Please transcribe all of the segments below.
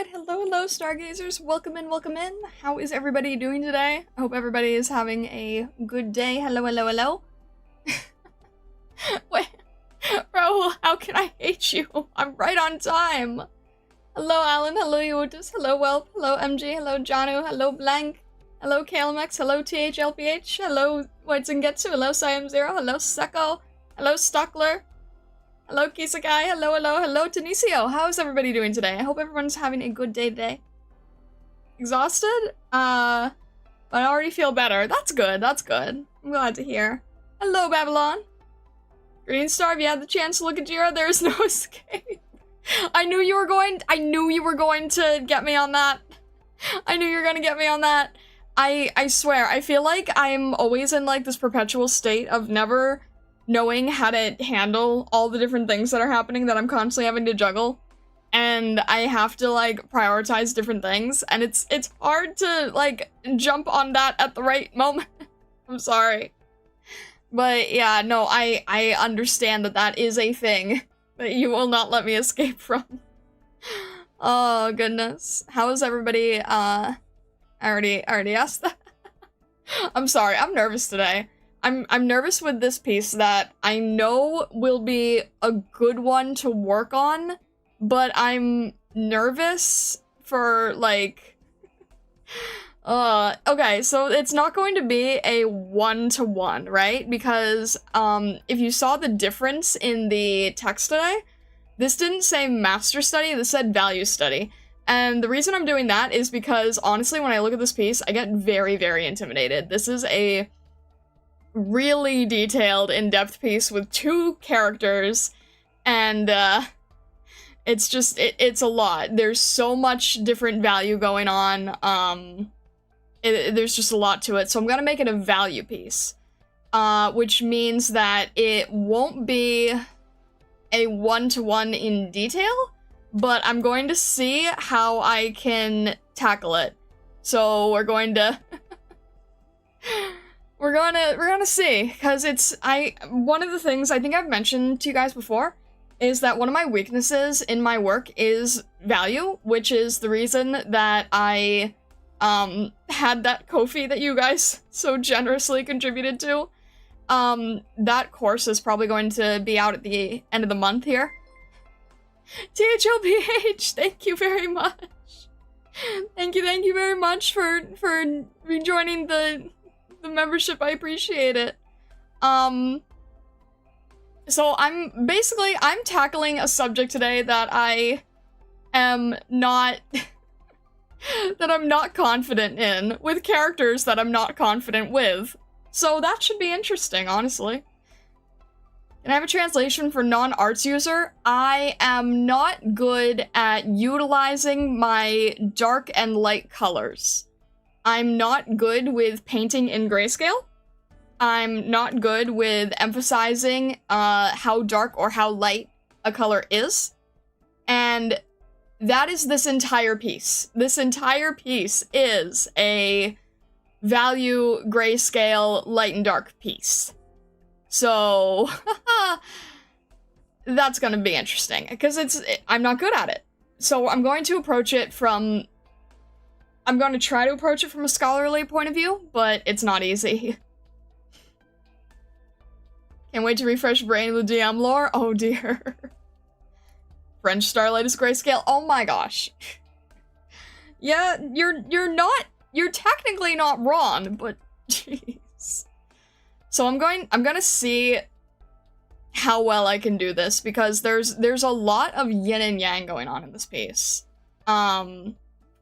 Alright, hello stargazers, welcome in, welcome in. How is everybody doing today? I hope everybody is having a good day. Hello. Wait, Raul, how can I hate you? I'm right on time. Hello Alan, hello Eutis, hello Welp, hello MG, hello Janu, hello Blank, hello Kalemex, hello THLPH, hello Whitezengetsu, hello Siam0, hello Seko, hello Stockler. Hello Kisakai, hello Denisio. How's everybody doing today? I hope everyone's having a good day today. Exhausted? But I already feel better. That's good, I'm glad to hear. Hello Babylon. Green Star, if you had the chance to look at Jira, there is no escape. I knew you were going to get me on that. I knew you were gonna get me on that. I swear, I feel like I'm always in like this perpetual state of never knowing how to handle all the different things that are happening that I'm constantly having to juggle, and I have to like prioritize different things, and it's hard to like jump on that at the right moment. I'm sorry, but yeah, no, I understand that that is a thing that you will not let me escape from. Oh goodness, how is everybody? I already asked that. I'm sorry, I'm nervous today. I'm nervous with this piece that I know will be a good one to work on, but I'm nervous for, like... okay, so it's not going to be a one-to-one, right? Because, if you saw the difference in the text today, this didn't say master study, this said value study. And the reason I'm doing that is because, honestly, when I look at this piece, I get very, very intimidated. This is a really detailed, in-depth piece with 2 characters, and it's just, it's a lot. There's so much different value going on, there's just a lot to it, so I'm gonna make it a value piece, which means that it won't be a one-to-one in detail, but I'm going to see how I can tackle it. So we're going to We're gonna see, because one of the things I think I've mentioned to you guys before is that one of my weaknesses in my work is value, which is the reason that I, had that Ko-fi that you guys so generously contributed to. That course is probably going to be out at the end of the month here. THLPH, thank you very much. Thank you very much for rejoining the membership. I appreciate it. So I'm tackling a subject today that I am not that I'm not confident in, with characters that I'm not confident with. So that should be interesting, honestly. Can I have a translation for non-arts user? I am not good at utilizing my dark and light colors. I'm not good with painting in grayscale. I'm not good with emphasizing how dark or how light a color is. And that is this entire piece. This entire piece is a value grayscale light and dark piece. So that's gonna be interesting, because I'm not good at it. So I'm going to approach it from... I'm going to try to approach it from a scholarly point of view, but it's not easy. Can't wait to refresh brain with DM lore. Oh dear. French Starlight is grayscale. Oh my gosh. Yeah, you're technically not wrong, but jeez. So I'm gonna see how well I can do this, because there's a lot of yin and yang going on in this piece.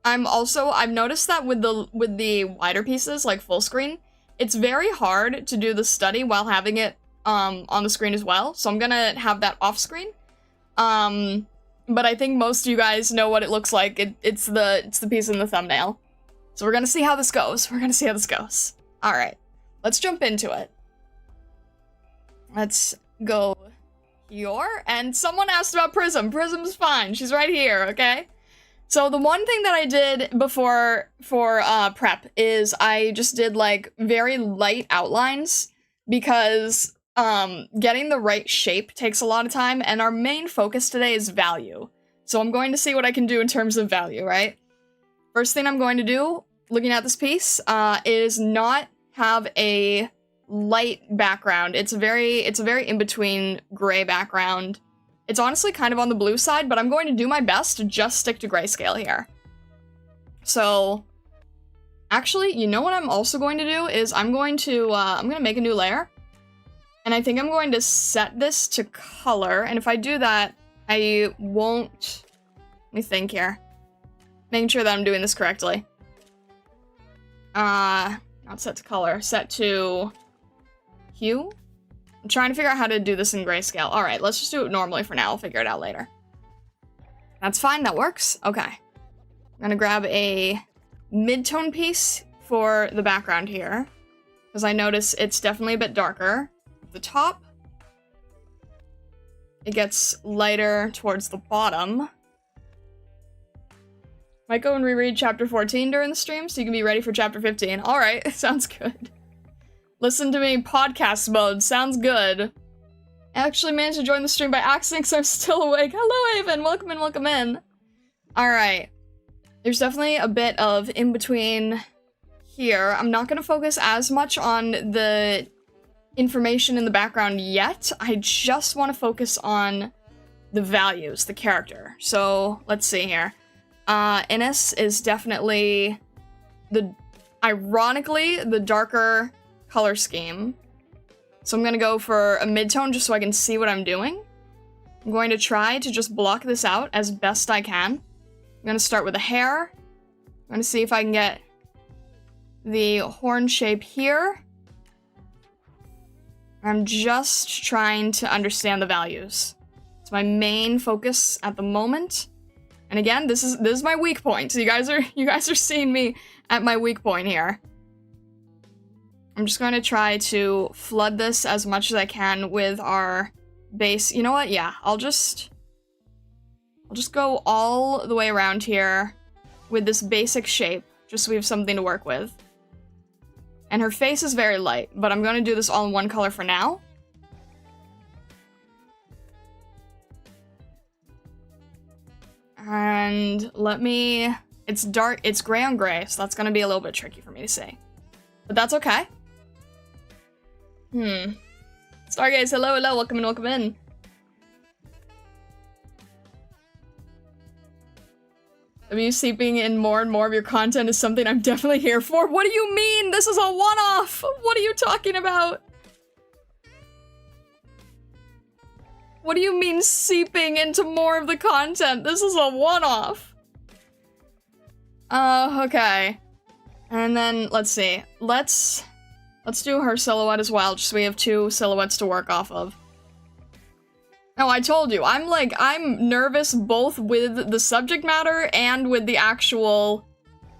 I've noticed that with the wider pieces, like full screen, it's very hard to do the study while having it on the screen as well, so I'm gonna have that off screen. But I think most of you guys know what it looks like. It's the piece in the thumbnail. So we're gonna see how this goes. Alright, let's jump into it. Let's go here, and someone asked about Prism. Prism's fine, she's right here, okay? So the one thing that I did before for prep is I just did like very light outlines, because getting the right shape takes a lot of time, and our main focus today is value. So I'm going to see what I can do in terms of value, right? First thing I'm going to do, looking at this piece, is not have a light background. It's a very in-between gray background. It's honestly kind of on the blue side, but I'm going to do my best to just stick to grayscale here. So, actually, you know what I'm also going to do is I'm going to make a new layer. And I think I'm going to set this to color, and if I do that, I won't... Let me think here. Making sure that I'm doing this correctly. Not set to color, set to hue? I'm trying to figure out how to do this in grayscale. Alright, let's just do it normally for now, I'll figure it out later. That's fine, that works. Okay. I'm gonna grab a mid-tone piece for the background here, because I notice it's definitely a bit darker. The top, it gets lighter towards the bottom. Might go and reread chapter 14 during the stream so you can be ready for chapter 15. Alright, sounds good. Listen to me, podcast mode, sounds good. I actually managed to join the stream by accident because I'm still awake. Hello, Avon, welcome in, welcome in. Alright, there's definitely a bit of in-between here. I'm not gonna focus as much on the information in the background yet. I just want to focus on the values, the character. So, let's see here. Innes is definitely ironically, the darker color scheme. So I'm gonna go for a mid-tone just so I can see what I'm doing. I'm going to try to just block this out as best I can. I'm gonna start with the hair. I'm gonna see if I can get the horn shape here. I'm just trying to understand the values. It's my main focus at the moment. And again, this is my weak point. So you guys are seeing me at my weak point here. I'm just going to try to flood this as much as I can with our base. You know what? Yeah, I'll just go all the way around here with this basic shape, just so we have something to work with. And her face is very light, but I'm going to do this all in one color for now. And it's dark, it's gray on gray, so that's going to be a little bit tricky for me to see. But that's okay. Stargaze, hello, hello, welcome in, welcome in. You seeping in more and more of your content is something I'm definitely here for. What do you mean? This is a one-off! What are you talking about? What do you mean seeping into more of the content? This is a one-off. Okay. And then, let's see. Let's do her silhouette as well, just so we have two silhouettes to work off of. No, I told you, I'm nervous both with the subject matter and with the actual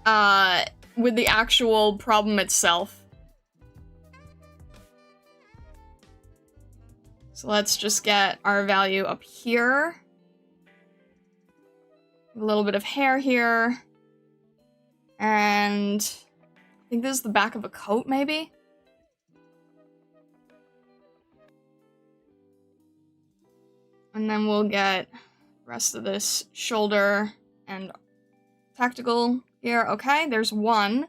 problem itself. So let's just get our value up here. A little bit of hair here. And I think this is the back of a coat, maybe? And then we'll get the rest of this shoulder and tactical here. Okay, there's one.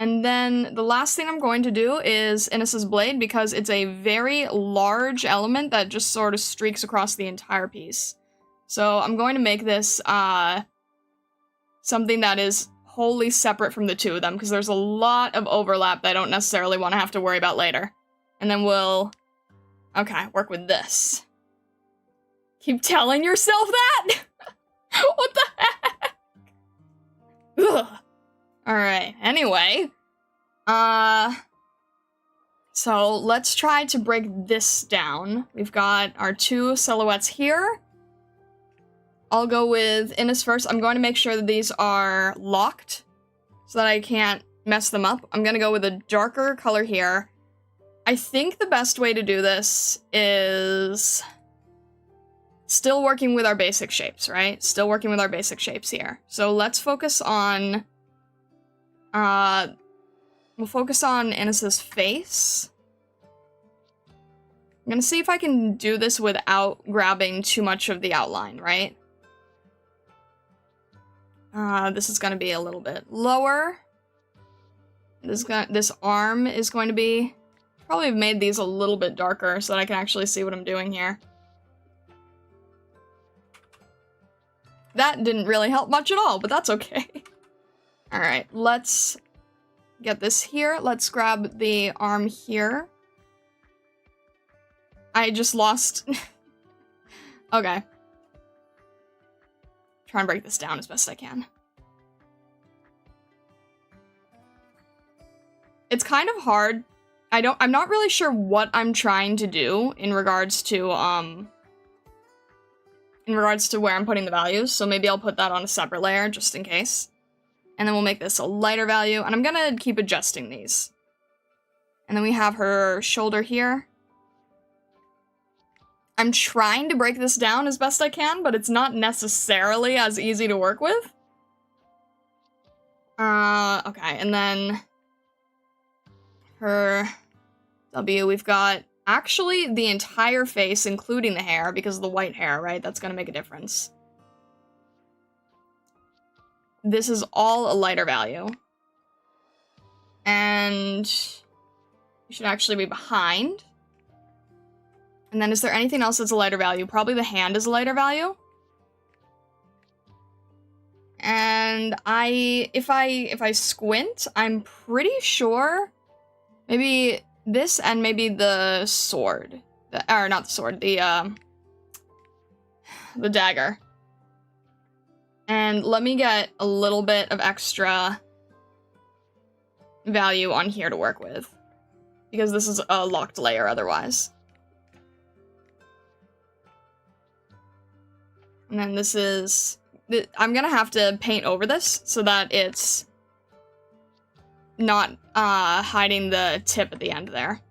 And then the last thing I'm going to do is Innes's blade, because it's a very large element that just sort of streaks across the entire piece. So I'm going to make this something that is wholly separate from the two of them, because there's a lot of overlap that I don't necessarily want to have to worry about later. And then we'll, okay, work with this. Keep telling yourself that? What the heck? Ugh. Alright, anyway. So let's try to break this down. We've got our two silhouettes here. I'll go with Innes first. I'm going to make sure that these are locked so that I can't mess them up. I'm gonna go with a darker color here. I think the best way to do this is still working with our basic shapes, right? Still working with our basic shapes here. So let's focus on, we'll focus on Innes's face. I'm gonna see if I can do this without grabbing too much of the outline, right? This is gonna be a little bit lower. This arm is going to be... Probably have made these a little bit darker so that I can actually see what I'm doing here. That didn't really help much at all, but that's okay. Alright, let's get this here. Let's grab the arm here. I just lost... Okay. Try and break this down as best I can. It's kind of hard. I'm not really sure what I'm trying to do in regards to where I'm putting the values, so maybe I'll put that on a separate layer just in case. And then we'll make this a lighter value, and I'm gonna keep adjusting these. And then we have her shoulder here. I'm trying to break this down as best I can, but it's not necessarily as easy to work with. Okay, and then her W, we've got actually the entire face, including the hair, because of the white hair, right? That's gonna make a difference. This is all a lighter value. And you should actually be behind. And then is there anything else that's a lighter value? Probably the hand is a lighter value. And if I squint, I'm pretty sure maybe this and maybe the sword. Or not the sword, the dagger. And let me get a little bit of extra value on here to work with. Because this is a locked layer otherwise. And then this is... I'm gonna have to paint over this so that it's not hiding the tip at the end there.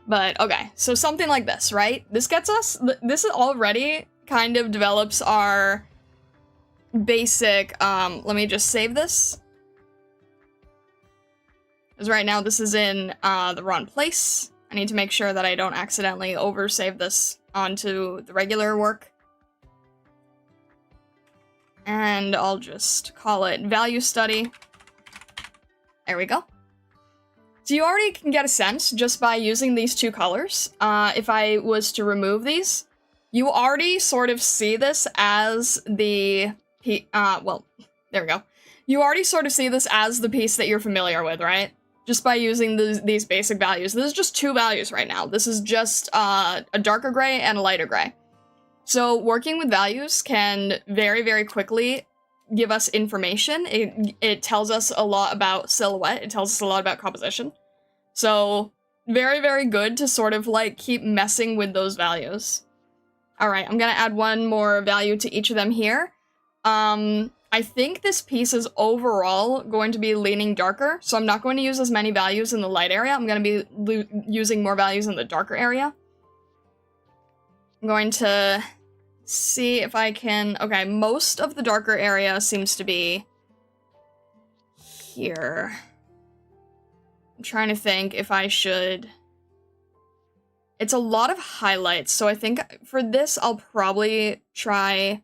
But, okay, so something like this, right? This gets us... This already kind of develops our basic... let me just save this. Because right now this is in the wrong place. I need to make sure that I don't accidentally oversave this onto the regular work. And I'll just call it value study. There we go. So you already can get a sense just by using these two colors. If I was to remove these, you already sort of see this as the... well, there we go. You already sort of see this as the piece that you're familiar with, right? Just by using these basic values. This is just two values right now. This is just a darker gray and a lighter gray. So working with values can very, very quickly give us information. It tells us a lot about silhouette. It tells us a lot about composition. So very, very good to sort of like keep messing with those values. All right, I'm gonna add one more value to each of them here. I think this piece is overall going to be leaning darker, so I'm not going to use as many values in the light area. I'm going to be using more values in the darker area. I'm going to see if I can... Okay, most of the darker area seems to be here. I'm trying to think if I should... It's a lot of highlights, so I think for this I'll probably try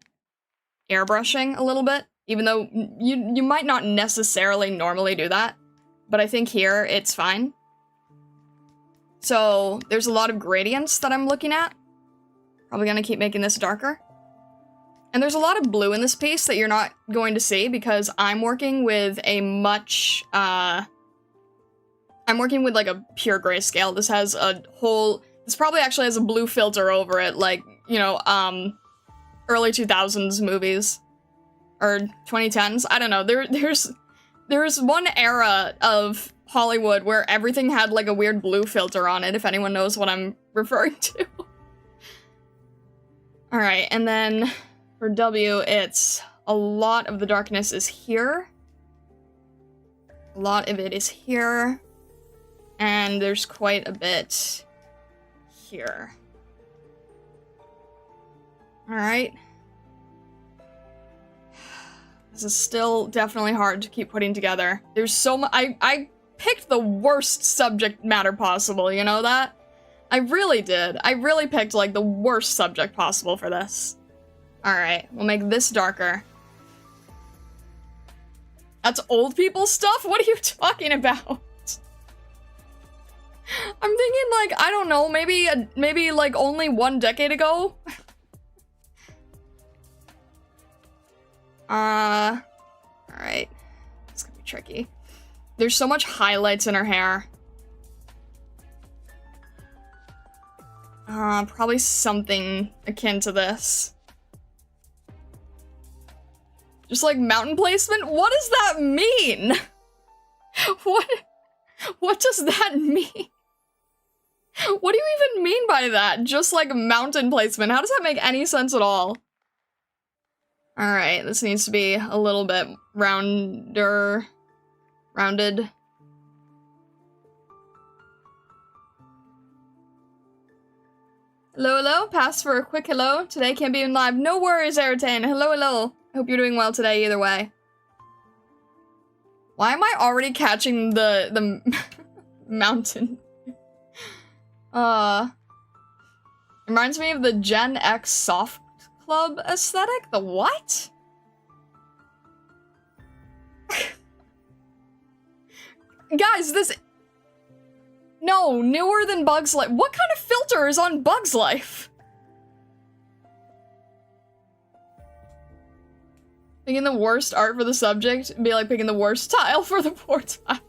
airbrushing a little bit, even though you might not necessarily normally do that, but I think here it's fine. So there's a lot of gradients that I'm looking at. Probably gonna keep making this darker. And there's a lot of blue in this piece that you're not going to see because I'm working with a much, I'm working with like a pure grayscale. This has a whole, this probably actually has a blue filter over it, like, you know, early 2000s movies. Or 2010s, I don't know. There's one era of Hollywood where everything had like a weird blue filter on it, if anyone knows what I'm referring to. Alright, and then for W, it's a lot of the darkness is here. A lot of it is here. And there's quite a bit here. Alright. This is still definitely hard to keep putting together. There's so much- I picked the worst subject matter possible, you know that? I really did. I really picked, like, the worst subject possible for this. Alright, we'll make this darker. That's old people stuff? What are you talking about? I'm thinking, like, I don't know, maybe like only 1 decade ago? Alright. It's gonna be tricky. There's so much highlights in her hair. Probably something akin to this. Just like mountain placement? What does that mean? What does that mean? What do you even mean by that? Just like mountain placement. How does that make any sense at all? Alright, this needs to be a little bit rounded. Hello, pass for a quick hello. Today can't be in live. No worries, Airtane. Hello. Hope you're doing well today either way. Why am I already catching the mountain? Reminds me of the Gen X soft club aesthetic? The what? Guys, this... No, newer than Bug's Life. What kind of filter is on Bug's Life? Picking the worst art for the subject would be like picking the worst tile for the poor tiger.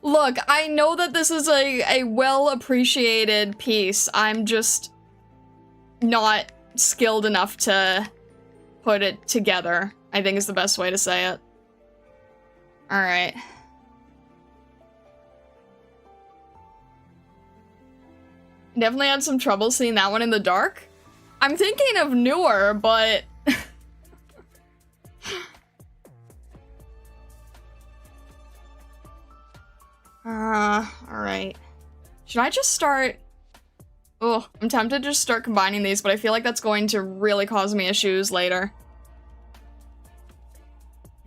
Look, I know that this is a well-appreciated piece. I'm just not skilled enough to put it together, I think is the best way to say it. Alright. Definitely had some trouble seeing that one in the dark. I'm thinking of newer, but... Alright. Should I just start... Oh, I'm tempted to just start combining these, but I feel like that's going to really cause me issues later.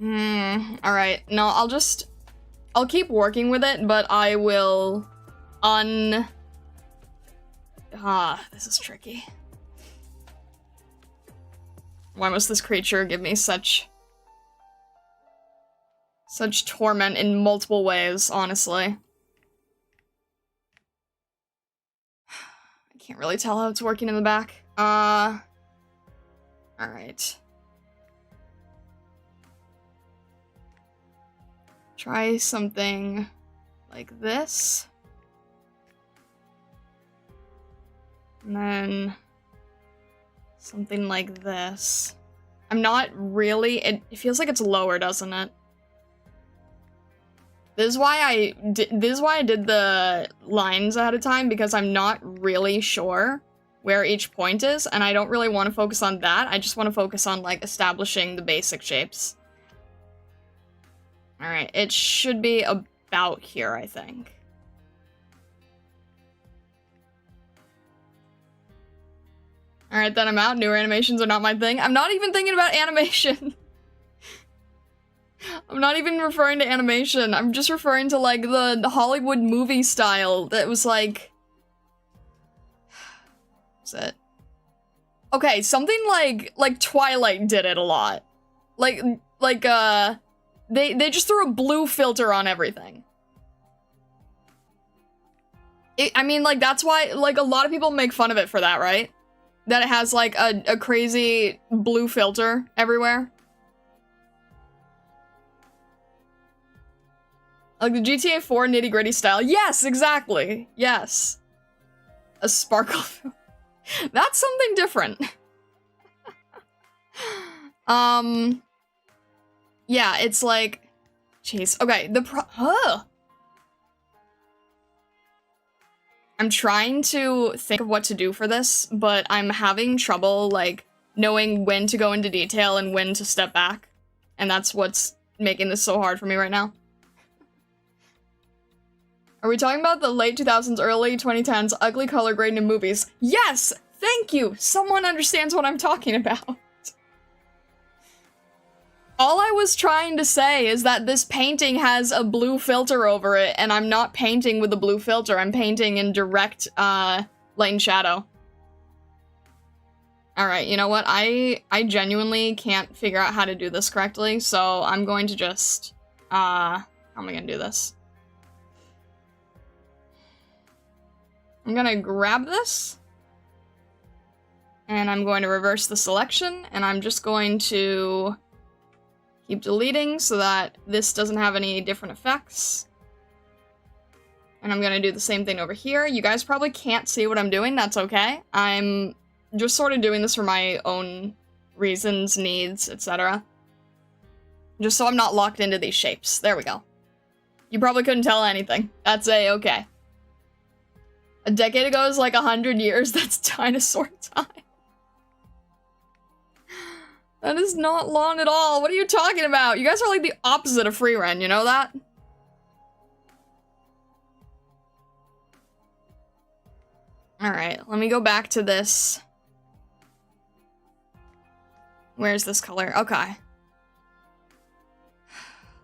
Alright. No, I'll keep working with it, but I will this is tricky. Why must this creature give me such torment in multiple ways, honestly? I can't really tell how it's working in the back. Alright. Try something like this. And then something like this. I'm not really... It feels like it's lower, doesn't it? This is why I did the lines ahead of time, because I'm not really sure where each point is, and I don't really want to focus on that. I just want to focus on, like, establishing the basic shapes. Alright, it should be about here, I think. Alright, then I'm out. Newer animations are not my thing. I'm not even thinking about animation. I'm not even referring to animation. I'm just referring to, like, the Hollywood movie style that was, like... What's it? Okay, something like Twilight did it a lot. They just threw a blue filter on everything. I mean, like, that's why, like, a lot of people make fun of it for that, right? That it has, like, a crazy blue filter everywhere. Like the GTA 4 nitty-gritty style. Yes, exactly. Yes. A sparkle. That's something different. Yeah, it's like... Jeez. Okay, I'm trying to think of what to do for this, but I'm having trouble, like, knowing when to go into detail and when to step back. And that's what's making this so hard for me right now. Are we talking about the late 2000s, early 2010s ugly color grading in movies? Yes! Thank you! Someone understands what I'm talking about. All I was trying to say is that this painting has a blue filter over it, and I'm not painting with a blue filter. I'm painting in direct, light and shadow. Alright, you know what? I genuinely can't figure out how to do this correctly, so I'm going to just, how am I gonna do this? I'm gonna grab this, and I'm going to reverse the selection, and I'm just going to keep deleting so that this doesn't have any different effects. And I'm gonna do the same thing over here. You guys probably can't see what I'm doing, that's okay. I'm just sort of doing this for my own reasons, needs, etc. Just so I'm not locked into these shapes. There we go. You probably couldn't tell anything. That's a-okay. A decade ago is like 100 years, that's dinosaur time. That is not long at all. What are you talking about? You guys are like the opposite of free run, you know that? Alright, let me go back to this. Where's this color? Okay.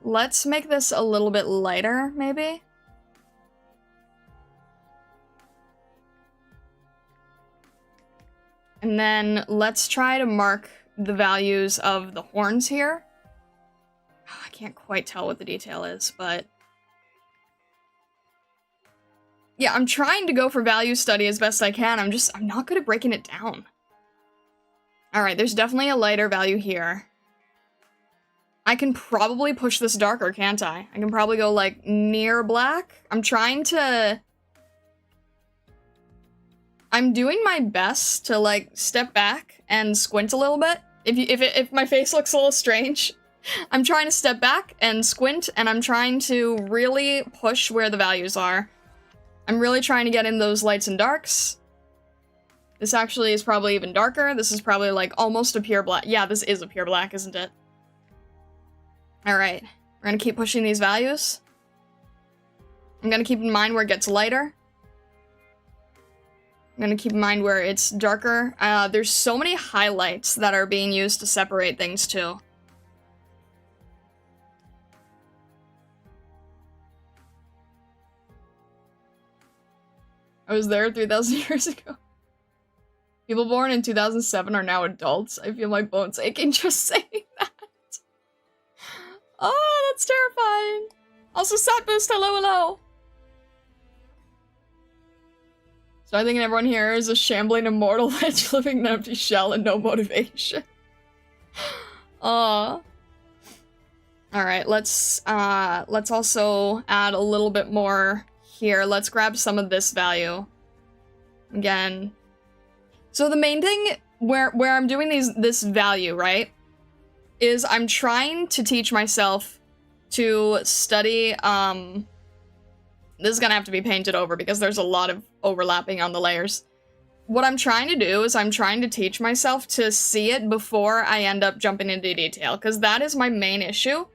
Let's make this a little bit lighter, maybe? And then let's try to mark the values of the horns here. Oh, I can't quite tell what the detail is, but... yeah, I'm trying to go for value study as best I can. I'm not good at breaking it down. Alright, there's definitely a lighter value here. I can probably push this darker, can't I? I can probably go, like, near black. I'm trying to... I'm doing my best to, like, step back and squint a little bit. If my face looks a little strange, I'm trying to step back and squint, and I'm trying to really push where the values are. I'm really trying to get in those lights and darks. This actually is probably even darker. This is probably, like, almost a pure black. Yeah, this is a pure black, isn't it? Alright. We're gonna keep pushing these values. I'm gonna keep in mind where it gets lighter. I'm gonna keep in mind where it's darker. There's so many highlights that are being used to separate things, too. I was there 3,000 years ago. People born in 2007 are now adults. I feel my bones aching just saying that. Oh, that's terrifying. Also, Sat Boost, hello, hello. So I think everyone here is a shambling immortal lich living in an empty shell and no motivation. Alright, let's also add a little bit more here. Let's grab some of this value. Again. So the main thing where I'm doing this value, right, is I'm trying to teach myself to study, this is gonna have to be painted over because there's a lot of overlapping on the layers. What I'm trying to do is I'm trying to teach myself to see it before I end up jumping into detail, because that is my main issue,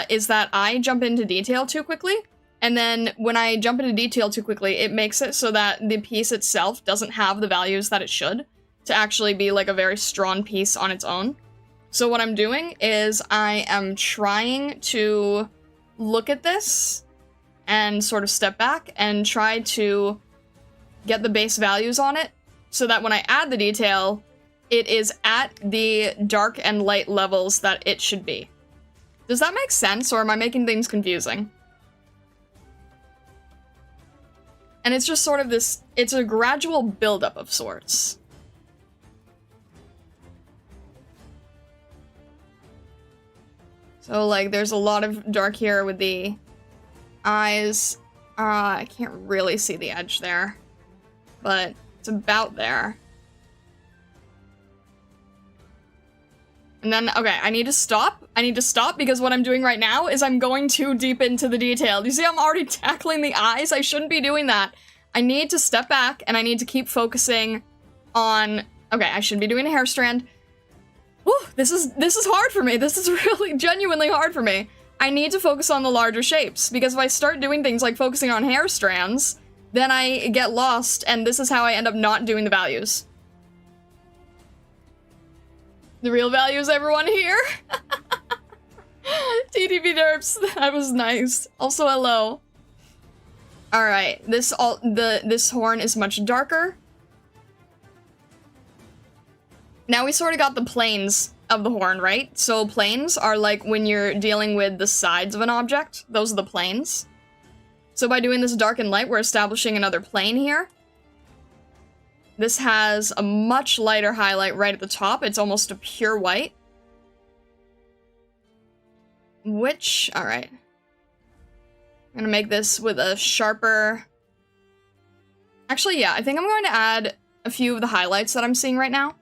is that I jump into detail too quickly, and then when I jump into detail too quickly, it makes it so that the piece itself doesn't have the values that it should to actually be like a very strong piece on its own. So what I'm doing is I am trying to look at this and sort of step back and try to get the base values on it so that when I add the detail, it is at the dark and light levels that it should be. Does that make sense, or am I making things confusing? And it's just sort of this, it's a gradual buildup of sorts. So, like, there's a lot of dark here with the eyes. I can't really see the edge there, but it's about there. And then, okay, I need to stop. I need to stop because what I'm doing right now is I'm going too deep into the detail. You see, I'm already tackling the eyes. I shouldn't be doing that. I need to step back and I need to keep focusing on, okay, I should be doing a hair strand. Whew, this is hard for me. This is really genuinely hard for me. I need to focus on the larger shapes because if I start doing things like focusing on hair strands, then I get lost and this is how I end up not doing the values. The real values, everyone here? TTP derps, that was nice. Also, hello. Alright, this horn is much darker. Now we sort of got the planes of the horn, right? So planes are like when you're dealing with the sides of an object. Those are the planes. So by doing this dark and light, we're establishing another plane here. This has a much lighter highlight right at the top. It's almost a pure white. Which, all right. I'm gonna make this with a sharper... Actually, yeah, I think I'm going to add a few of the highlights that I'm seeing right now.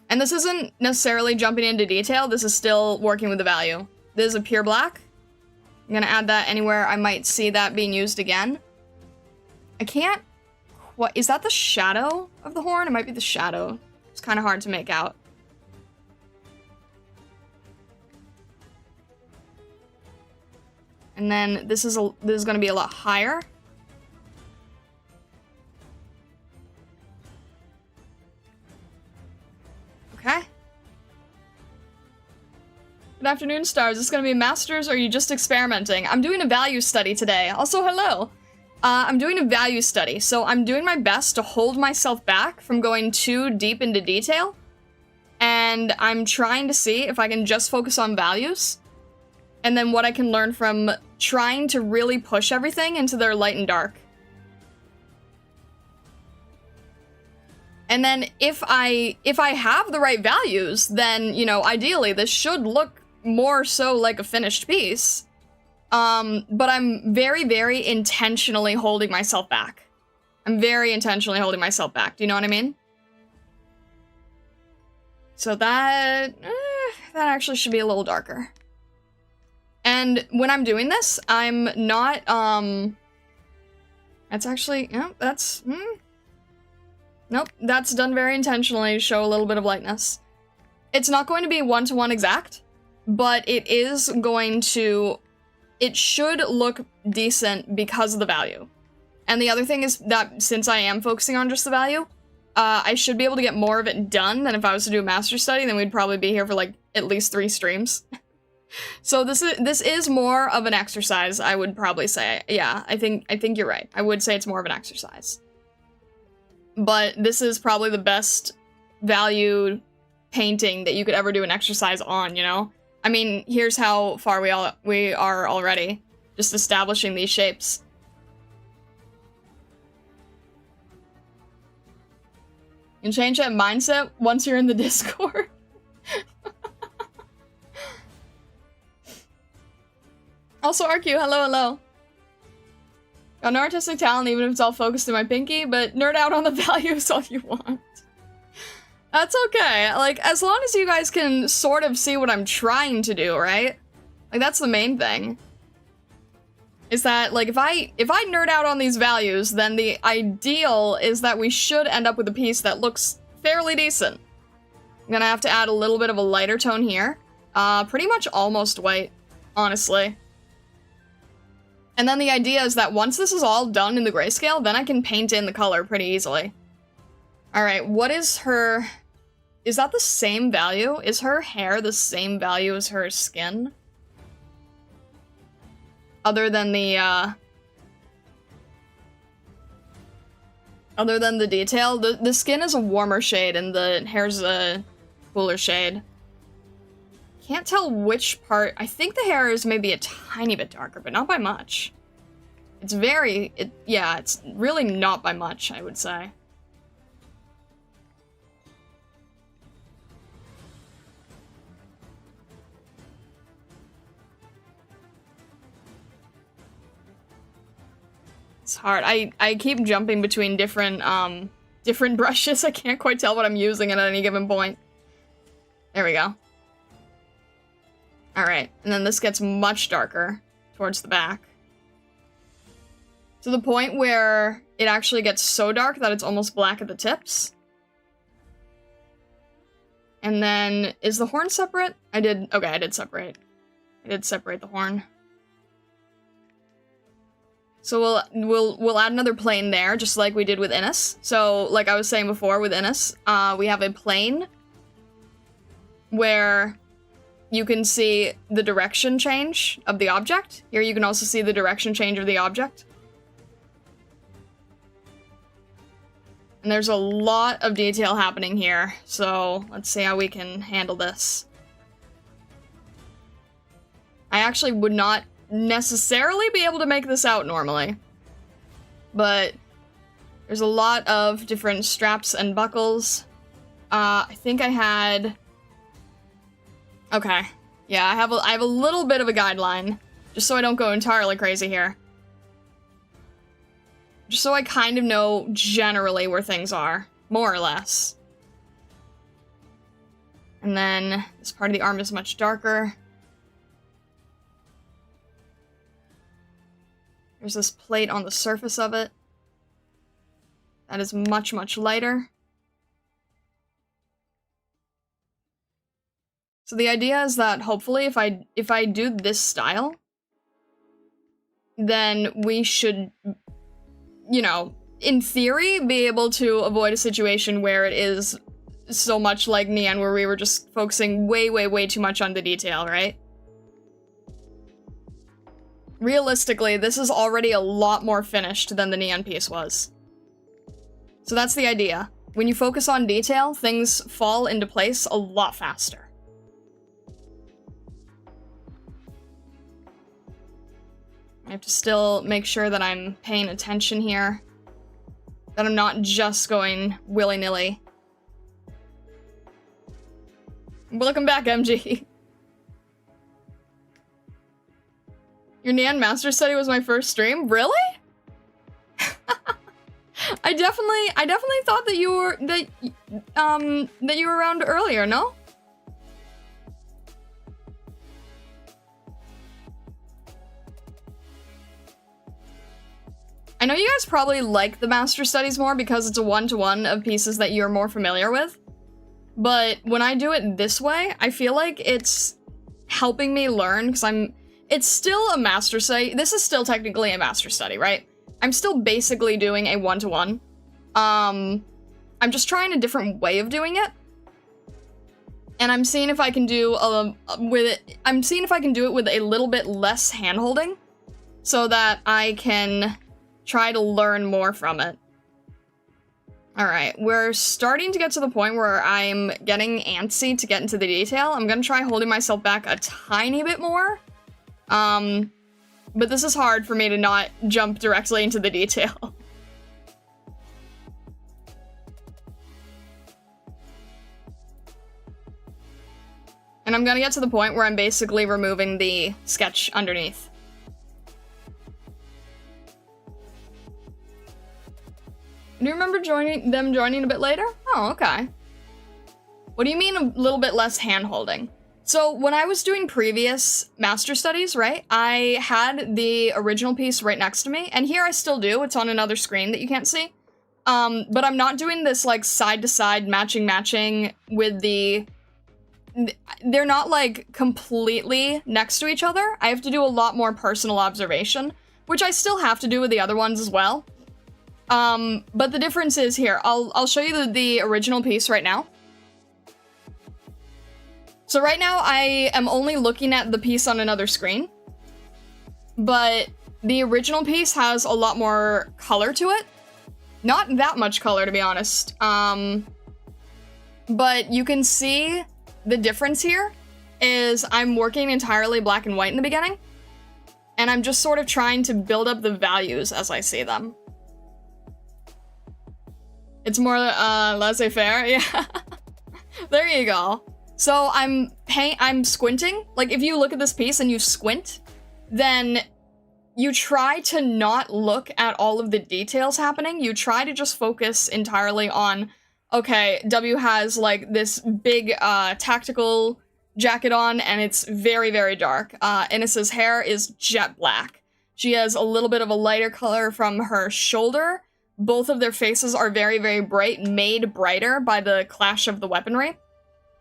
And this isn't necessarily jumping into detail, this is still working with the value. This is a pure black. I'm gonna add that anywhere I might see that being used again. I can't... What, is that the shadow of the horn? It might be the shadow. It's kind of hard to make out. And then this is gonna be a lot higher. Okay. Good afternoon, stars. Is this gonna be a master's or are you just experimenting? I'm doing a value study today. Also, hello. I'm doing a value study, so I'm doing my best to hold myself back from going too deep into detail. And I'm trying to see if I can just focus on values. And then what I can learn from trying to really push everything into their light and dark. And then if I have the right values, then, you know, ideally this should look more so like a finished piece. But I'm very, very intentionally holding myself back. I'm very intentionally holding myself back. Do you know what I mean? So that actually should be a little darker. And when I'm doing this, I'm not, that's actually, yeah, that's, nope, that's done very intentionally to show a little bit of lightness. It's not going to be one-to-one exact, but it is going to, it should look decent because of the value. And the other thing is that since I am focusing on just the value, I should be able to get more of it done than if I was to do a master study, then we'd probably be here for like at least 3 streams. So this is more of an exercise, I would probably say. Yeah, I think you're right. I would say it's more of an exercise. But this is probably the best value painting that you could ever do an exercise on, you know? I mean, here's how far we are already, just establishing these shapes. You can change that mindset once you're in the Discord. Also, RQ, hello, hello. Got no artistic talent, even if it's all focused in my pinky, but nerd out on the values all you want. That's okay. Like, as long as you guys can sort of see what I'm trying to do, right? Like, that's the main thing. Is that, like, if I nerd out on these values, then the ideal is that we should end up with a piece that looks fairly decent. I'm gonna have to add a little bit of a lighter tone here. Pretty much almost white, honestly. And then the idea is that once this is all done in the grayscale, then I can paint in the color pretty easily. Alright, what is her... Is that the same value? Is her hair the same value as her skin? Other than the, other than the detail? The skin is a warmer shade and the hair's a cooler shade. Can't tell which part. I think the hair is maybe a tiny bit darker, but not by much. It's yeah, it's really not by much, I would say. It's hard. I keep jumping between different brushes. I can't quite tell what I'm using at any given point. There we go. Alright, and then this gets much darker towards the back. To the point where it actually gets so dark that it's almost black at the tips. And then, is the horn separate? Okay, I did separate. I did separate the horn. So we'll add another plane there, just like we did with Innis. So, like I was saying before with Innis, we have a plane where you can see the direction change of the object. Here you can also see the direction change of the object. And there's a lot of detail happening here, so let's see how we can handle this. I actually would not necessarily be able to make this out normally, but there's a lot of different straps and buckles. I think I had... Okay. Yeah, I have a little bit of a guideline, just so I don't go entirely crazy here. Just so I kind of know generally where things are, more or less. And then this part of the arm is much darker. There's this plate on the surface of it. That is much, much lighter. So the idea is that hopefully if I do this style, then we should, you know, in theory, be able to avoid a situation where it is so much like Neon, where we were just focusing way, way, way too much on the detail, right? Realistically, this is already a lot more finished than the Neon piece was. So that's the idea. When you focus on detail, things fall into place a lot faster. I have to still make sure that I'm paying attention here. That I'm not just going willy-nilly. Welcome back, MG. Your Neon Master Study was my first stream? Really? I definitely thought that you were that you were around earlier, no? I know you guys probably like the Master Studies more because it's a one-to-one of pieces that you're more familiar with. But when I do it this way, I feel like it's helping me learn, because it's still a Master Study. This is still technically a Master Study, right? I'm still basically doing a one-to-one. I'm just trying a different way of doing it. And I'm seeing if I can do I'm seeing if I can do it with a little bit less hand-holding, so that I can try to learn more from it. Alright, we're starting to get to the point where I'm getting antsy to get into the detail. I'm gonna try holding myself back a tiny bit more. But this is hard for me to not jump directly into the detail. And I'm gonna get to the point where I'm basically removing the sketch underneath. Do you remember them joining a bit later? Oh, okay. What do you mean a little bit less hand-holding? So when I was doing previous Master Studies, right, I had the original piece right next to me, and here I still do. It's on another screen that you can't see. But I'm not doing this, like, side-to-side matching with the... They're not, like, completely next to each other. I have to do a lot more personal observation, which I still have to do with the other ones as well. But the difference is here. I'll show you the original piece right now. So right now I am only looking at the piece on another screen, but the original piece has a lot more color to it. Not that much color, to be honest. But you can see the difference here is I'm working entirely black and white in the beginning, and I'm just sort of trying to build up the values as I see them. It's more, laissez-faire, yeah. There you go. So I'm squinting. Like, if you look at this piece and you squint, then you try to not look at all of the details happening. You try to just focus entirely on, okay, W has, like, this big, tactical jacket on, and it's very, very dark. Innes's hair is jet black. She has a little bit of a lighter color from her shoulder. Both of their faces are very, very bright, made brighter by the clash of the weaponry.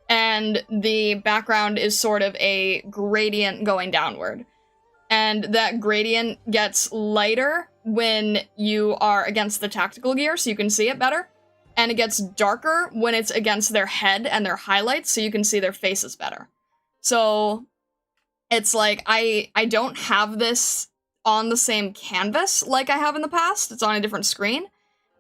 And the background is sort of a gradient going downward. And that gradient gets lighter when you are against the tactical gear, so you can see it better. And it gets darker when it's against their head and their highlights, so you can see their faces better. So it's like, I don't have this on the same canvas like I have in the past. It's on a different screen.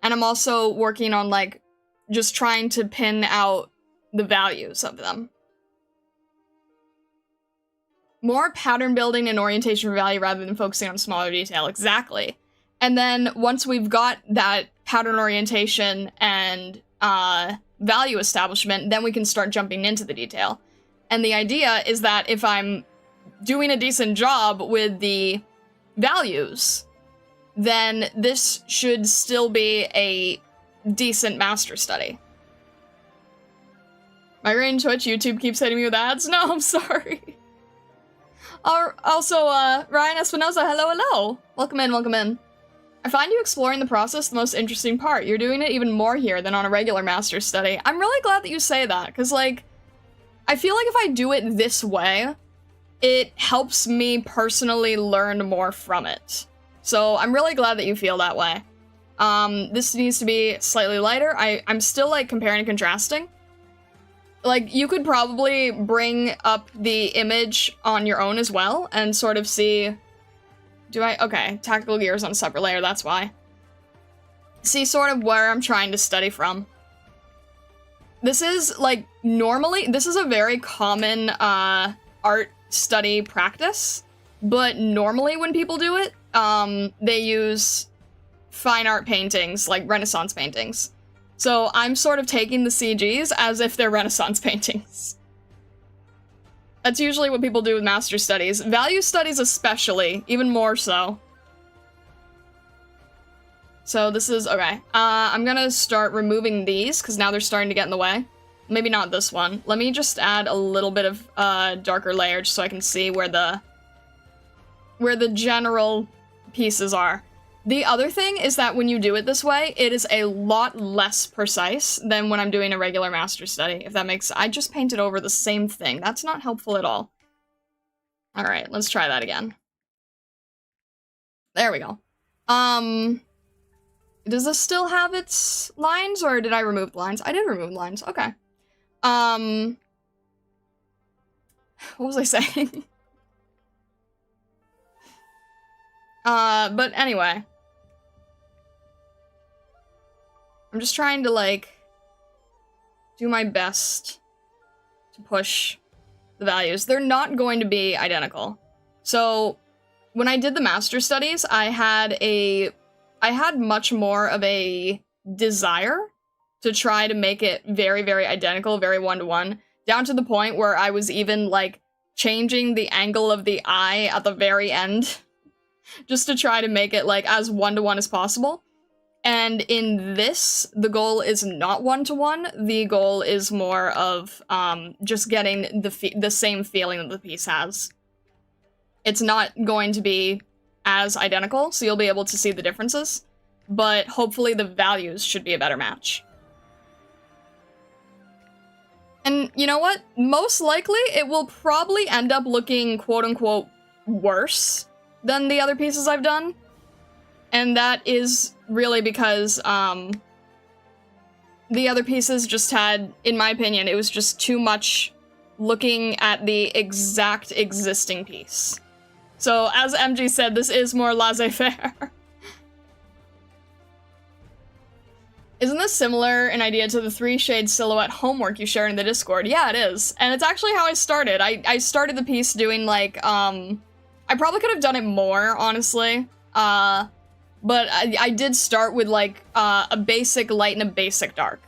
And I'm also working on, like, just trying to pin out the values of them. More pattern building and orientation for value rather than focusing on smaller detail. Exactly. And then once we've got that pattern orientation and value establishment, then we can start jumping into the detail. And the idea is that if I'm doing a decent job with the values, then this should still be a decent master study. Migrating Twitch, YouTube keeps hitting me with ads? No, I'm sorry. Also, Ryan Espinoza, hello. Welcome in, welcome in. I find you exploring the process the most interesting part. You're doing it even more here than on a regular master's study. I'm really glad that you say that, because, like, I feel like if I do it this way, it helps me personally learn more from it. So I'm really glad that you feel that way. This needs to be slightly lighter. I'm still, like, comparing and contrasting. Like, you could probably bring up the image on your own as well and sort of see... Okay, tactical gears on a separate layer, that's why. See sort of where I'm trying to study from. This is, like, normally... This is a very common, art study practice, but normally when people do it, they use fine art paintings, like Renaissance paintings. So I'm sort of taking the CGs as if they're Renaissance paintings. That's usually what people do with master studies. Value studies especially, even more so. So this is, okay. I'm gonna start removing these, because now they're starting to get in the way. Maybe not this one. Let me just add a little bit of darker layer, just so I can see where the general pieces are. The other thing is that when you do it this way, it is a lot less precise than when I'm doing a regular master study, if that makes... I just painted over the same thing. That's not helpful at all. Alright, let's try that again. There we go. Does this still have its lines, or did I remove the lines? I did remove the lines, okay. What was I saying? But anyway. I'm just trying to, like, do my best to push the values. They're not going to be identical. So, when I did the master studies, I had much more of a desire to try to make it very, very identical, very one-to-one, down to the point where I was even, like, changing the angle of the eye at the very end, just to try to make it, like, as one-to-one as possible. And in this, the goal is not one-to-one. The goal is more of just getting the same feeling that the piece has. It's not going to be as identical, so you'll be able to see the differences, but hopefully the values should be a better match. And you know what? Most likely, it will probably end up looking quote-unquote worse than the other pieces I've done. And that is really because, the other pieces just had, in my opinion, it was just too much looking at the exact existing piece. So, as MG said, this is more laissez-faire. Isn't this similar in idea to the 3-shade silhouette homework you shared in the Discord? Yeah, it is. And it's actually how I started. I started the piece doing, like, I probably could have done it more, honestly. But I did start with, like, a basic light and a basic dark.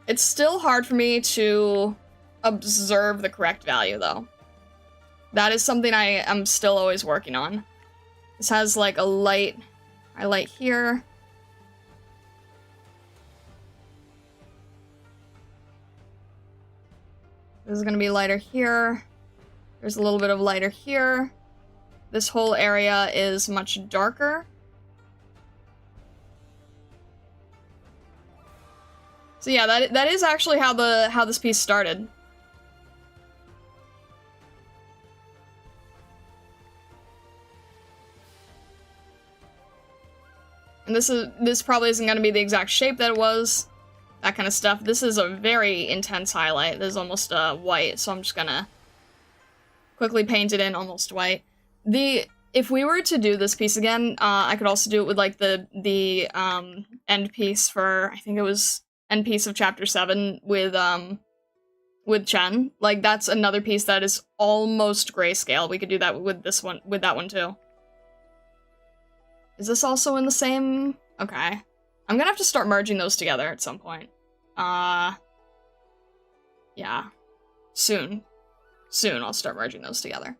It's still hard for me to observe the correct value, though. That is something I am still always working on. This has, like, a light highlight here. This is gonna be lighter here. There's a little bit of lighter here. This whole area is much darker. So yeah, that is actually how this piece started. And this probably isn't going to be the exact shape that it was. That kind of stuff. This is a very intense highlight. This is almost white, so I'm just gonna quickly paint it in almost white. if we were to do this piece again, I could also do it with, like, the end piece for, I think it was end piece of chapter 7 with Chen. Like, that's another piece that is almost grayscale. We could do that with this one, with that one too. Is this also in the same? Okay. I'm gonna have to start merging those together at some point. Yeah. Soon. Soon I'll start merging those together.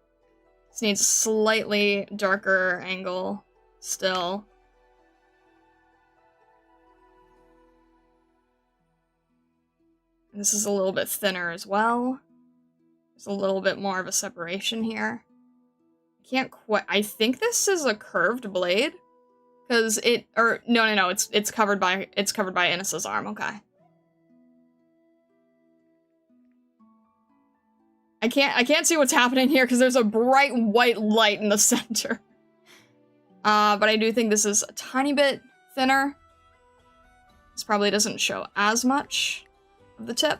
This needs a slightly darker angle still. And this is a little bit thinner as well. There's a little bit more of a separation here. I can't quite, I think this is a curved blade. Cause it, or, no, it's covered by Innes's arm, okay. I can't see what's happening here because there's a bright white light in the center. But I do think this is a tiny bit thinner. This probably doesn't show as much of the tip.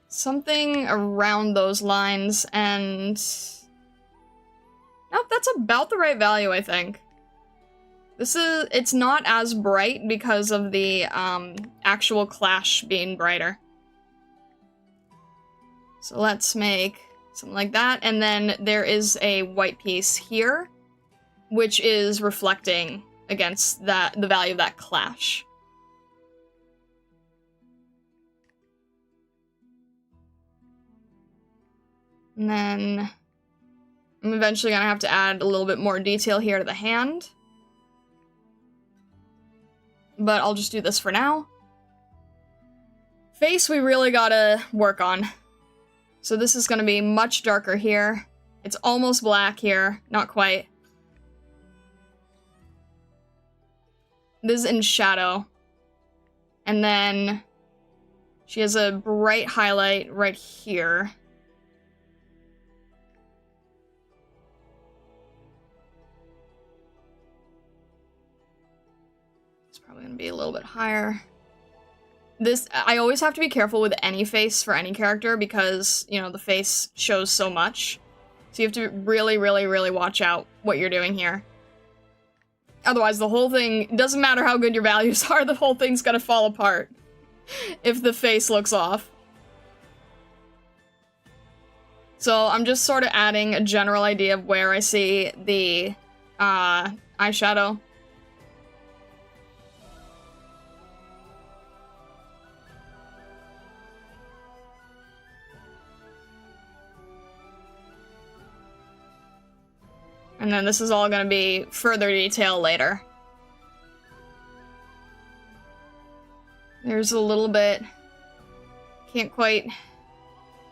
Something around those lines, and... Nope, that's about the right value, I think. It's not as bright because of the, actual clash being brighter. So let's make something like that, and then there is a white piece here, which is reflecting against the value of that clash. And then I'm eventually gonna have to add a little bit more detail here to the hand. But I'll just do this for now. Face we really gotta work on. So this is gonna be much darker here. It's almost black here, not quite. This is in shadow. And then she has a bright highlight right here. Probably gonna be a little bit higher. This, I always have to be careful with any face for any character because, you know, the face shows so much. So you have to really, really, really watch out what you're doing here. Otherwise, the whole thing, doesn't matter how good your values are, the whole thing's gonna fall apart if the face looks off. So I'm just sort of adding a general idea of where I see the eyeshadow. And then this is all gonna be further detail later. There's a little bit... Can't quite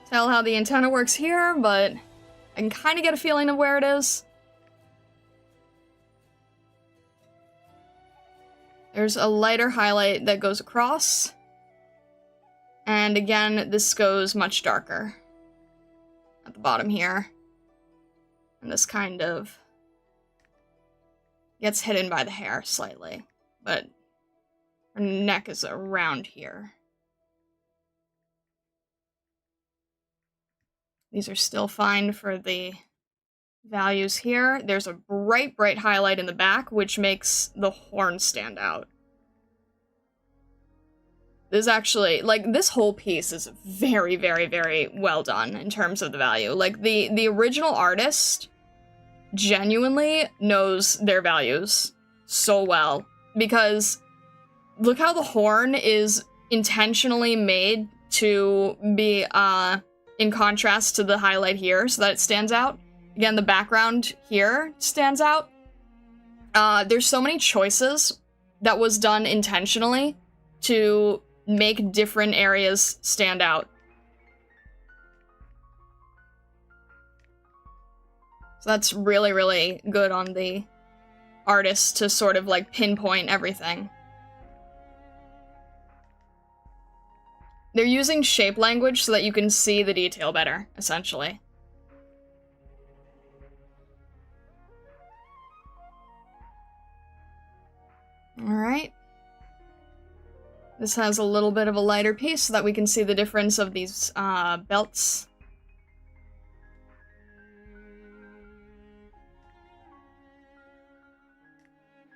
tell how the antenna works here, but I can kind of get a feeling of where it is. There's a lighter highlight that goes across. And again, this goes much darker at the bottom here. And this kind of gets hidden by the hair slightly, but her neck is around here. These are still fine for the values here. There's a bright, bright highlight in the back, which makes the horn stand out. This actually, like, this whole piece is very, very, very well done in terms of the value. Like, the original artist genuinely knows their values so well, because look how the horn is intentionally made to be in contrast to the highlight here so that it stands out. Again, the background here stands out. There's so many choices that was done intentionally to make different areas stand out. So that's really, really good on the artist to sort of, like, pinpoint everything. They're using shape language so that you can see the detail better, essentially. Alright. This has a little bit of a lighter piece so that we can see the difference of these belts.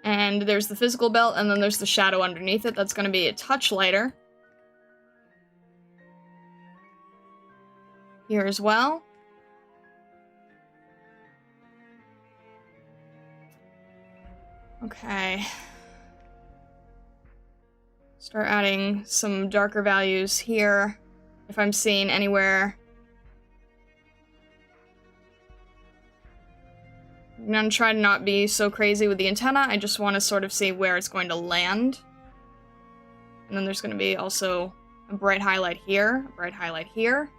And there's the physical belt, and then there's the shadow underneath it. That's going to be a touch lighter. Here as well. Okay. Start adding some darker values here, if I'm seeing anywhere. I'm gonna try to not be so crazy with the antenna, I just want to sort of see where it's going to land. And then there's going to be also a bright highlight here, a bright highlight here.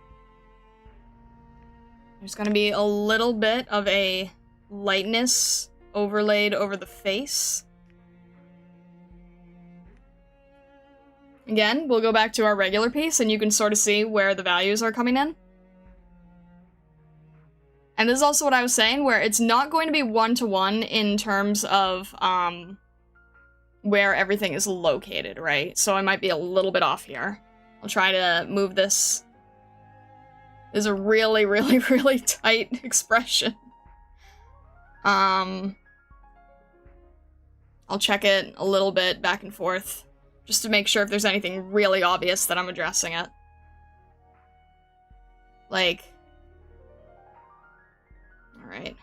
There's going to be a little bit of a lightness overlaid over the face. Again, we'll go back to our regular piece and you can sort of see where the values are coming in. And this is also what I was saying, where it's not going to be one-to-one in terms of where everything is located, right? So I might be a little bit off here. I'll try to move this. This is a really, really, really tight expression. I'll check it a little bit back and forth, just to make sure if there's anything really obvious that I'm addressing it. Like... Alright.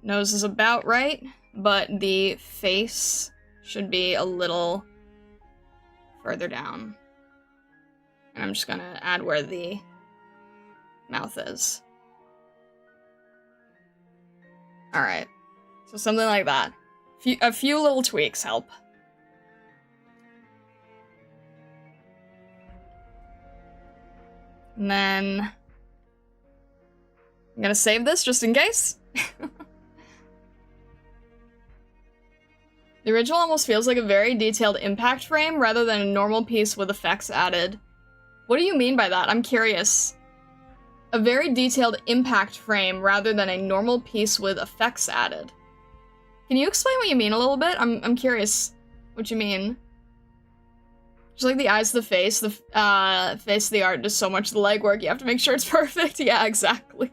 Nose is about right, but the face should be a little further down. And I'm just gonna add where the mouth is. Alright. So something like that. A few little tweaks help. And then... I'm gonna save this just in case. The original almost feels like a very detailed impact frame rather than a normal piece with effects added. What do you mean by that? I'm curious. A very detailed impact frame rather than a normal piece with effects added. Can you explain what you mean a little bit? I'm curious what you mean. Just like the eyes of the face of the art does so much of the legwork, you have to make sure it's perfect. Yeah, exactly.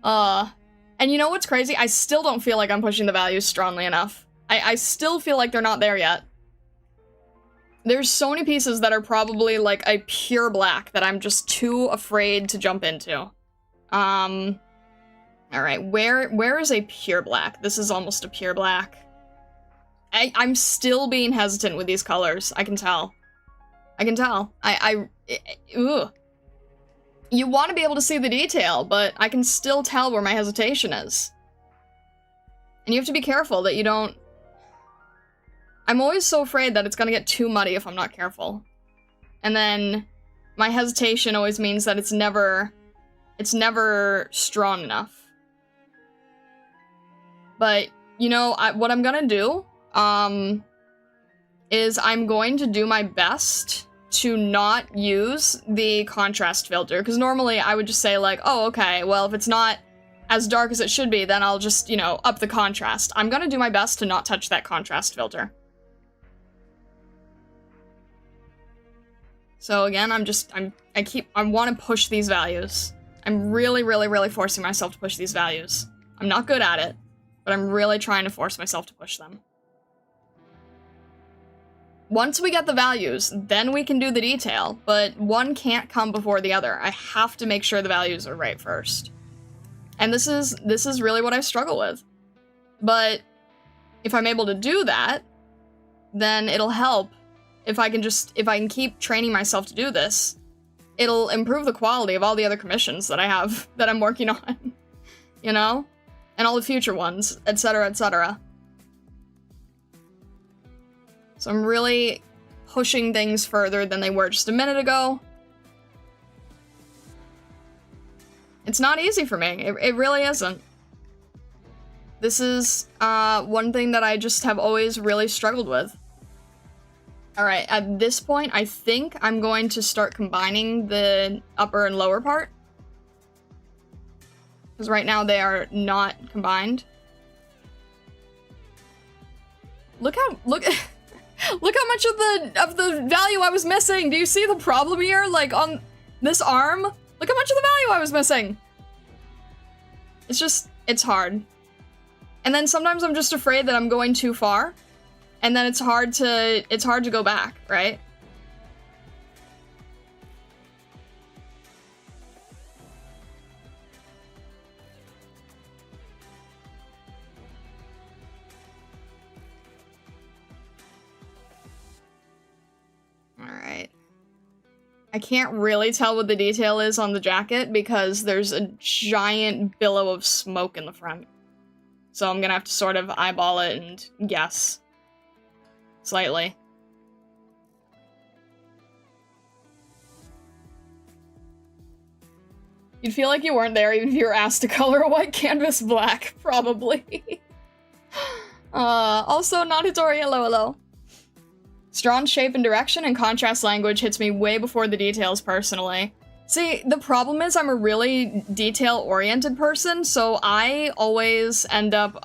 And you know what's crazy? I still don't feel like I'm pushing the values strongly enough. I still feel like they're not there yet. There's so many pieces that are probably like a pure black that I'm just too afraid to jump into. Alright, where is a pure black? This is almost a pure black. I'm still being hesitant with these colors. I can tell. I can tell. Ugh. You want to be able to see the detail, but I can still tell where my hesitation is. And you have to be careful that you don't... I'm always so afraid that it's gonna get too muddy if I'm not careful. And then my hesitation always means that it's never strong enough. But, you know, what I'm gonna do, is I'm going to do my best to not use the contrast filter, because normally I would just say like, oh, okay, well, if it's not as dark as it should be, then I'll just, you know, up the contrast. I'm gonna do my best to not touch that contrast filter. So again, I want to push these values. I'm really, really, really forcing myself to push these values. I'm not good at it, but I'm really trying to force myself to push them. Once we get the values, then we can do the detail, but one can't come before the other. I have to make sure the values are right first. And this is really what I struggle with. But if I'm able to do that, then it'll help. If I can keep training myself to do this, it'll improve the quality of all the other commissions that I have, that I'm working on, you know? And all the future ones, etc., etc. So I'm really pushing things further than they were just a minute ago. It's not easy for me. It really isn't. This is one thing that I just have always really struggled with. Alright, at this point, I think I'm going to start combining the upper and lower part. Because right now they are not combined. Look Look how much of the value I was missing! Do you see the problem here? Like, on this arm? Look how much of the value I was missing! It's just, it's hard. And then sometimes I'm just afraid that I'm going too far, and then it's hard to go back, right? Alright. I can't really tell what the detail is on the jacket because there's a giant billow of smoke in the front. So I'm gonna have to sort of eyeball it and guess. Slightly. You'd feel like you weren't there even if you were asked to color a white canvas black, probably. Also, not Hitori, hello. Strong shape and direction and contrast language hits me way before the details, personally. See, the problem is I'm a really detail-oriented person, so I always end up,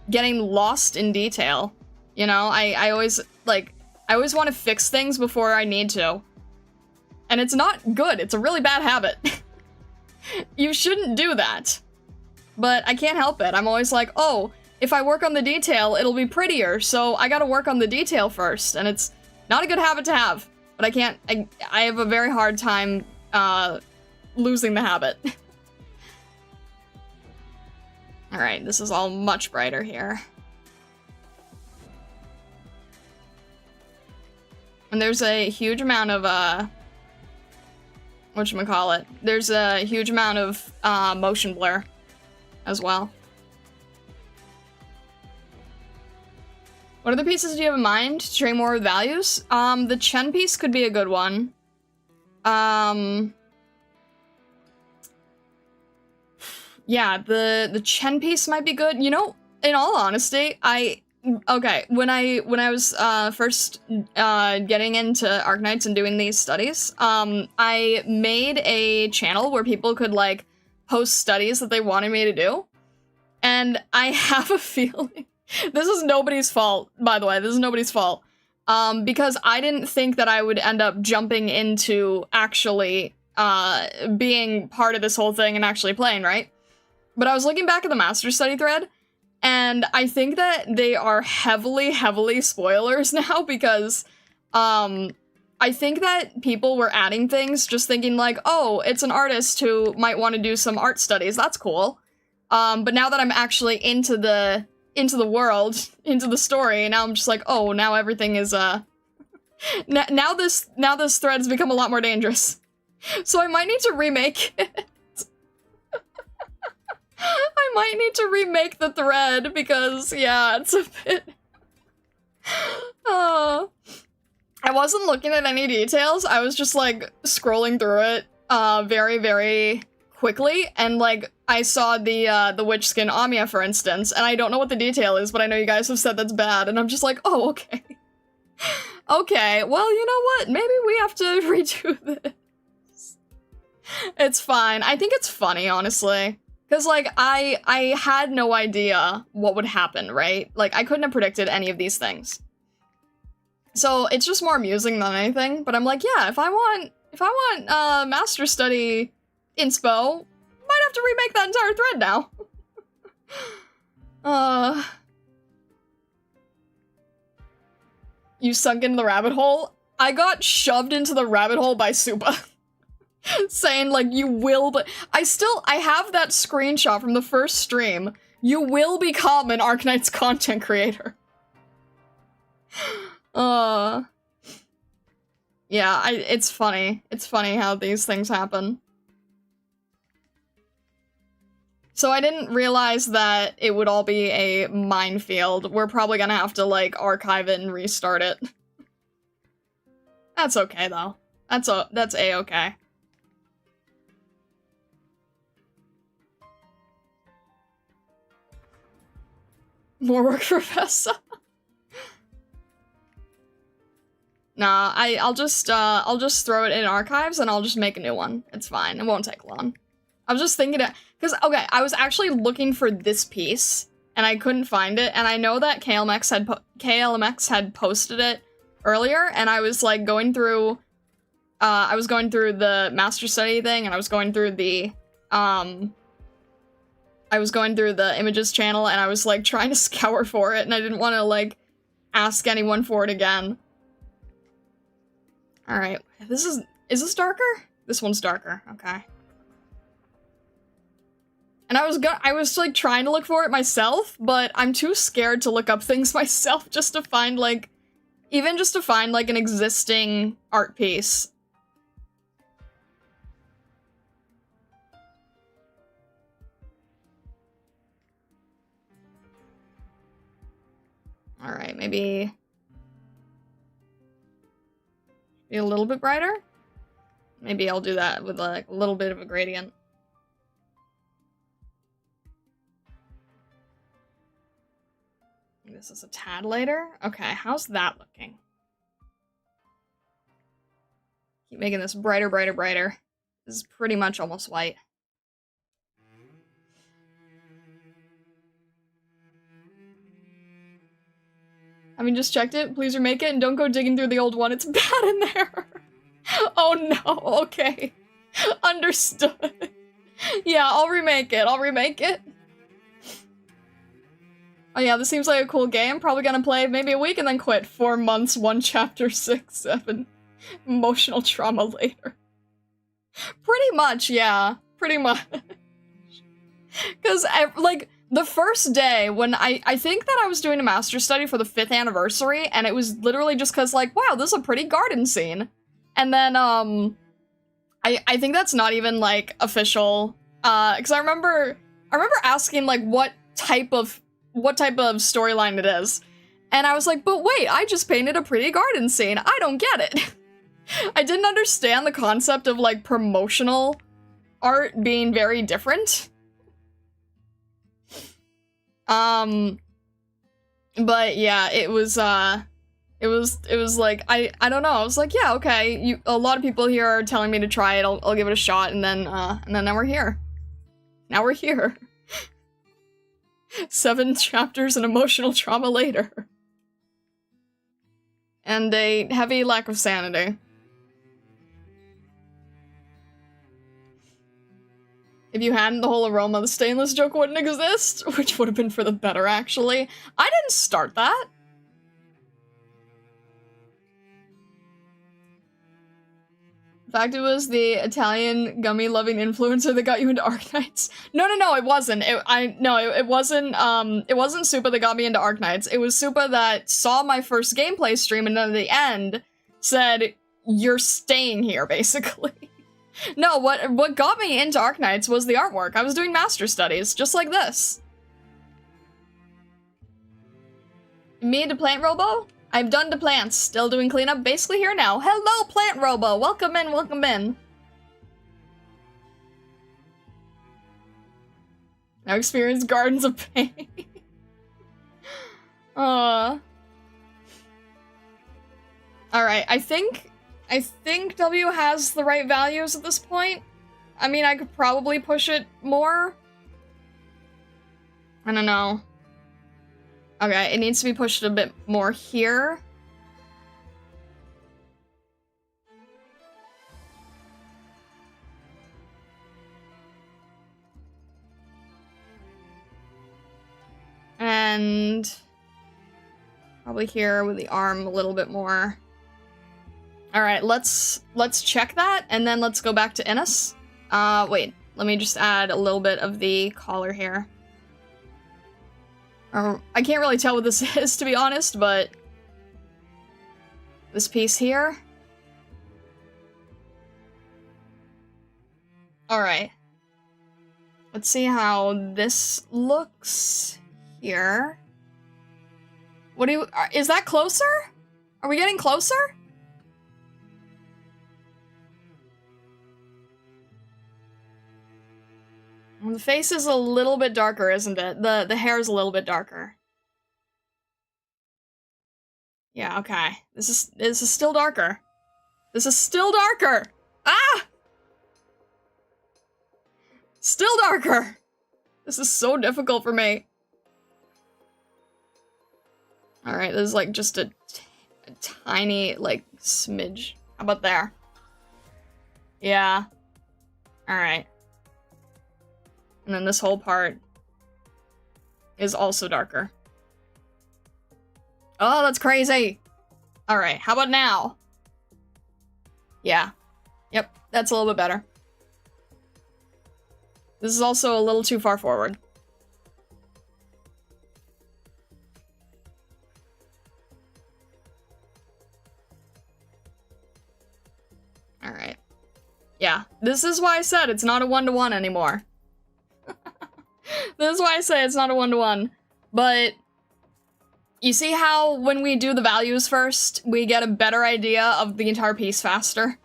getting lost in detail. You know, I always, like, I always want to fix things before I need to. And it's not good, it's a really bad habit. You shouldn't do that. But I can't help it, I'm always like, oh, if I work on the detail, it'll be prettier, so I gotta work on the detail first, and it's not a good habit to have. But I can't, I have a very hard time, losing the habit. Alright, this is all much brighter here. And there's a huge amount of, whatchamacallit? There's a huge amount of, motion blur as well. What other pieces do you have in mind to train more with values? The Chen piece could be a good one. Yeah, the Chen piece might be good. You know, in all honesty, okay, when I was first getting into Arknights and doing these studies, I made a channel where people could like post studies that they wanted me to do. And I have a feeling this is nobody's fault, by the way, this is nobody's fault. Because I didn't think that I would end up jumping into actually being part of this whole thing and actually playing, right? But I was looking back at the Master Study thread, and I think that they are heavily spoilers now because I think that people were adding things just thinking like, oh, it's an artist who might want to do some art studies, that's cool. But now that I'm actually into the world, into the story, now I'm just like, oh, now everything is, now this thread has become a lot more dangerous. So I might need to remake it. I might need to remake the thread, because, yeah, it's a bit... I wasn't looking at any details, I was just, like, scrolling through it, very quickly, and, like, I saw the witch skin Amiya, for instance, and I don't know what the detail is, but I know you guys have said that's bad, and I'm just like, oh, okay. Okay, well, you know what? Maybe we have to redo this. It's fine. I think it's funny, honestly. Because, like, I had no idea what would happen, right? Like, I couldn't have predicted any of these things. So, it's just more amusing than anything, but I'm like, yeah, if I want Master Study inspo, might have to remake that entire thread now. You sunk into the rabbit hole? I got shoved into the rabbit hole by Supa. Saying, like, you will, but I have that screenshot from the first stream. You will become an Arknights content creator. Yeah, it's funny. It's funny how these things happen. So I didn't realize that it would all be a minefield. We're probably gonna have to, like, archive it and restart it. That's okay, though. That's a-okay. More work for Vesta. Nah, I'll just throw it in archives and I'll just make a new one. It's fine. It won't take long. I was just thinking it, because, okay, I was actually looking for this piece, and I couldn't find it, and I know that KLMX had posted it earlier, and I was like going through the master study thing, and I was going through the images channel, and I was like trying to scour for it, and I didn't want to like ask anyone for it again. All right, is this darker? This one's darker. Okay. And I was like trying to look for it myself, but I'm too scared to look up things myself just to find like, even just to find like an existing art piece. All right, maybe be a little bit brighter. Maybe I'll do that with like a little bit of a gradient. This is a tad later. Okay, how's that looking? Keep making this brighter, brighter, brighter. This is pretty much almost white. Having just checked it, please remake it and don't go digging through the old one. It's bad in there. Oh no, okay. Understood. Yeah, I'll remake it. I'll remake it. Oh yeah, this seems like a cool game. Probably gonna play maybe a week and then quit. 4 months, 1 chapter, 6, 7. Emotional trauma later. Pretty much, yeah. Pretty much. Because, like, the first day when I think that I was doing a master study for the 5th anniversary, and it was literally just because, like, wow, this is a pretty garden scene. And then, I think that's not even, like, official. Because I remember asking, like, what type of storyline it is. And I was like, but wait, I just painted a pretty garden scene. I don't get it. I didn't understand the concept of, like, promotional art being very different. But yeah, it was like, I don't know, I was like, yeah, okay, a lot of people here are telling me to try it, I'll give it a shot, and then now we're here. Now we're here. 7 chapters and emotional trauma later. And a heavy lack of sanity. If you hadn't, the whole aroma of the stainless joke wouldn't exist, which would have been for the better, actually. I didn't start that. In fact, it was the Italian gummy-loving influencer that got you into Arknights. No, it wasn't. It wasn't Supa that got me into Arknights. It was Supa that saw my first gameplay stream and then at the end said, "You're staying here," basically. No, what got me into Arknights was the artwork. I was doing master studies, just like this. Me to Plant Robo? I've done to plants, still doing cleanup, basically here now. Hello, Plant Robo! Welcome in, welcome in. Now experience Gardens of Pain. Alright, I think W has the right values at this point. I mean, I could probably push it more. I don't know. Okay, it needs to be pushed a bit more here. And probably here with the arm a little bit more. All right, let's check that, and then let's go back to Innis. Wait, let me just add a little bit of the collar here. I can't really tell what this is, to be honest, but this piece here. All right. Let's see how this looks here. What do you, is that closer? Are we getting closer? The face is a little bit darker, isn't it? The hair is a little bit darker. Yeah, okay. This is still darker. This is still darker! Ah! Still darker! This is so difficult for me. Alright, this is like just a tiny, like, smidge. How about there? Yeah. Alright. And then this whole part is also darker. Oh, that's crazy! Alright, how about now? Yeah. Yep, that's a little bit better. This is also a little too far forward. Alright. Yeah, this is why I said it's not a one-to-one anymore. This is why I say it's not a one-to-one. But you see how when we do the values first, we get a better idea of the entire piece faster?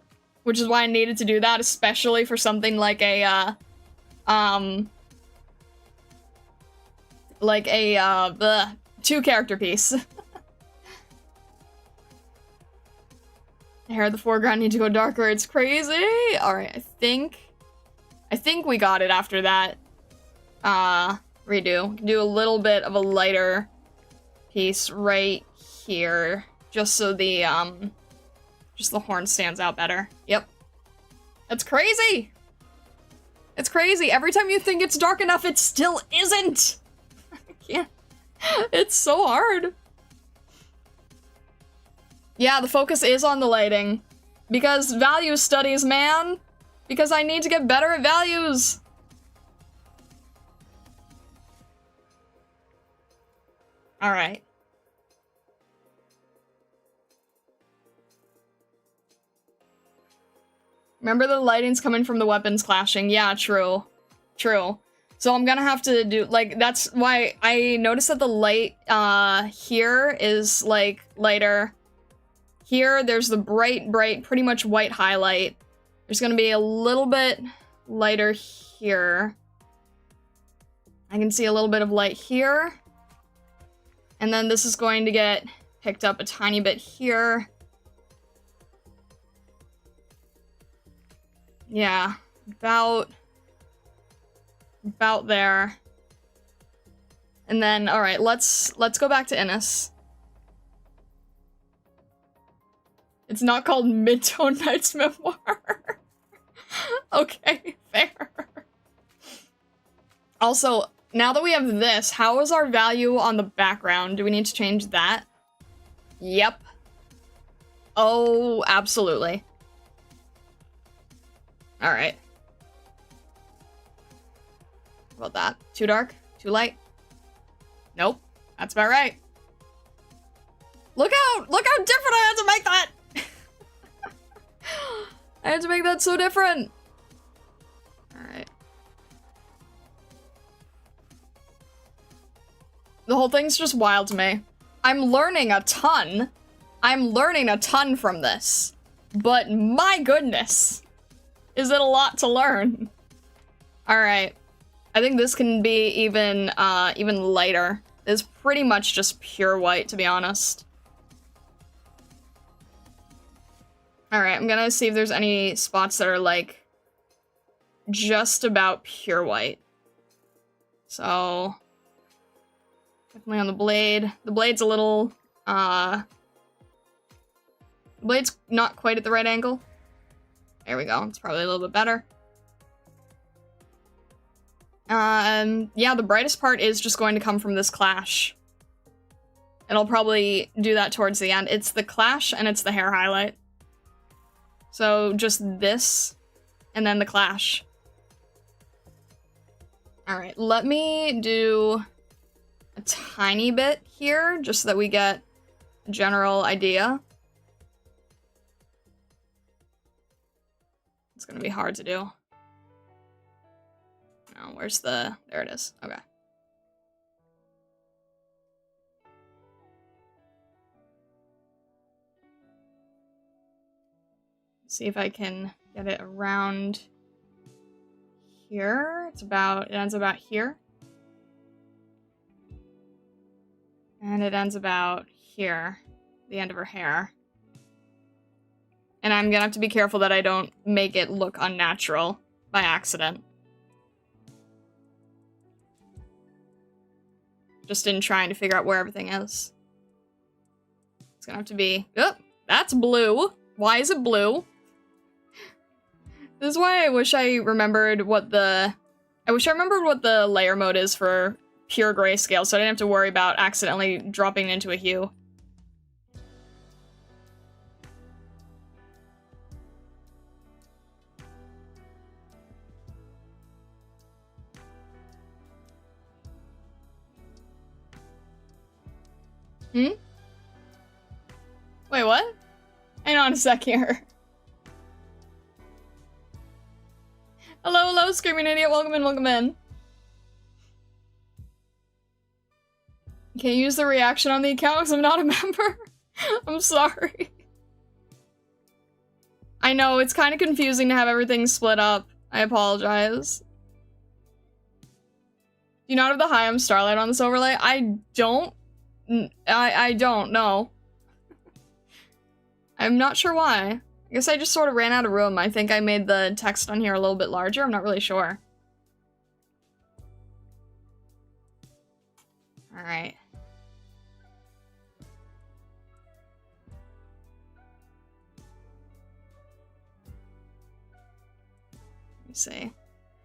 Which is why I needed to do that, especially for something like a, two-character piece. The hair of the foreground need to go darker, it's crazy! Alright, I think we got it after that. Redo. Do a little bit of a lighter piece right here, just so the, just the horn stands out better. Yep. That's crazy! It's crazy! Every time you think it's dark enough, it still isn't! I can't. It's so hard. Yeah, the focus is on the lighting. Because value studies, man! Because I need to get better at values! Alright. Remember the lighting's coming from the weapons clashing. Yeah, true. True. So I'm gonna have to do, like, that's why I noticed that the light, here is, like, lighter. Here, there's the bright, pretty much white highlight. There's gonna be a little bit lighter here. I can see a little bit of light here. And then this is going to get picked up a tiny bit here. Yeah, about there. And then, alright, let's go back to Innis. It's not called Midtone Knight's Memoir. Okay, fair. Also, now that we have this, how is our value on the background? Do we need to change that? Yep. Oh, absolutely. Alright. How about that? Too dark? Too light? Nope. That's about right. Look how different I had to make that! I had to make that so different! Alright. The whole thing's just wild to me. I'm learning a ton. I'm learning a ton from this. But my goodness! Is it a lot to learn? Alright. I think this can be even lighter. It's pretty much just pure white, to be honest. Alright, I'm gonna see if there's any spots that are, like, just about pure white. So, definitely on the blade. The blade's a little, the blade's not quite at the right angle. There we go, it's probably a little bit better. Yeah, the brightest part is just going to come from this clash. And I'll probably do that towards the end. It's the clash and it's the hair highlight. So just this, and then the clash. Alright, let me do a tiny bit here, just so that we get a general idea. It's gonna be hard to do. Oh, where's the... there it is. Okay. See if I can get it around here. It ends about here. And it ends about here, the end of her hair. And I'm gonna have to be careful that I don't make it look unnatural by accident. Just in trying to figure out where everything is. It's gonna have to be... Oh, that's blue. Why is it blue? This is why I wish I remembered what the... I wish I remembered what the layer mode is for pure grayscale, so I didn't have to worry about accidentally dropping into a hue. Wait, what? Hang on a sec here. Hello, hello, Screaming Idiot. Welcome in, welcome in. Can't use the reaction on the account because I'm not a member. I'm sorry. I know, it's kind of confusing to have everything split up. I apologize. Do you not have the Hi, I'm Starlight on this overlay? I don't. I don't know. I'm not sure why. I guess I just sort of ran out of room. I think I made the text on here a little bit larger. I'm not really sure. Alright. Let me see.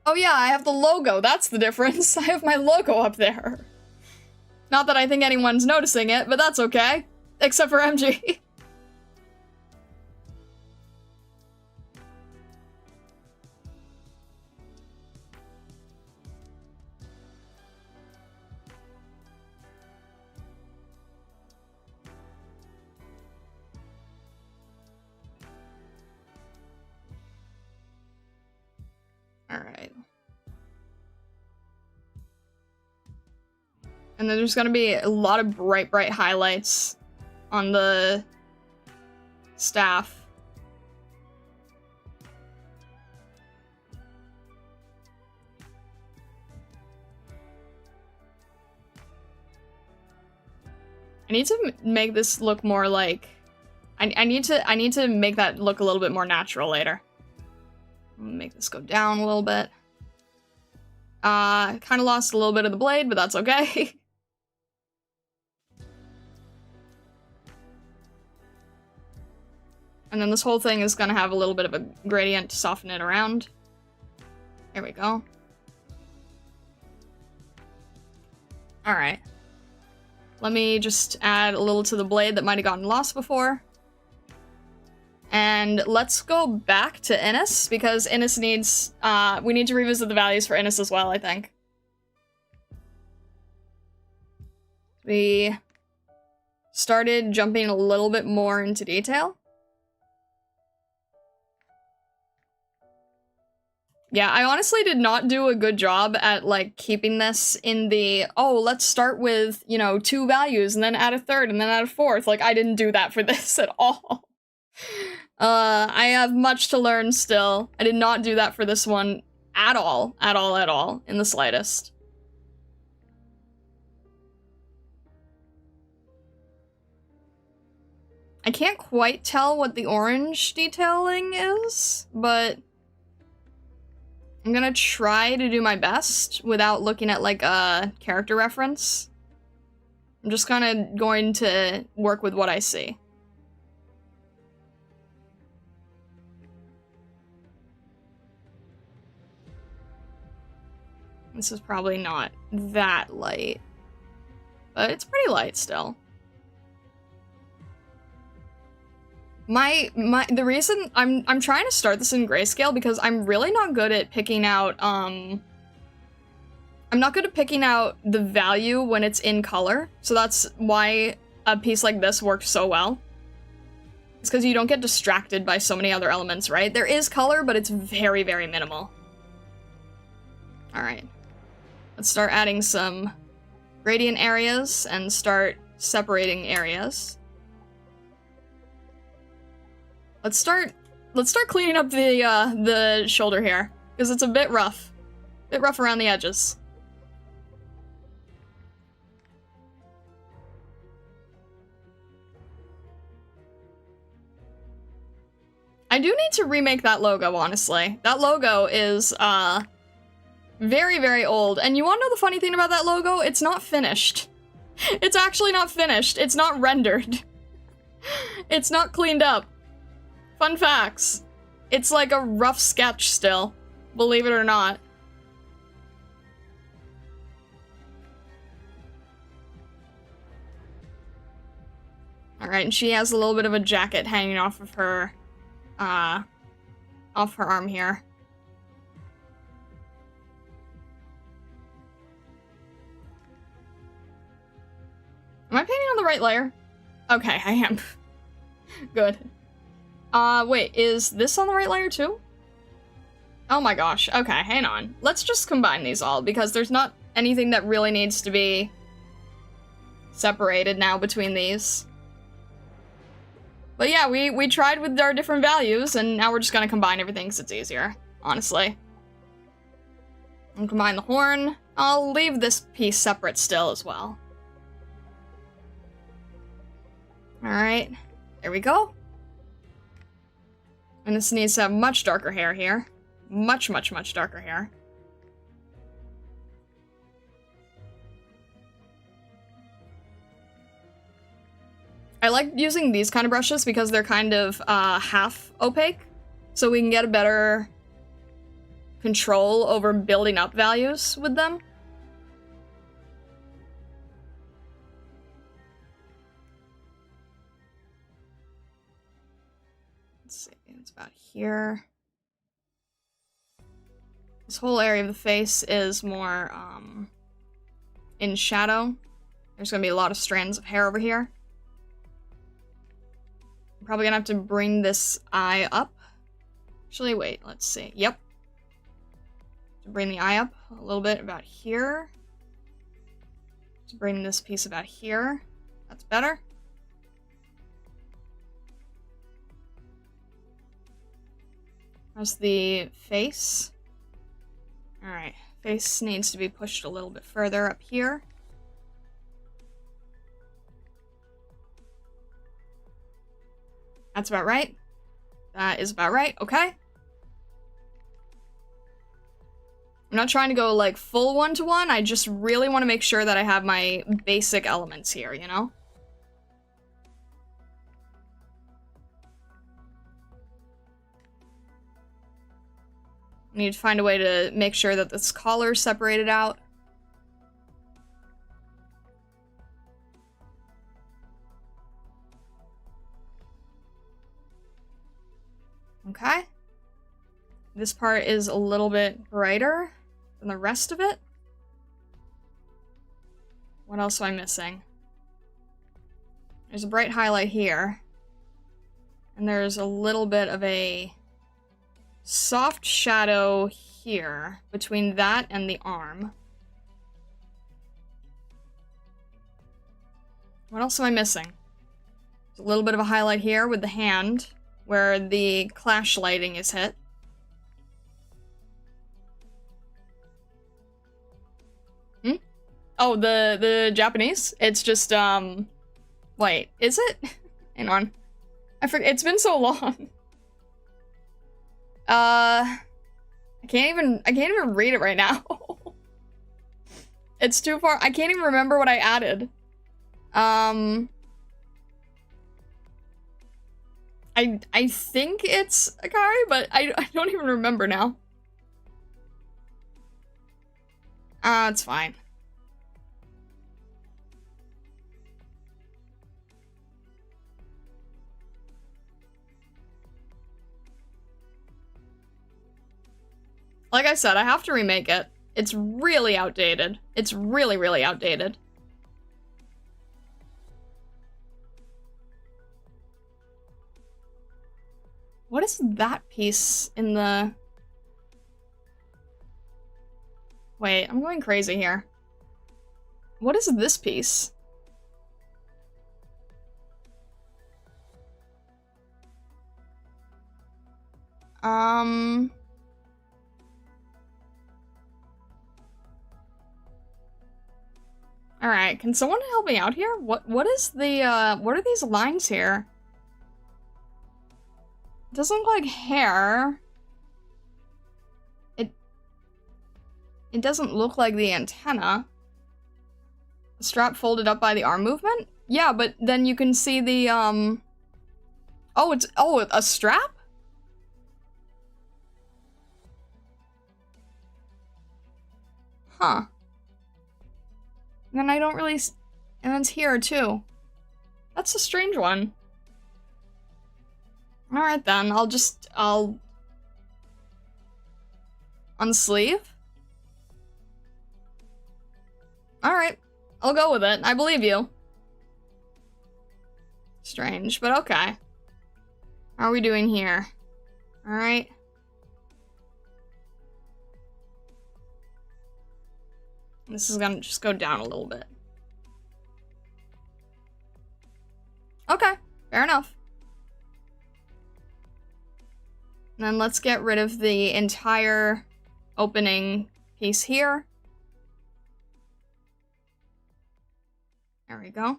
Oh yeah, I have the logo. That's the difference. I have my logo up there. Not that I think anyone's noticing it, but that's okay. Except for MG. Alright. And then there's gonna be a lot of bright, bright highlights on the staff. I need to make this look more like... I need to make that look a little bit more natural later. I'm gonna make this go down a little bit. Kind of lost a little bit of the blade, but that's okay. And then this whole thing is gonna have a little bit of a gradient to soften it around. There we go. Alright. Let me just add a little to the blade that might have gotten lost before. And let's go back to Innis, because Innis needs, we need to revisit the values for Innis as well, I think. We started jumping a little bit more into detail. Yeah, I honestly did not do a good job at, like, keeping this in the, oh, let's start with, you know, 2 values, and then add a third, and then add a fourth. Like, I didn't do that for this at all. I have much to learn still. I did not do that for this one at all, in the slightest. I can't quite tell what the orange detailing is, but I'm gonna try to do my best without looking at, like, a character reference. I'm just kinda going to work with what I see. This is probably not that light, but it's pretty light still. The reason I'm trying to start this in grayscale because I'm really not good at picking out, I'm not good at picking out the value when it's in color, so that's why a piece like this works so well. It's because you don't get distracted by so many other elements, right? There is color, but it's very, very minimal. Alright. Let's start adding some gradient areas and start separating areas. Let's start cleaning up the shoulder here, because it's a bit rough. A bit rough around the edges. I do need to remake that logo, honestly. That logo is, very, very old. And you wanna know the funny thing about that logo? It's not finished. It's actually not finished. It's not rendered. It's not cleaned up. Fun facts. It's like a rough sketch still, believe it or not. Alright, and she has a little bit of a jacket hanging off of her, arm here. Am I painting on the right layer? Okay, I am. Good. Wait, is this on the right layer too? Oh my gosh, okay, hang on. Let's just combine these all, because there's not anything that really needs to be separated now between these. But yeah, we tried with our different values, and now we're just gonna combine everything because it's easier, honestly. And combine the horn. I'll leave this piece separate still as well. Alright, there we go. And this needs to have much darker hair here. Much, much, much darker hair. I like using these kind of brushes because they're kind of half opaque, so we can get a better control over building up values with them. Let's see, it's about here. This whole area of the face is more in shadow. There's gonna be a lot of strands of hair over here. I'm probably gonna have to bring this eye up. Actually, wait, let's see. Yep. To bring the eye up a little bit about here. To bring this piece about here. That's better. How's the face? Alright, face needs to be pushed a little bit further up here. That's about right. That is about right, okay. I'm not trying to go like full one-to-one, I just really want to make sure that I have my basic elements here, you know? I need to find a way to make sure that this collar is separated out. Okay. This part is a little bit brighter than the rest of it. What else am I missing? There's a bright highlight here. And there's a little bit of a soft shadow here between that and the arm. What else am I missing? There's a little bit of a highlight here with the hand where the clash lighting is hit. Oh, the Japanese? It's just, wait, is it? Hang on. I forget, it's been so long. I can't even read it right now. It's too far. I can't even remember what I added. I think it's Akari, but I don't even remember now. It's fine. Like I said, I have to remake it. It's really outdated. It's really, really outdated. What is that piece in the... Wait, I'm going crazy here. What is this piece? Alright, can someone help me out here? What is the, what are these lines here? It doesn't look like hair. It doesn't look like the antenna. The strap folded up by the arm movement? Yeah, but then you can see the Oh, it's, oh, a strap? Huh. And then I don't really, and then it's here too. That's a strange one. Alright then, I'll unsleeve? Alright, I'll go with it. I believe you. Strange, but okay. How are we doing here? Alright. This is gonna just go down a little bit. Okay, fair enough. And then let's get rid of the entire opening piece here. There we go.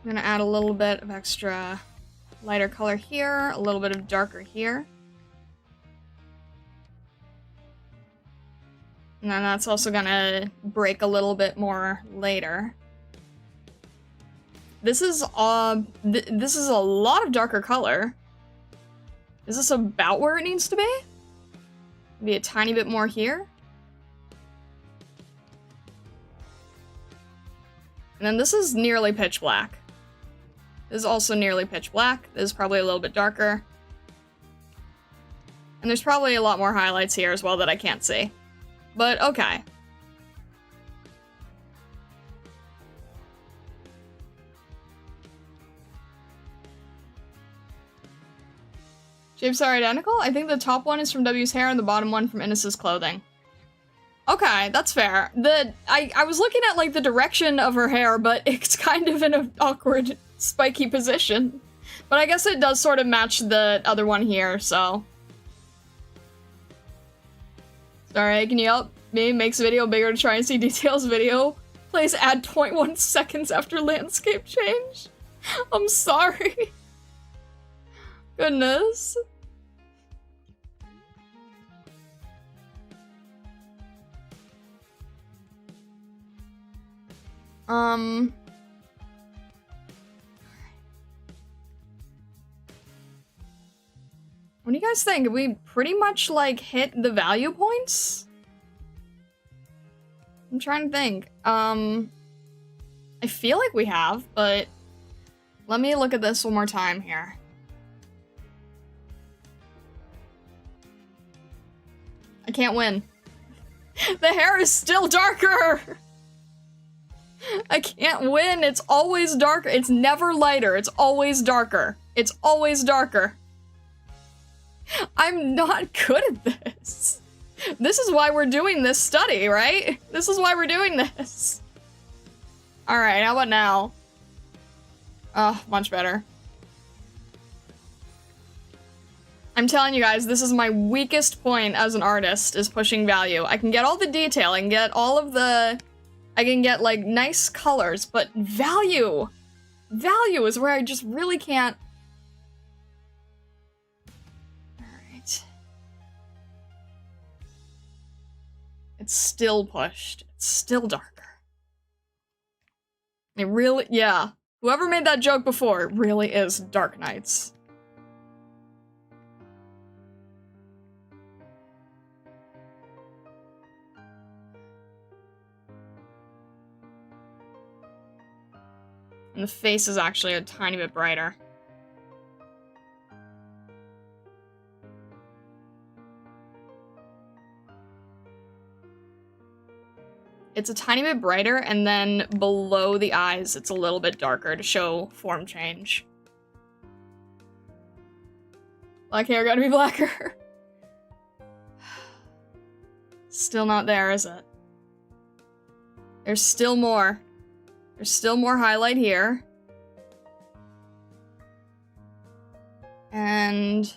I'm gonna add a little bit of extra lighter color here, a little bit of darker here. And then that's also gonna break a little bit more later. This is this is a lot of darker color. Is this about where it needs to be? Maybe a tiny bit more here. And then this is nearly pitch black. This is also nearly pitch black. This is probably a little bit darker. And there's probably a lot more highlights here as well that I can't see. But okay. Shapes are identical? I think the top one is from W's hair and the bottom one from Innes's clothing. Okay, that's fair. I was looking at like the direction of her hair, but it's kind of in an awkward, spiky position. But I guess it does sort of match the other one here, so. Sorry, can you help me? Makes video bigger to try and see details. Video. Please add 0.1 seconds after landscape change. I'm sorry. Goodness. What do you guys think? Have we pretty much, like, hit the value points? I'm trying to think. I feel like we have, but let me look at this one more time here. I can't win. The hair is still darker! I can't win. It's always darker. It's never lighter. It's always darker. It's always darker. I'm not good at this. This is why we're doing this study, right? This is why we're doing this. Alright, how about now? Oh, much better. I'm telling you guys, this is my weakest point as an artist, is pushing value. I can get all the detail, I can get all of the... I can get, like, nice colors, but value! Value is where I just really can't... Alright. It's still pushed. It's still darker. It really... yeah. Whoever made that joke before, it really is Darknights. And the face is actually a tiny bit brighter. It's a tiny bit brighter, and then below the eyes, it's a little bit darker to show form change. Black hair gotta be blacker. Still not there, is it? There's still more. There's still more highlight here. And...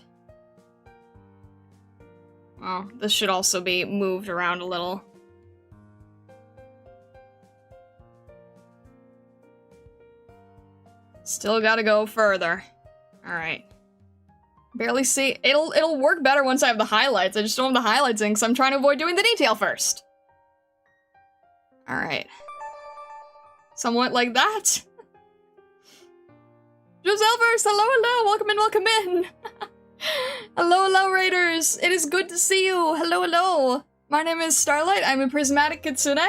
well, this should also be moved around a little. Still gotta go further. Alright. Barely see. It'll work better once I have the highlights. I just don't have the highlights in because I'm trying to avoid doing the detail first. Alright. Somewhat like that. Joselvers, hello, hello, welcome in, welcome in. Hello, hello, Raiders. It is good to see you. Hello, hello. My name is Starlight. I'm a prismatic kitsune.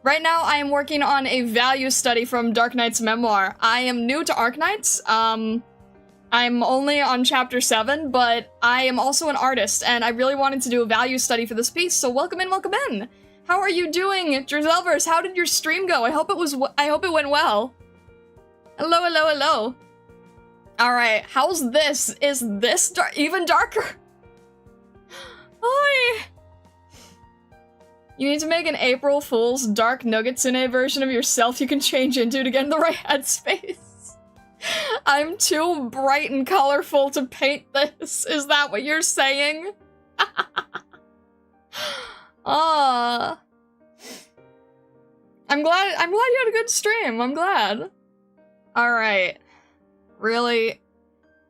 Right now, I am working on a value study from Darknights' Memoir. I am new to Arknights. I'm only on chapter 7, but I am also an artist, and I really wanted to do a value study for this piece, so welcome in, welcome in! How are you doing, Drizelvers? How did your stream go? I hope it went well. Hello, hello, hello. Alright, how's this? Is this even darker? Hi! You need to make an April Fool's Dark Nuggetsune version of yourself you can change into to get in the right headspace. I'm too bright and colorful to paint this. Is that what you're saying? Ah. I'm glad you had a good stream. I'm glad. All right. Really?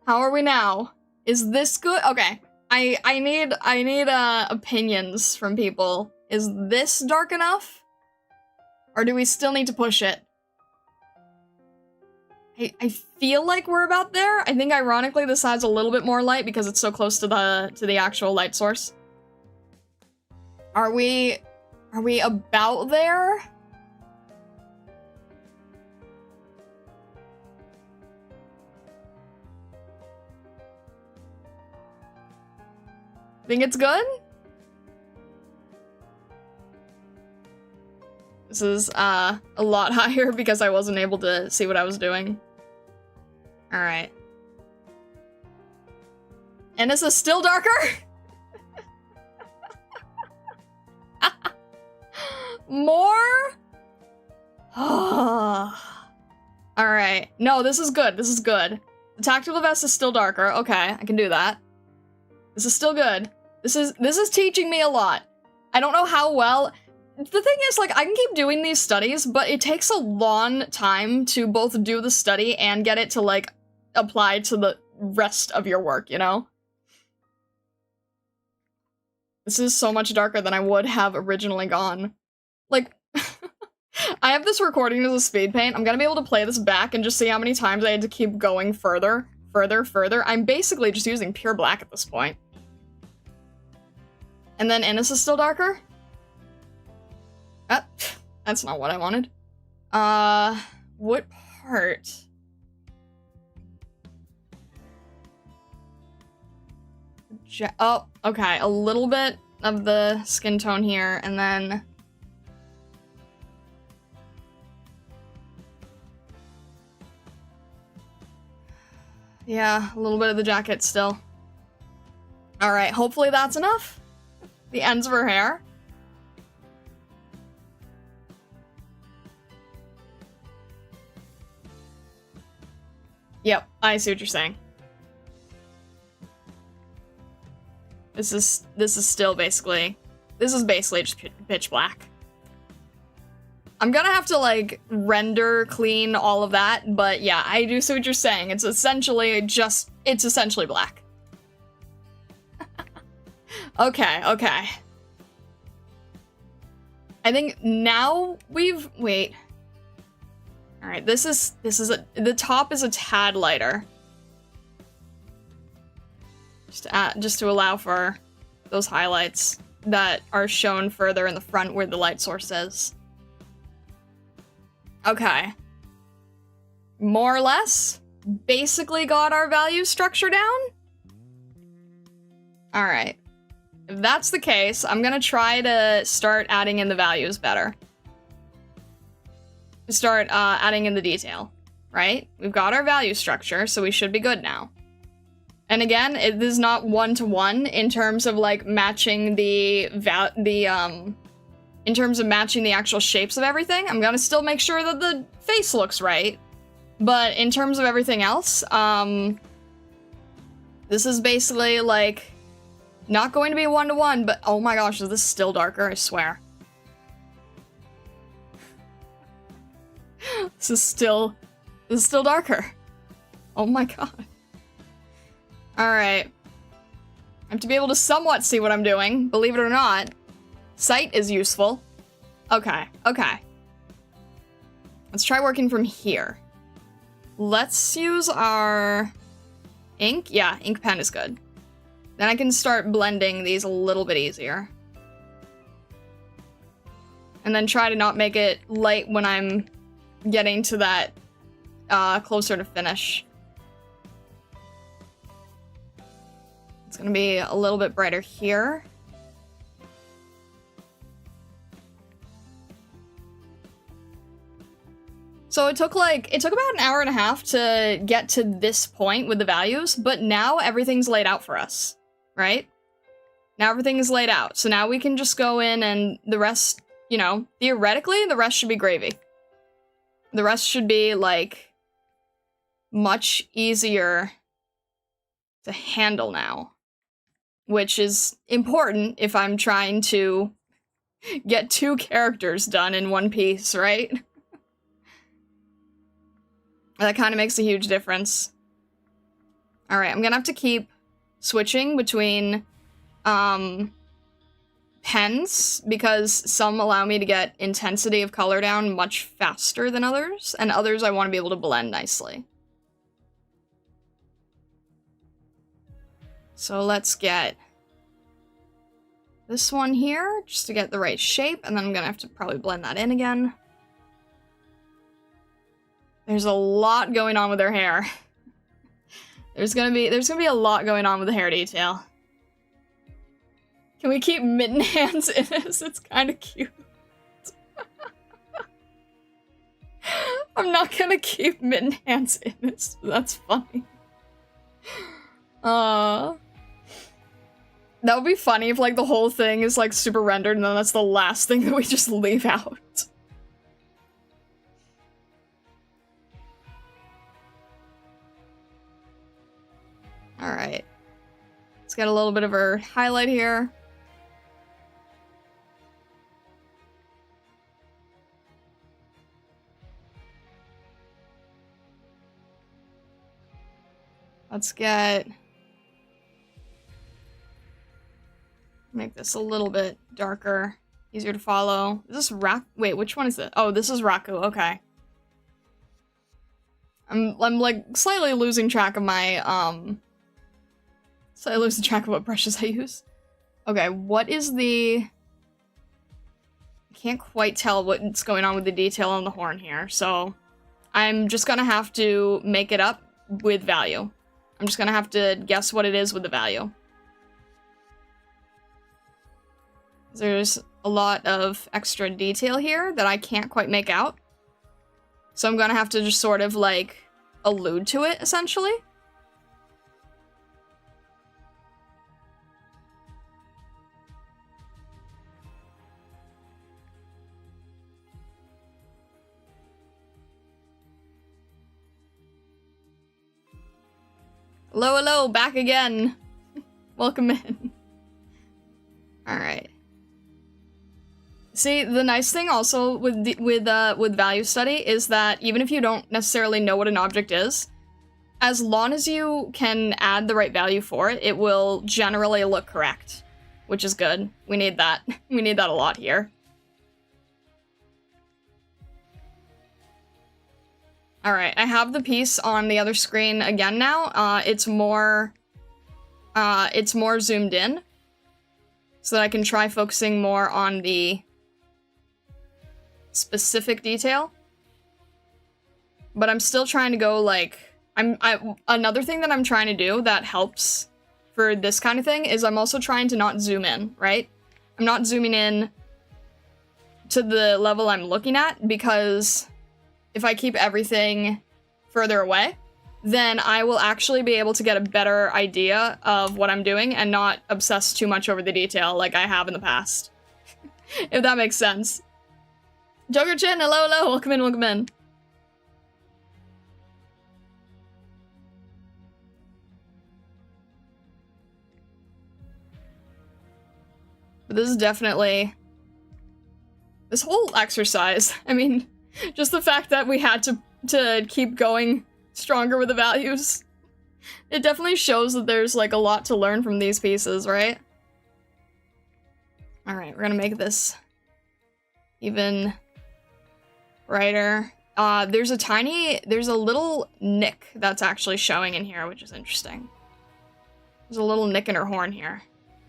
How are we now? Is this good? Okay. I need opinions from people. Is this dark enough? Or do we still need to push it? I feel like we're about there. I think ironically this adds a little bit more light because it's so close to the actual light source. Are we about there? Think it's good? This is a lot higher because I wasn't able to see what I was doing. Alright. And this is still darker? More? Alright. No, this is good. This is good. The tactical vest is still darker. Okay, I can do that. This is still good. This is teaching me a lot. I don't know how well. The thing is, like, I can keep doing these studies, but it takes a long time to both do the study and get it to, like, apply to the rest of your work, you know? This is so much darker than I would have originally gone. Like, I have this recording as a speed paint. I'm gonna be able to play this back and just see how many times I had to keep going further, further. I'm basically just using pure black at this point. And then Innis is still darker? That's not what I wanted. What part? Oh, okay, a little bit of the skin tone here, and then... Yeah, a little bit of the jacket still. Alright, hopefully that's enough. The ends of her hair. Yep, I see what you're saying. This is still basically... This is basically just pitch black. I'm gonna have to, like, render clean all of that, but yeah, I do see what you're saying. It's essentially black. Okay. I think now wait. Alright, the top is a tad lighter. Just to allow for those highlights that are shown further in the front where the light source is. Okay. More or less, basically got our value structure down? Alright. If that's the case, I'm gonna try to start adding in the values better. Start adding in the detail, right? We've got our value structure, so we should be good now. And again, it is not one-to-one in terms of, like, matching in terms of matching the actual shapes of everything. I'm gonna still make sure that the face looks right. But in terms of everything else, this is basically, like, not going to be one-to-one, but oh my gosh, is this still darker? I swear. This is still darker. Oh my god. Alright. I have to be able to somewhat see what I'm doing, believe it or not. Sight is useful. Okay, okay. Let's try working from here. Let's use our ink. Yeah, ink pen is good. Then I can start blending these a little bit easier. And then try to not make it light when I'm getting to that closer to finish. It's gonna be a little bit brighter here. So it took about an hour and a half to get to this point with the values, but now everything's laid out for us, right? Now everything is laid out. So now we can just go in and the rest, you know, theoretically, the rest should be gravy. The rest should be, like, much easier to handle now. Which is important if I'm trying to get 2 characters done in one piece, right? That kind of makes a huge difference. Alright, I'm gonna have to keep switching between pens, because some allow me to get intensity of color down much faster than others, and others I want to be able to blend nicely. So let's get this one here, just to get the right shape, and then I'm gonna have to probably blend that in again. There's a lot going on with her hair. There's gonna be a lot going on with the hair detail. Can we keep mitten hands in this? It's kind of cute. I'm not gonna keep mitten hands in this. That's funny. That would be funny if, like, the whole thing is, like, super rendered and then that's the last thing that we just leave out. Alright. Let's get a little bit of her highlight here. Let's make this a little bit darker, easier to follow. Is this wait, which one is it? Oh, this is Raku, okay. I'm like slightly losing track of my losing track of what brushes I use. Okay, what is the... I can't quite tell what's going on with the detail on the horn here, so I'm just gonna have to make it up with value. I'm just gonna have to guess what it is with the value. There's a lot of extra detail here that I can't quite make out. So I'm gonna have to just sort of, like, allude to it, essentially. Hello, hello, back again. Welcome in. Alright. See, the nice thing also with value study is that even if you don't necessarily know what an object is, as long as you can add the right value for it, it will generally look correct, which is good. We need that. We need that a lot here. Alright, I have the piece on the other screen again now. It's more zoomed in, so that I can try focusing more on the specific detail. But I'm still trying to go, like, another thing that I'm trying to do that helps for this kind of thing is I'm also trying to not zoom in, right? I'm not zooming in to the level I'm looking at, because if I keep everything further away, then I will actually be able to get a better idea of what I'm doing and not obsess too much over the detail like I have in the past. If that makes sense. Joker-chin, hello, hello, welcome in, welcome in. But this is definitely... this whole exercise, I mean, just the fact that we had to keep going Stronger with the values. It definitely shows that there's, like, a lot to learn from these pieces, right? Alright, we're gonna make this even brighter. There's a little nick that's actually showing in here, which is interesting. There's a little nick in her horn here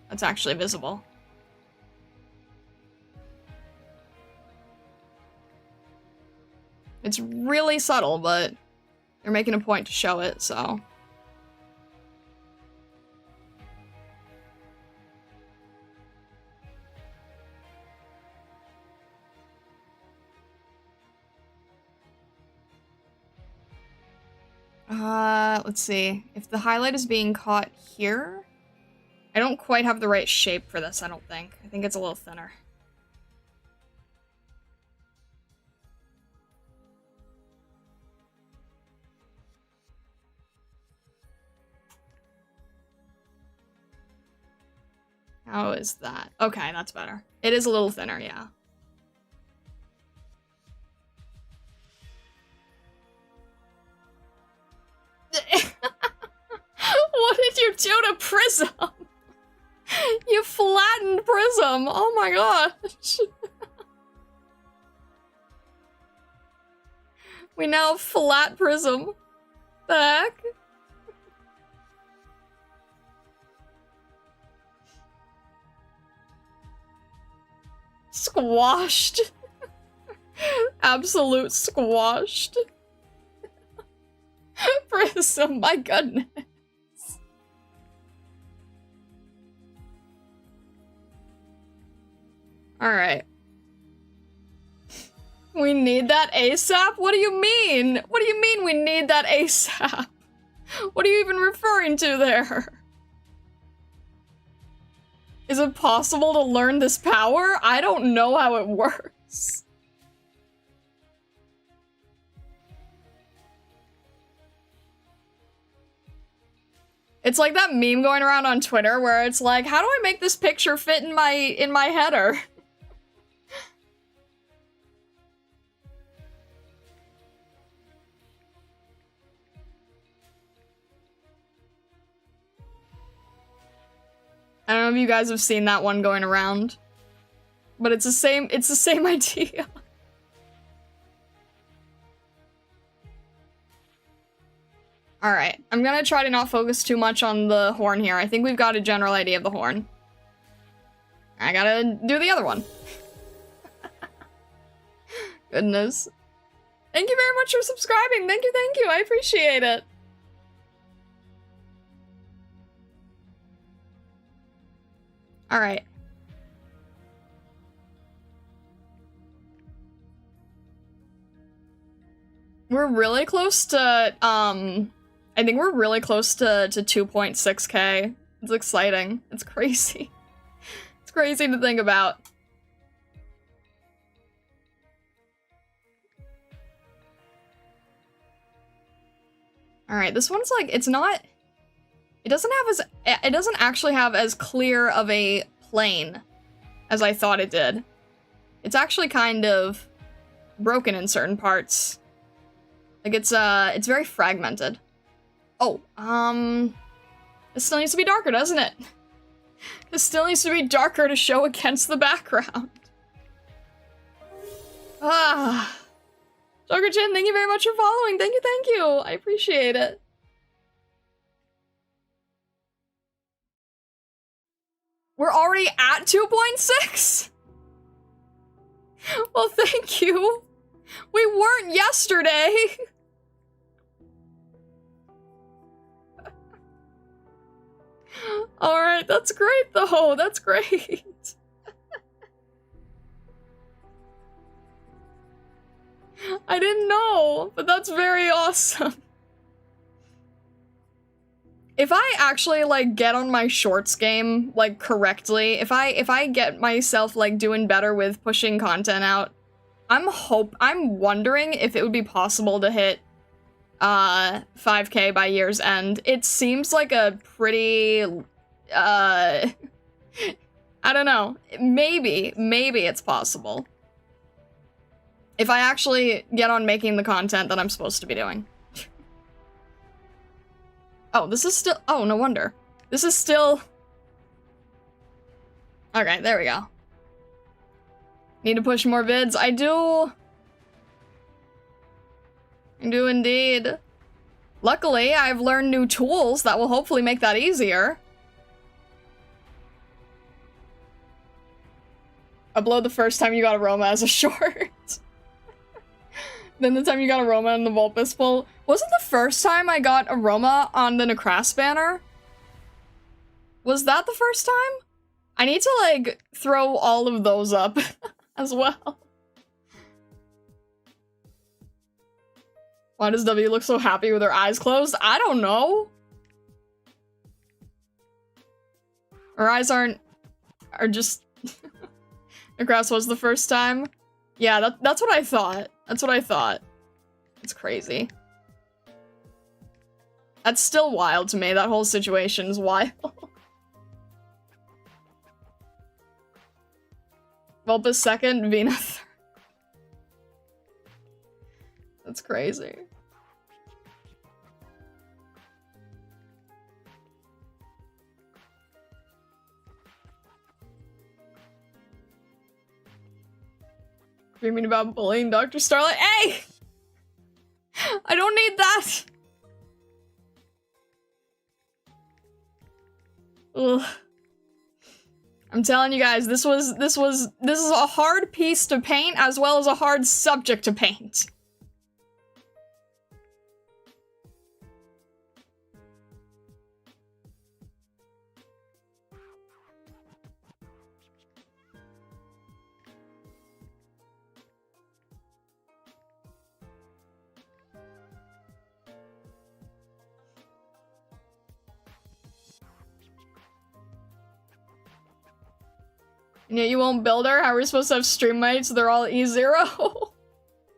that's actually visible. It's really subtle, but they're making a point to show it, so. Let's see. If the highlight is being caught here, I don't quite have the right shape for this, I don't think. I think it's a little thinner. How is that? Okay, that's better. It is a little thinner, yeah. What did you do to Prism? You flattened Prism! Oh my gosh! We now flat Prism. The heck? Squashed. Absolute squashed. Prism, my goodness. Alright. We need that ASAP? What do you mean? What do you mean we need that ASAP? What are you even referring to there? Is it possible to learn this power? I don't know how it works. It's like that meme going around on Twitter where it's like, how do I make this picture fit in my header? I don't know if you guys have seen that one going around, but it's the same idea. Alright, I'm gonna try to not focus too much on the horn here. I think we've got a general idea of the horn. I gotta do the other one. Goodness. Thank you very much for subscribing. Thank you. I appreciate it. Alright. We're really close to, I think we're really close to 2.6k. It's exciting. It's crazy. It's crazy to think about. Alright, this one's like, it's not... It doesn't actually have as clear of a plane as I thought it did. It's actually kind of broken in certain parts. Like it's very fragmented. Oh, it still needs to be darker, doesn't it? It still needs to be darker to show against the background. Ah. Joker-chan, thank you very much for following. Thank you. I appreciate it. We're already at 2.6? Well, thank you. We weren't yesterday. Alright, that's great though. That's great. I didn't know, but that's very awesome. If I actually, like, get on my shorts game, like, correctly, if I get myself, like, doing better with pushing content out, I'm wondering if it would be possible to hit, 5k by year's end. It seems like a pretty, I don't know. Maybe it's possible. If I actually get on making the content that I'm supposed to be doing. Oh, this is still- oh, no wonder. This is still- Okay, there we go. Need to push more vids. I do indeed. Luckily, I've learned new tools that will hopefully make that easier. Upload the first time you got Aroma as a short. Then the time you got Aroma in the Vulpus poll. Wasn't the first time I got Aroma on the Necras banner? Was that the first time? I need to, like, throw all of those up as well. Why does W look so happy with her eyes closed? I don't know. Her eyes are just... Necras was the first time? Yeah, that's what I thought. That's what I thought. It's crazy. That's still wild to me. That whole situation is wild. Vulpus second, Vina third. That's crazy. Dreaming about bullying Dr. Starlight. Hey! I don't need that! Ugh. I'm telling you guys, this is a hard piece to paint as well as a hard subject to paint. Yeah, you won't build her? How are we supposed to have stream mates? They're all E0?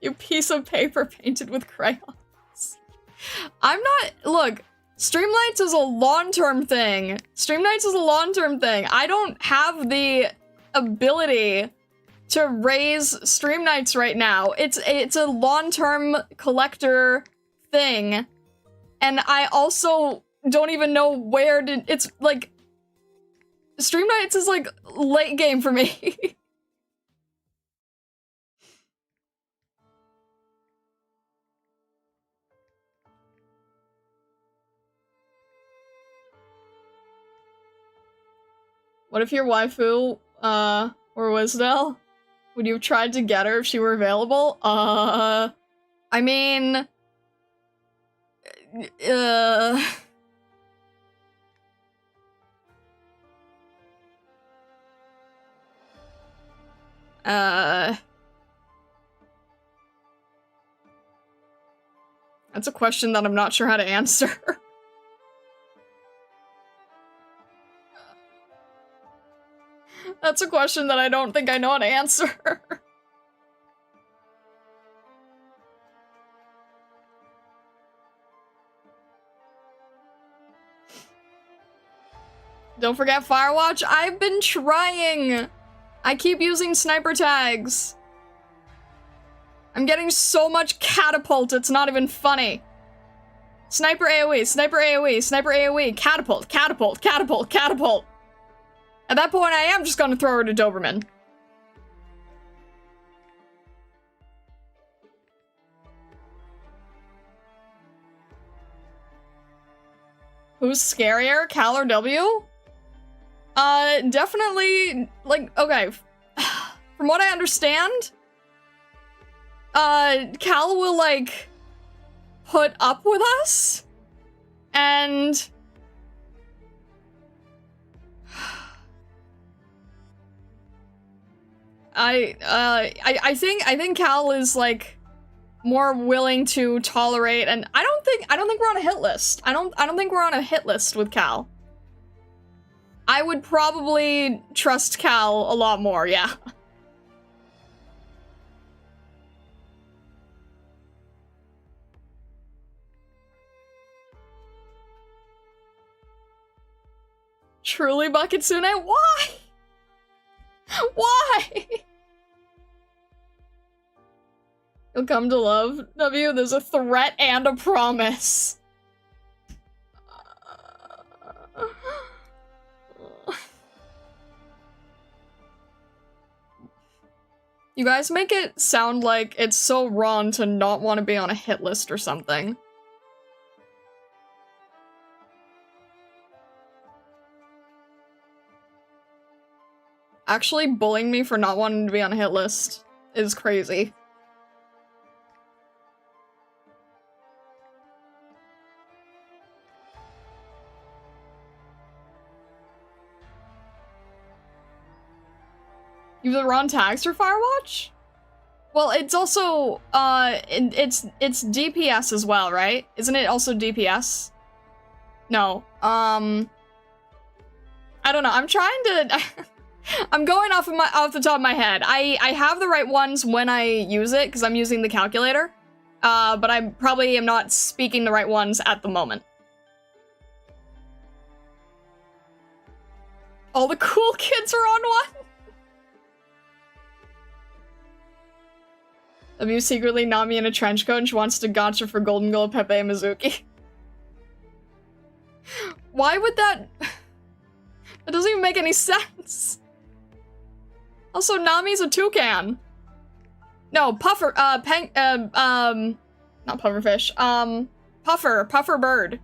You piece of paper painted with crayons. I'm not- look, Streamlights is a long-term thing. Streamlights is a long-term thing. I don't have the ability to raise Streamlights right now. It's a long-term collector thing. And I also don't even know where to- it's like- Stream Nights is like late game for me. What if your waifu, were Wisdell? Would you have tried to get her if she were available? I mean... That's a question that I'm not sure how to answer. That's a question that I don't think I know how to answer. Don't forget Firewatch. I've been trying. I keep using sniper tags. I'm getting so much catapult, it's not even funny. Sniper AoE, sniper AoE, sniper AoE, catapult, catapult, catapult, catapult. At that point, I am just gonna throw her to Doberman. Who's scarier, Cal or W? Definitely, like, okay. From what I understand, Cal will, like, put up with us, and... I think Cal is, like, more willing to tolerate, and I don't think we're on a hit list. I don't think we're on a hit list with Cal. I would probably trust Cal a lot more, yeah. Truly, Bakitsune? Why? Why? You'll come to love W. There's a threat and a promise. You guys make it sound like it's so wrong to not want to be on a hit list or something. Actually bullying me for not wanting to be on a hit list is crazy. You have the wrong tags for Firewatch? Well, it's also, it's DPS as well, right? Isn't it also DPS? No, I don't know, I'm trying to, I'm going off the top of my head. I have the right ones when I use it, because I'm using the calculator, but I probably am not speaking the right ones at the moment. All the cool kids are on one? W secretly Nami in a trench coat and she wants to gotcha for Golden Girl, Pepe, and Mizuki. Why would that... That doesn't even make any sense. Also, Nami's a toucan. No, Puffer, not pufferfish, Puffer bird.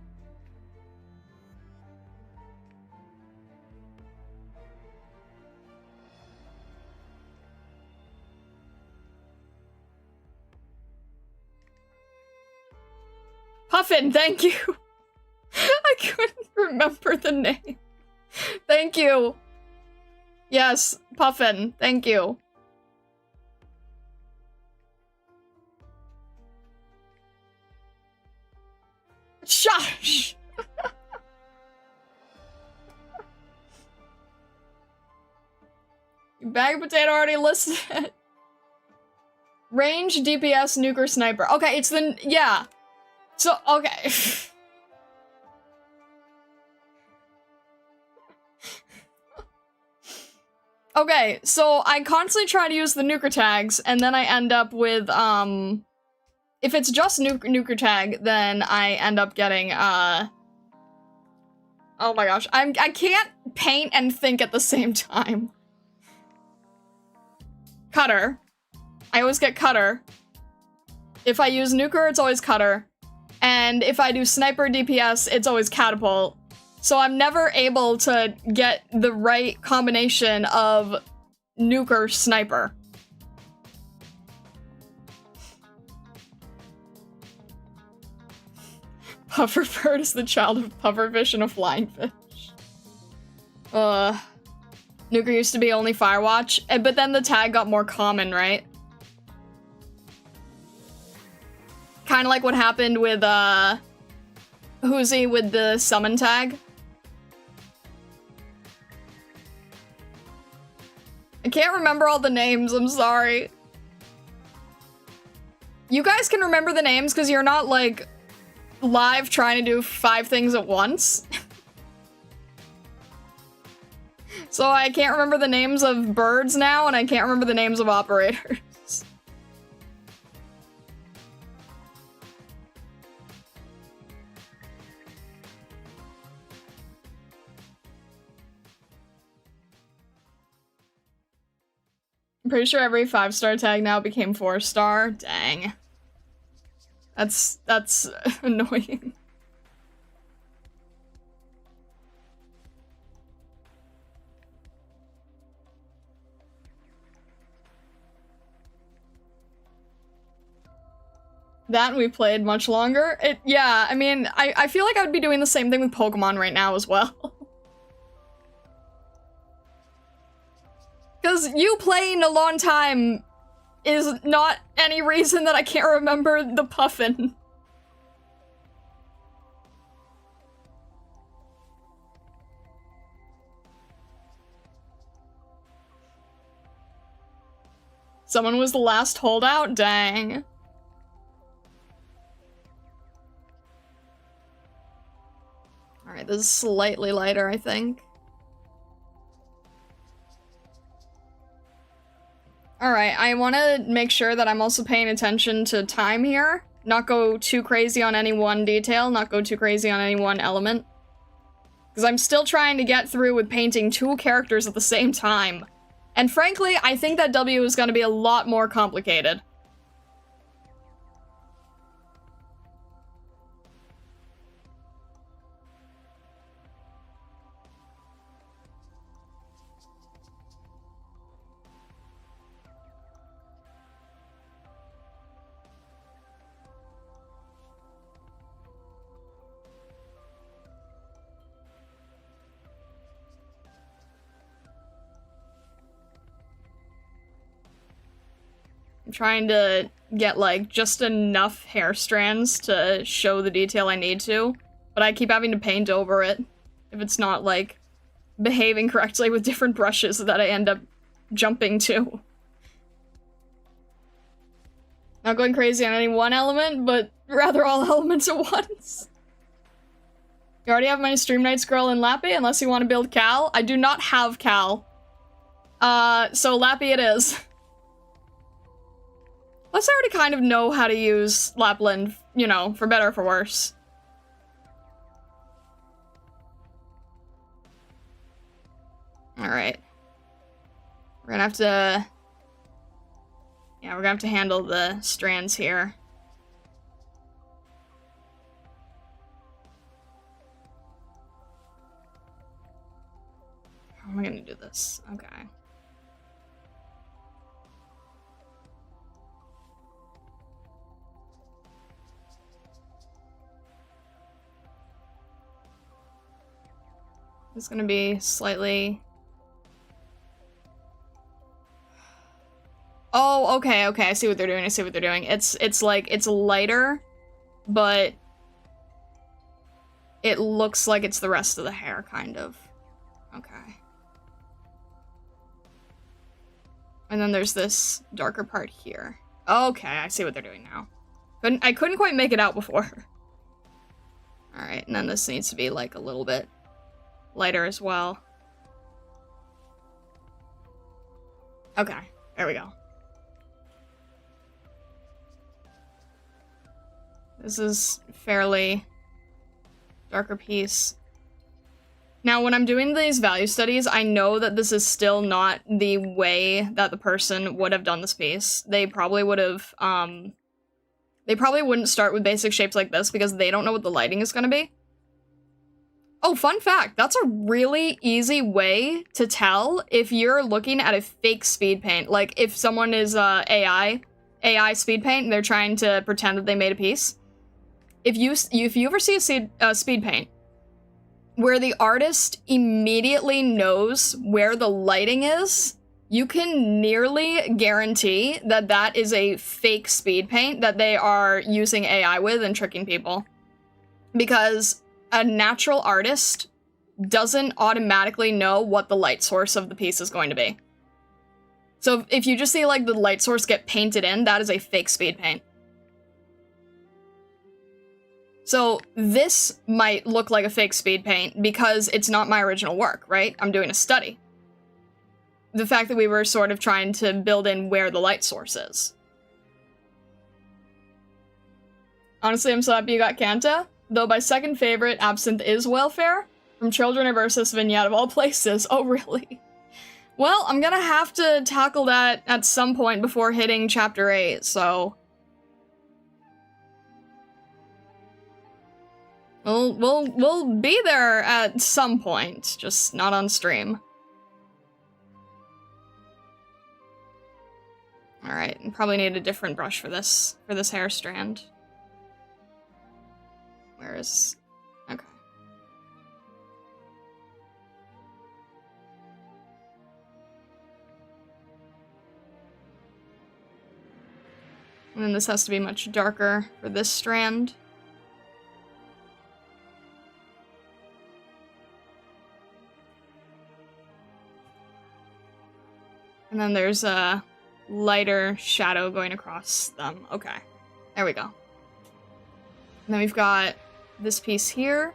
Puffin, thank you. I couldn't remember the name. Thank you. Yes, Puffin, thank you. Shush! You bag of potato already listed. Range, DPS, nuker, sniper. Okay, it's the... yeah. So, okay. Okay, so I constantly try to use the nuker tags, and then I end up with, if it's just nuker tag, then I end up getting, oh my gosh, I can't paint and think at the same time. Cutter. I always get cutter. If I use nuker, it's always cutter. And if I do sniper DPS, it's always catapult. So I'm never able to get the right combination of nuker sniper. Pufferbird is the child of pufferfish and a flying fish. Nuker used to be only Firewatch, but then the tag got more common, right? Kind of like what happened with, Hoozy with the summon tag. I can't remember all the names, I'm sorry. You guys can remember the names because you're not, like, live trying to do 5 things at once. So I can't remember the names of birds now, and I can't remember the names of operators. I'm pretty sure every 5-star tag now became 4-star. Dang. That's annoying. That we played much longer. Yeah, I mean, I feel like I would be doing the same thing with Pokemon right now as well. Because you playing a long time is not any reason that I can't remember the Puffin. Someone was the last holdout? Dang. Alright, this is slightly lighter, I think. Alright, I want to make sure that I'm also paying attention to time here. Not go too crazy on any one detail, not go too crazy on any one element. Because I'm still trying to get through with painting 2 characters at the same time. And frankly, I think that W is going to be a lot more complicated. I'm trying to get, like, just enough hair strands to show the detail I need to, but I keep having to paint over it if it's not, like, behaving correctly with different brushes that I end up jumping to. Not going crazy on any one element, but rather all elements at once. You already have my Stream Nights girl in Lappy, unless you want to build Cal. I do not have Cal. So Lappy it is. Plus, I already kind of know how to use Lapland, you know, for better or for worse. Alright. We're gonna have to... Yeah, we're gonna have to handle the strands here. How am I gonna do this? Okay. It's gonna be slightly... Oh, okay, okay, I see what they're doing, I see what they're doing. It's like, it's lighter, but it looks like it's the rest of the hair, kind of. Okay. And then there's this darker part here. Okay, I see what they're doing now. I couldn't quite make it out before. Alright, and then this needs to be, like, a little bit lighter as well. Okay, there we go. This is fairly darker piece. Now, when I'm doing these value studies, I know that this is still not the way that the person would have done this piece. They probably would have, they probably wouldn't start with basic shapes like this because they don't know what the lighting is gonna be. Oh, fun fact, that's a really easy way to tell if you're looking at a fake speed paint. Like, if someone is AI speed paint and they're trying to pretend that they made a piece. If you ever see a speed paint where the artist immediately knows where the lighting is, you can nearly guarantee that that is a fake speed paint that they are using AI with and tricking people. Because a natural artist doesn't automatically know what the light source of the piece is going to be. So if you just see, like, the light source get painted in, that is a fake speed paint. So this might look like a fake speed paint because it's not my original work, right? I'm doing a study. The fact that we were sort of trying to build in where the light source is. Honestly, I'm so happy you got Kanta. Though my second favorite absinthe is Welfare, from Children of Ursus Vignette of all places. Oh, really? Well, I'm gonna have to tackle that at some point before hitting Chapter 8, so... We'll be there at some point, just not on stream. Alright, and probably need a different brush for this hair strand. Where is... Okay. And then this has to be much darker for this strand. And then there's a lighter shadow going across them. Okay, there we go. And then we've got this piece here.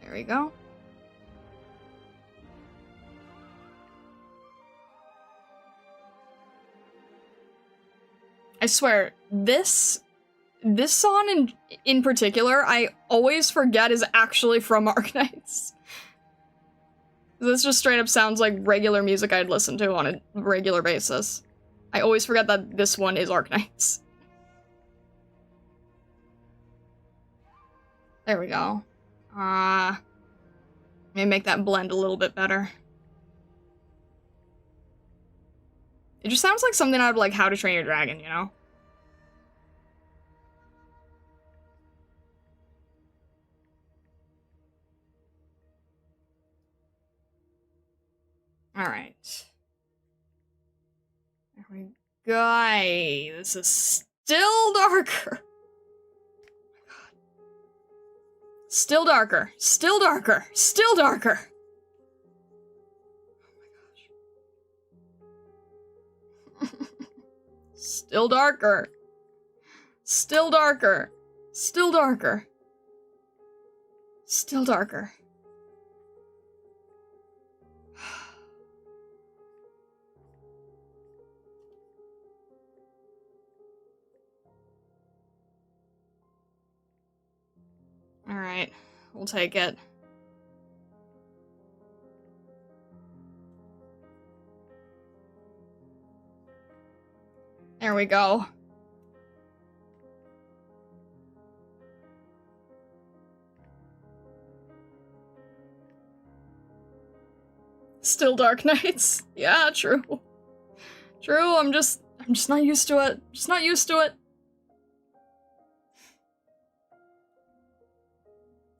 There we go. I swear, this song in particular, I always forget is actually from Arknights. This just straight up sounds like regular music I'd listen to on a regular basis. I always forget that this one is Arknights. There we go. Maybe make that blend a little bit better. It just sounds like something out of, like, How to Train Your Dragon, you know? Alright. There we go. This is still darker. Still darker. Still darker. Still darker. Oh my gosh. Still darker. Still darker. Still darker. Still darker. Alright, we'll take it. There we go. Still Darknights. Yeah, true. True, I'm just not used to it. Just not used to it.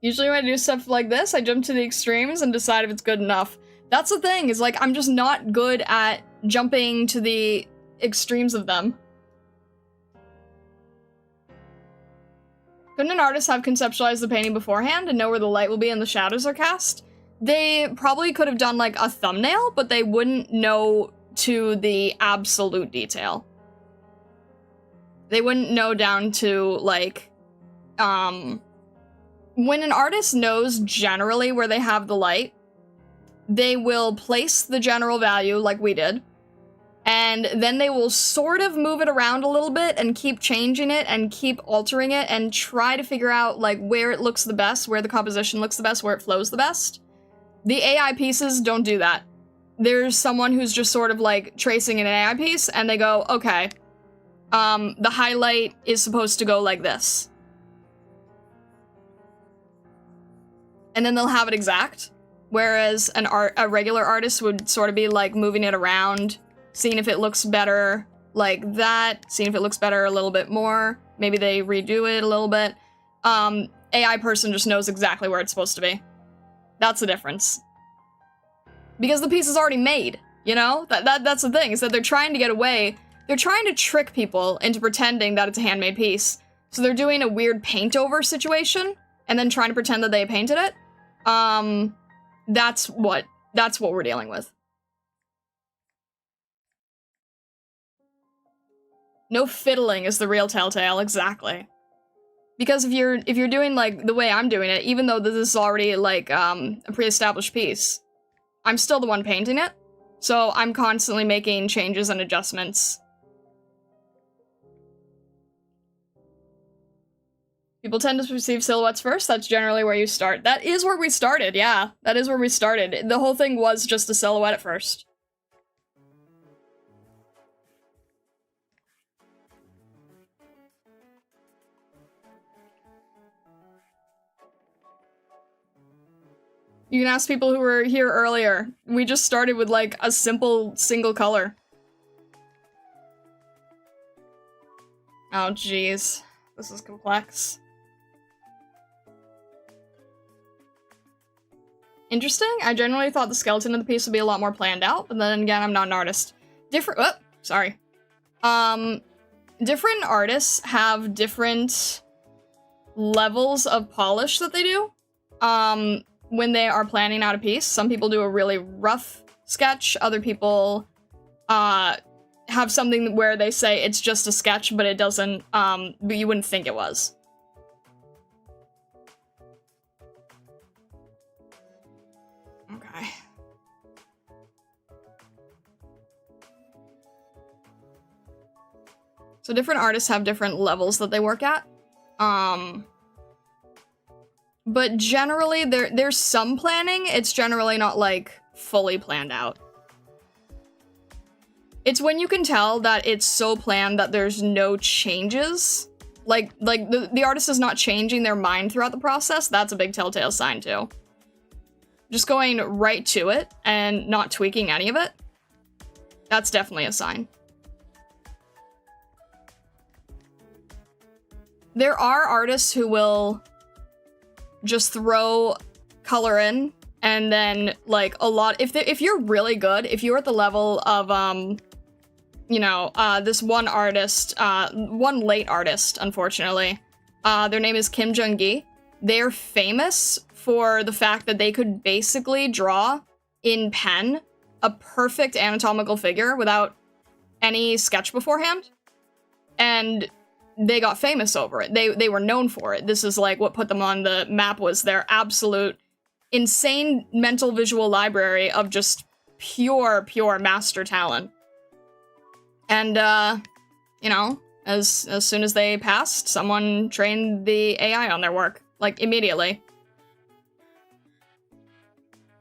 Usually when I do stuff like this, I jump to the extremes and decide if it's good enough. That's the thing, is like, I'm just not good at jumping to the extremes of them. Couldn't an artist have conceptualized the painting beforehand and know where the light will be and the shadows are cast? They probably could have done like a thumbnail, but they wouldn't know to the absolute detail. They wouldn't know down to like, when an artist knows generally where they have the light, they will place the general value like we did, and then they will sort of move it around a little bit and keep changing it and keep altering it and try to figure out like where it looks the best, where the composition looks the best, where it flows the best. The AI pieces don't do that. There's someone who's just sort of like tracing an AI piece and they go, okay, the highlight is supposed to go like this. And then they'll have it exact, whereas a regular artist would sort of be like moving it around, seeing if it looks better like that, seeing if it looks better a little bit more, maybe they redo it a little bit. AI person just knows exactly where it's supposed to be. That's the difference. Because the piece is already made, you know? That's the thing, is that they're trying to get away, they're trying to trick people into pretending that it's a handmade piece. So they're doing a weird paint over situation, and then trying to pretend that they painted it. That's what we're dealing with. No fiddling is the real telltale, exactly. Because if you're doing like the way I'm doing it, even though this is already like a pre-established piece, I'm still the one painting it, so I'm constantly making changes and adjustments. People tend to perceive silhouettes first. That's generally where you start. That is where we started, yeah. That is where we started. The whole thing was just a silhouette at first. You can ask people who were here earlier. We just started with like a simple single color. Oh, jeez. This is complex. Interesting. I generally thought the skeleton of the piece would be a lot more planned out, but then again, I'm not an artist. Different artists have different levels of polish that they do when they are planning out a piece. Some people do a really rough sketch. Other people have something where they say it's just a sketch, but it doesn't, but you wouldn't think it was. Okay. So different artists have different levels that they work at. But generally, there's some planning. It's generally not, like, fully planned out. It's when you can tell that it's so planned that there's no changes. Like the artist is not changing their mind throughout the process. That's a big telltale sign too. Just going right to it and not tweaking any of it. That's definitely a sign. There are artists who will just throw color in and then like a lot. If you're really good, if you're at the level of you know, this one artist, one late artist, unfortunately, their name is Kim Jung-gi. They're famous for the fact that they could basically draw in pen a perfect anatomical figure without any sketch beforehand, and they got famous over it. They were known for it. This is like what put them on the map, was their absolute insane mental visual library of just pure master talent. And you know, as soon as they passed, someone trained the AI on their work, like immediately.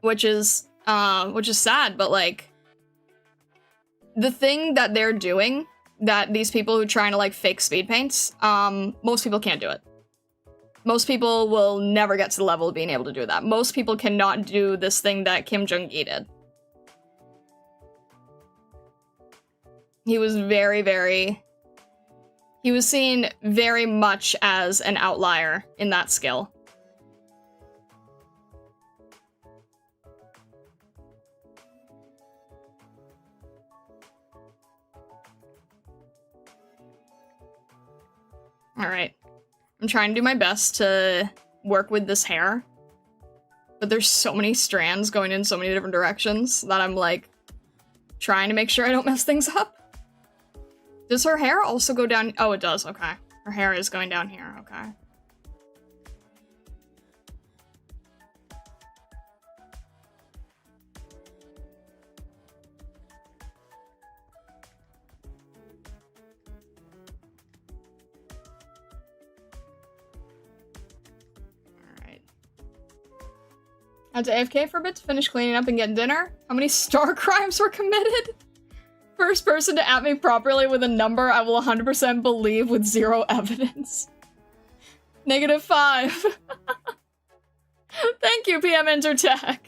Which is sad, but like the thing that they're doing, that these people who are trying to like fake speed paints, most people can't do it. Most people will never get to the level of being able to do that. Most people cannot do this thing that Kim Jung-gi did. He was he was seen very much as an outlier in that skill. Alright. I'm trying to do my best to work with this hair, but there's so many strands going in so many different directions that I'm like trying to make sure I don't mess things up. Does her hair also go down? Oh, it does. Okay. Her hair is going down here. Okay. Alright. Had to AFK for a bit to finish cleaning up and get dinner. How many star crimes were committed? First person to at me properly with a number I will 100% believe with zero evidence. -5. Thank you, PM Intertech.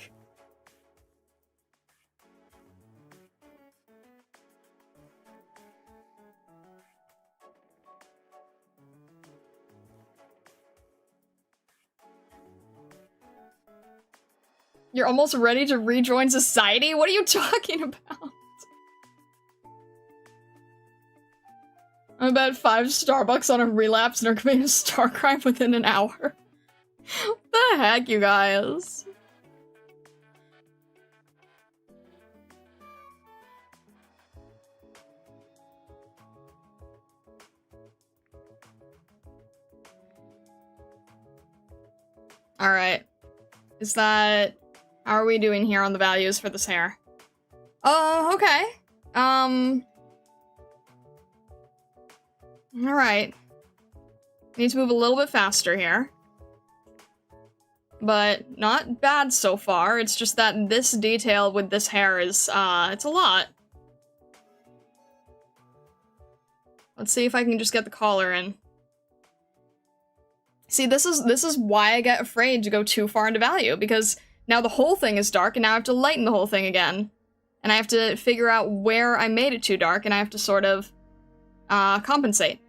You're almost ready to rejoin society? What are you talking about? I'm about 5 Starbucks on a relapse and are committing a star crime within an hour. What the heck, you guys? Alright. Is that... How are we doing here on the values for this hair? Oh, okay. Alright. Need to move a little bit faster here. But not bad so far. It's just that this detail with this hair is, it's a lot. Let's see if I can just get the collar in. See, this is why I get afraid to go too far into value, because now the whole thing is dark, and now I have to lighten the whole thing again. And I have to figure out where I made it too dark, and I have to sort of compensate.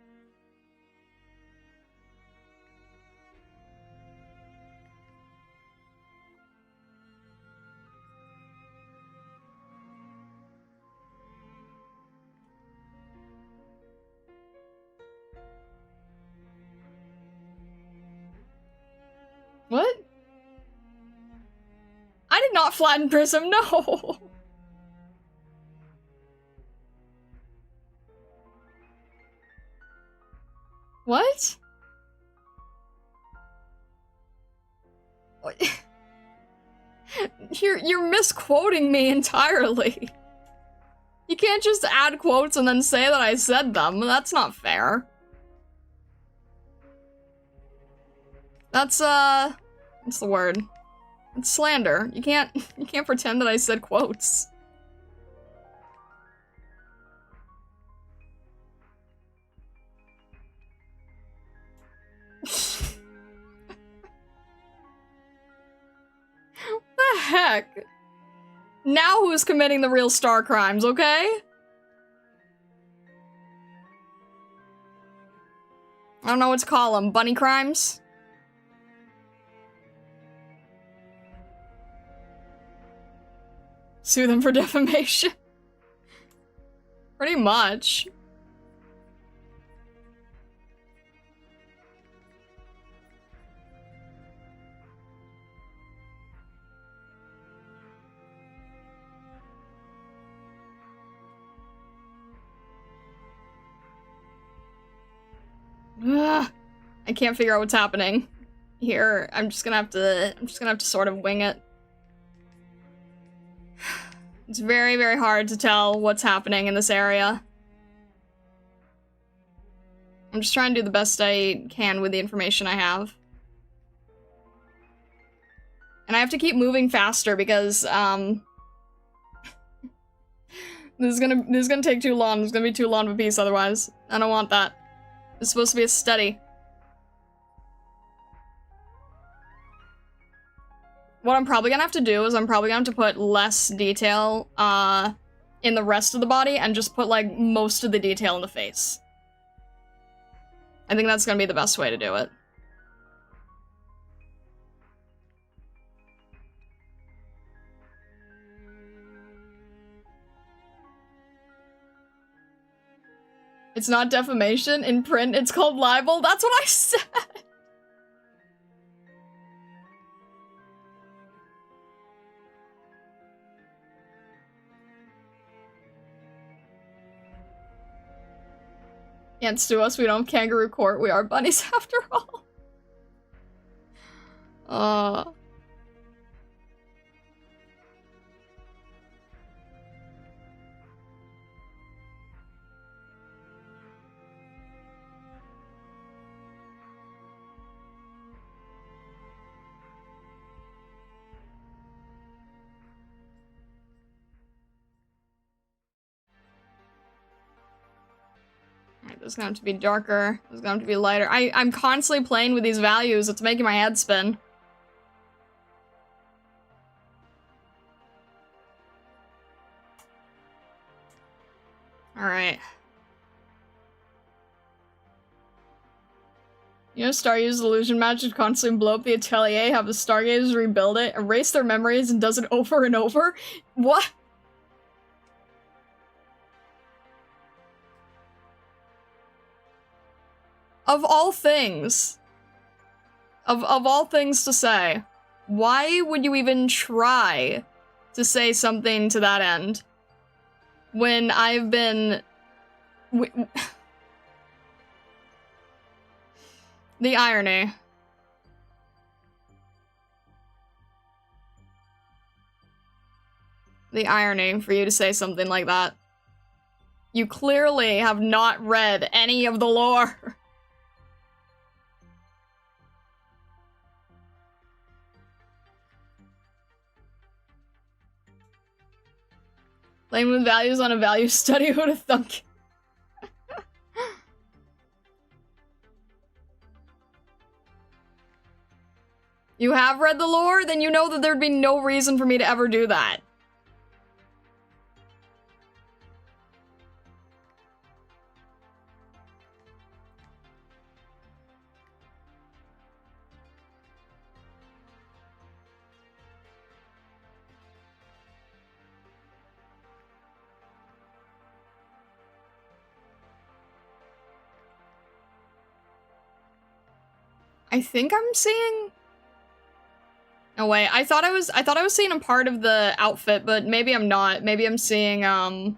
What? I did not flatten Prism, no! What? You're misquoting me entirely. You can't just add quotes and then say that I said them. That's not fair. That's, what's the word? It's slander. You can't pretend that I said quotes. What the heck? Now who's committing the real star crimes, okay? I don't know what to call them. Bunny crimes? Sue them for defamation. Pretty much. Ugh. I can't figure out what's happening here. I'm just gonna have to sort of wing it. It's very, very hard to tell what's happening in this area. I'm just trying to do the best I can with the information I have. And I have to keep moving faster because, this is gonna take too long. It's gonna be too long of a piece otherwise. I don't want that. It's supposed to be a study. What I'm probably gonna have to do is I'm probably gonna have to put less detail, in the rest of the body and just put, like, most of the detail in the face. I think that's gonna be the best way to do it. It's not defamation. In print, it's called libel. That's what I said! Can't sue us, we don't have kangaroo court, we are bunnies after all. Alright, this is gonna have to be darker. This is gonna have to be lighter. I'm constantly playing with these values. It's making my head spin. Alright. You know, Star uses illusion magic to constantly blow up the atelier, have the stargazers rebuild it, erase their memories, and does it over and over? What? Of all things. Of all things to say, why would you even try to say something to that end? When I've been... The irony. The irony for you to say something like that. You clearly have not read any of the lore. Playing with values on a value study, who'd have thunk? You have read the lore? Then you know that there'd be no reason for me to ever do that. I think I'm seeing... No way, I thought I was seeing a part of the outfit, but maybe I'm not. Maybe I'm seeing, No,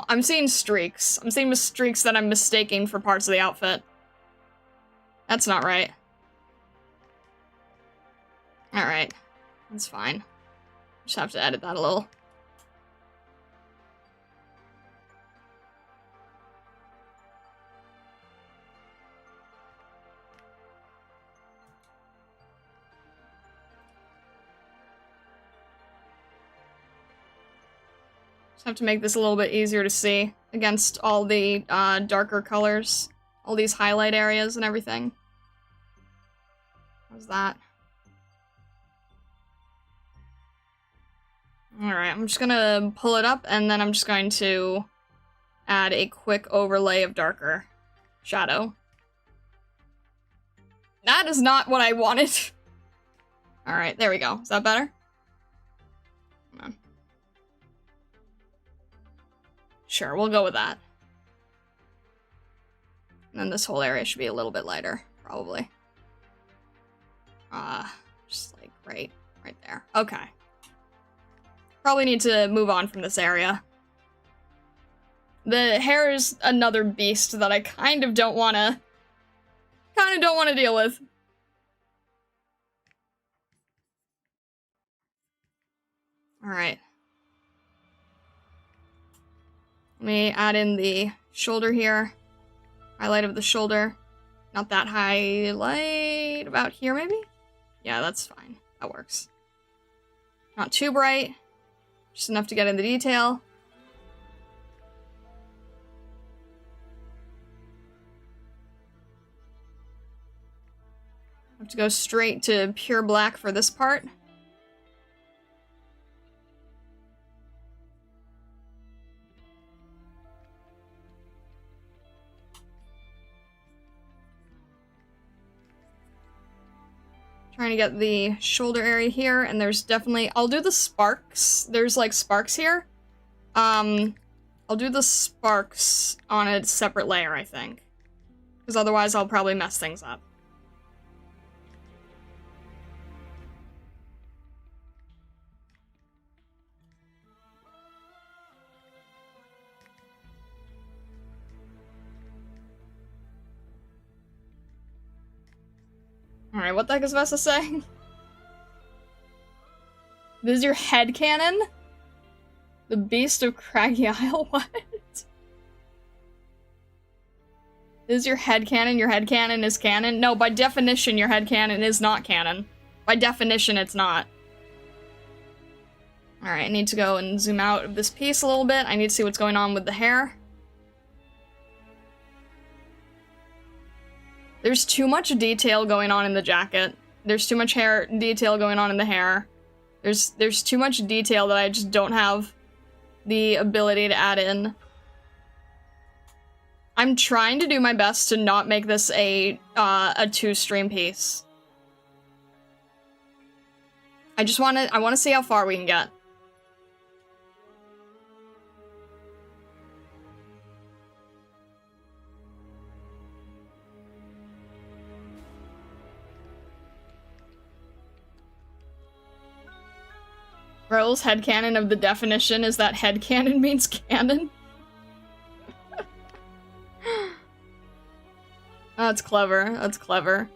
I'm seeing streaks. I'm seeing streaks that I'm mistaking for parts of the outfit. That's not right. Alright. That's fine. Just have to edit that a little. Just have to make this a little bit easier to see against all the darker colors. All these highlight areas and everything. How's that? Alright, I'm just gonna pull it up, and then I'm just going to add a quick overlay of darker shadow. That is not what I wanted. Alright, there we go. Is that better? Come on. Sure, we'll go with that. And then this whole area should be a little bit lighter, probably. Just like right there. Okay. Probably need to move on from this area. The hair is another beast that I kind of don't want to deal with. Alright. Let me add in the shoulder here. Highlight of the shoulder. Not that highlight. About here, maybe? Yeah, that's fine. That works. Not too bright. Just enough to get in the detail. Have to go straight to pure black for this part. Trying to get the shoulder area here, and there's definitely... I'll do the sparks. There's, like, sparks here. I'll do the sparks on a separate layer, I think. Because otherwise I'll probably mess things up. Alright, what the heck is I supposed to say? This is your headcanon? The Beast of Craggy Isle? What? This is your headcanon? Your headcanon is canon? No, by definition, your headcanon is not canon. By definition, it's not. Alright, I need to go and zoom out of this piece a little bit. I need to see what's going on with the hair. There's too much detail going on in the jacket. There's too much hair detail going on in the hair. There's too much detail that I just don't have the ability to add in. I'm trying to do my best to not make this a two-stream piece. I want to see how far we can get. Roll's headcanon of the definition is that headcanon means canon. That's clever. That's clever.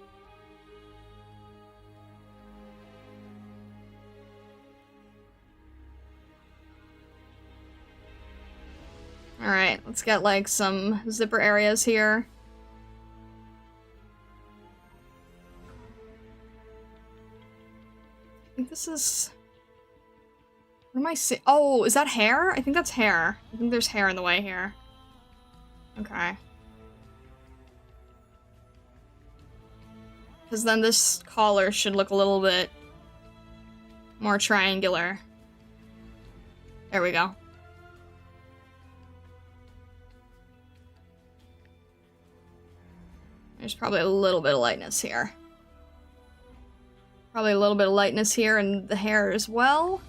Alright, let's get like some zipper areas here. I think this is... What am I seeing? Oh, is that hair? I think that's hair. I think there's hair in the way here. Okay. Because then this collar should look a little bit more triangular. There we go. There's probably a little bit of lightness here. Probably a little bit of lightness here in the hair as well.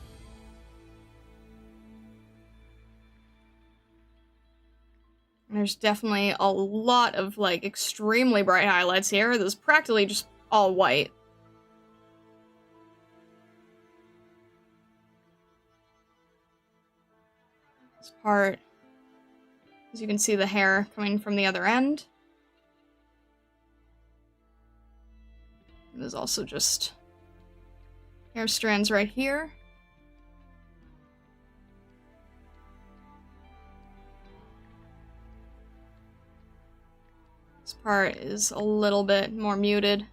There's definitely a lot of, like, extremely bright highlights here. This is practically just all white. This part, as you can see the hair coming from the other end. And there's also just hair strands right here. This part is a little bit more muted.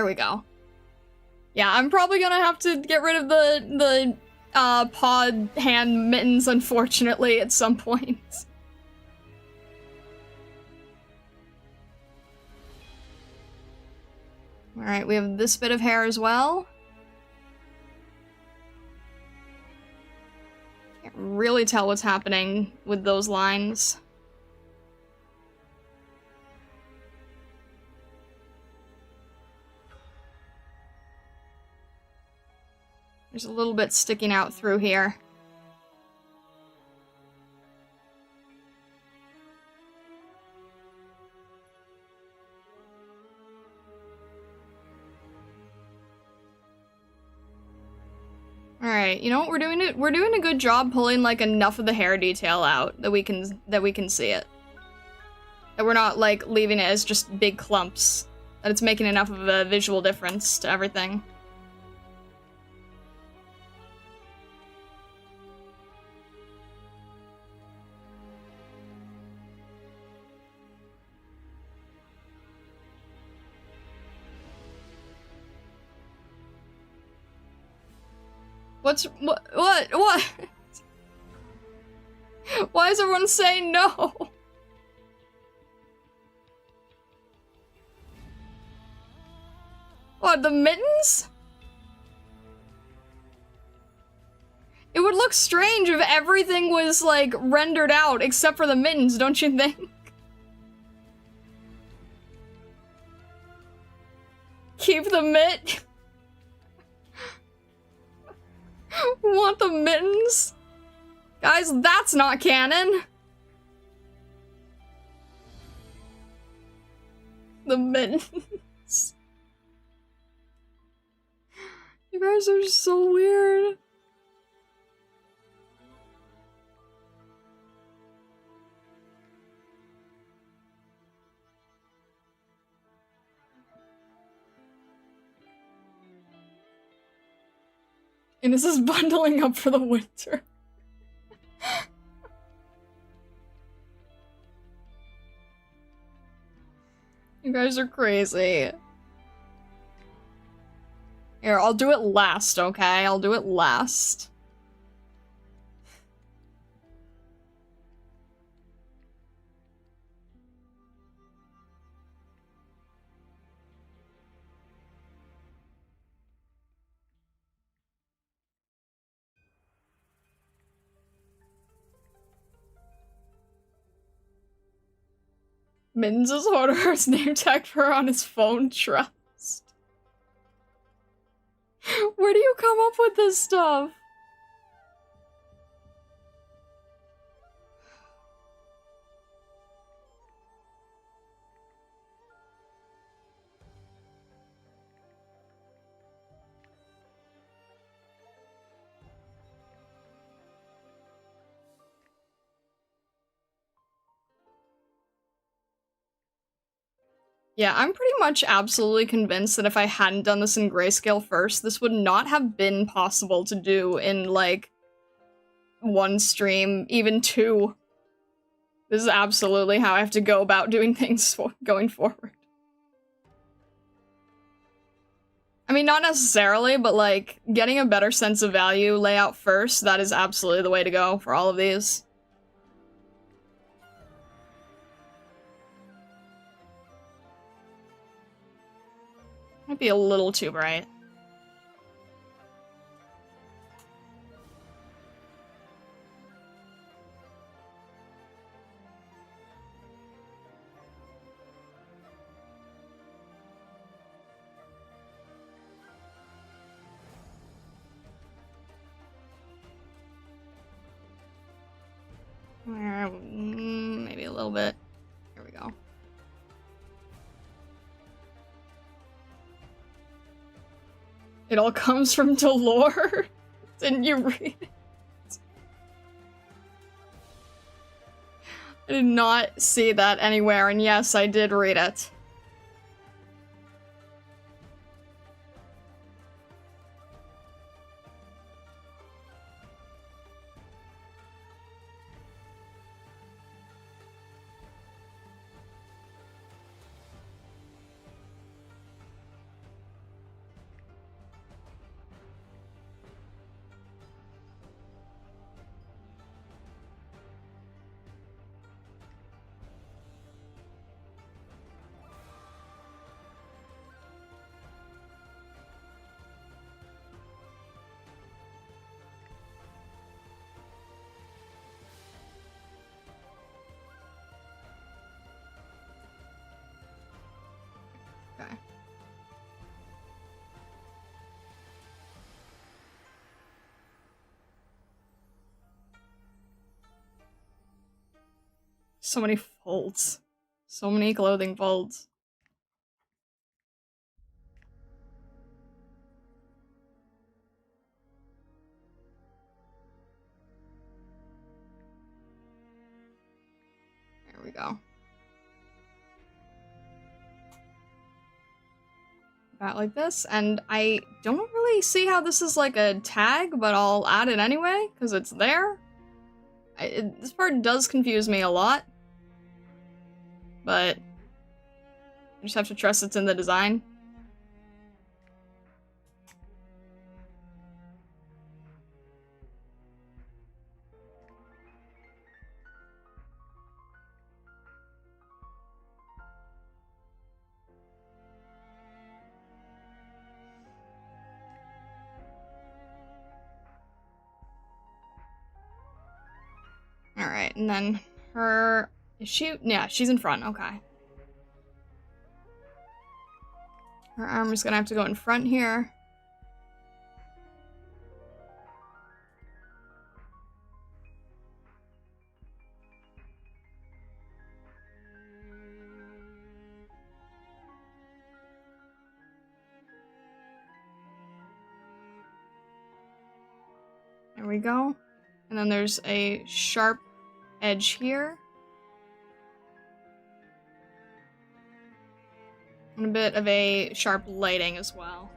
we go. Yeah, I'm probably gonna have to get rid of the pod hand mittens, unfortunately, at some point. Alright, we have this bit of hair as well. Can't really tell what's happening with those lines. There's a little bit sticking out through here. Alright, you know what we're doing? We're doing a good job pulling like enough of the hair detail out that we can see it. That we're not like leaving it as just big clumps. That it's making enough of a visual difference to everything. What? Why is everyone saying no? What, the mittens? It would look strange if everything was, like, rendered out except for the mittens, don't you think? Keep the mitt. Want the mittens? Guys, that's not canon. The mittens. You guys are so weird. And this is bundling up for the winter. You guys are crazy. Here, I'll do it last, okay? I'll do it last. Mittens is Hoarder's name tag for her on his phone trust. Where do you come up with this stuff? Yeah, I'm pretty much absolutely convinced that if I hadn't done this in grayscale first, this would not have been possible to do in, like, one stream, even two. This is absolutely how I have to go about doing things going forward. I mean, not necessarily, but, like, getting a better sense of value layout first, that is absolutely the way to go for all of these. Might be a little too bright. Maybe a little bit. Here we go. It all comes from Delore? Didn't you read it? I did not see that anywhere, and yes, I did read it. So many folds. So many clothing folds. There we go. About like this, and I don't really see how this is like a tag, but I'll add it anyway, because it's there. This part does confuse me a lot, but I just have to trust it's in the design. Alright, and then her... Is she... Yeah, she's in front, okay. Her armor's gonna have to go in front here. There we go. And then there's a sharp edge here. And a bit of a sharp lighting as well.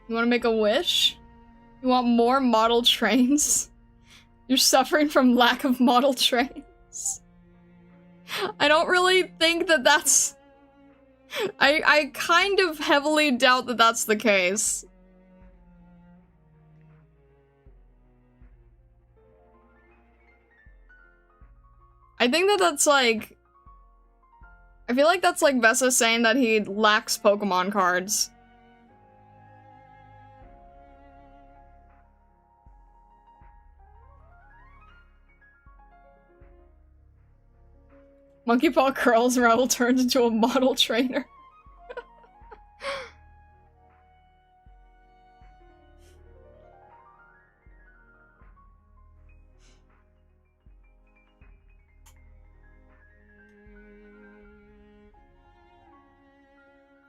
You want to make a wish? You want more model trains? You're suffering from lack of model trains. I don't really think that that's... I kind of heavily doubt that that's the case. I think that that's like... I feel like that's like Vesa saying that he lacks Pokemon cards. Monkey Paw curls and Raoul turns into a model trainer.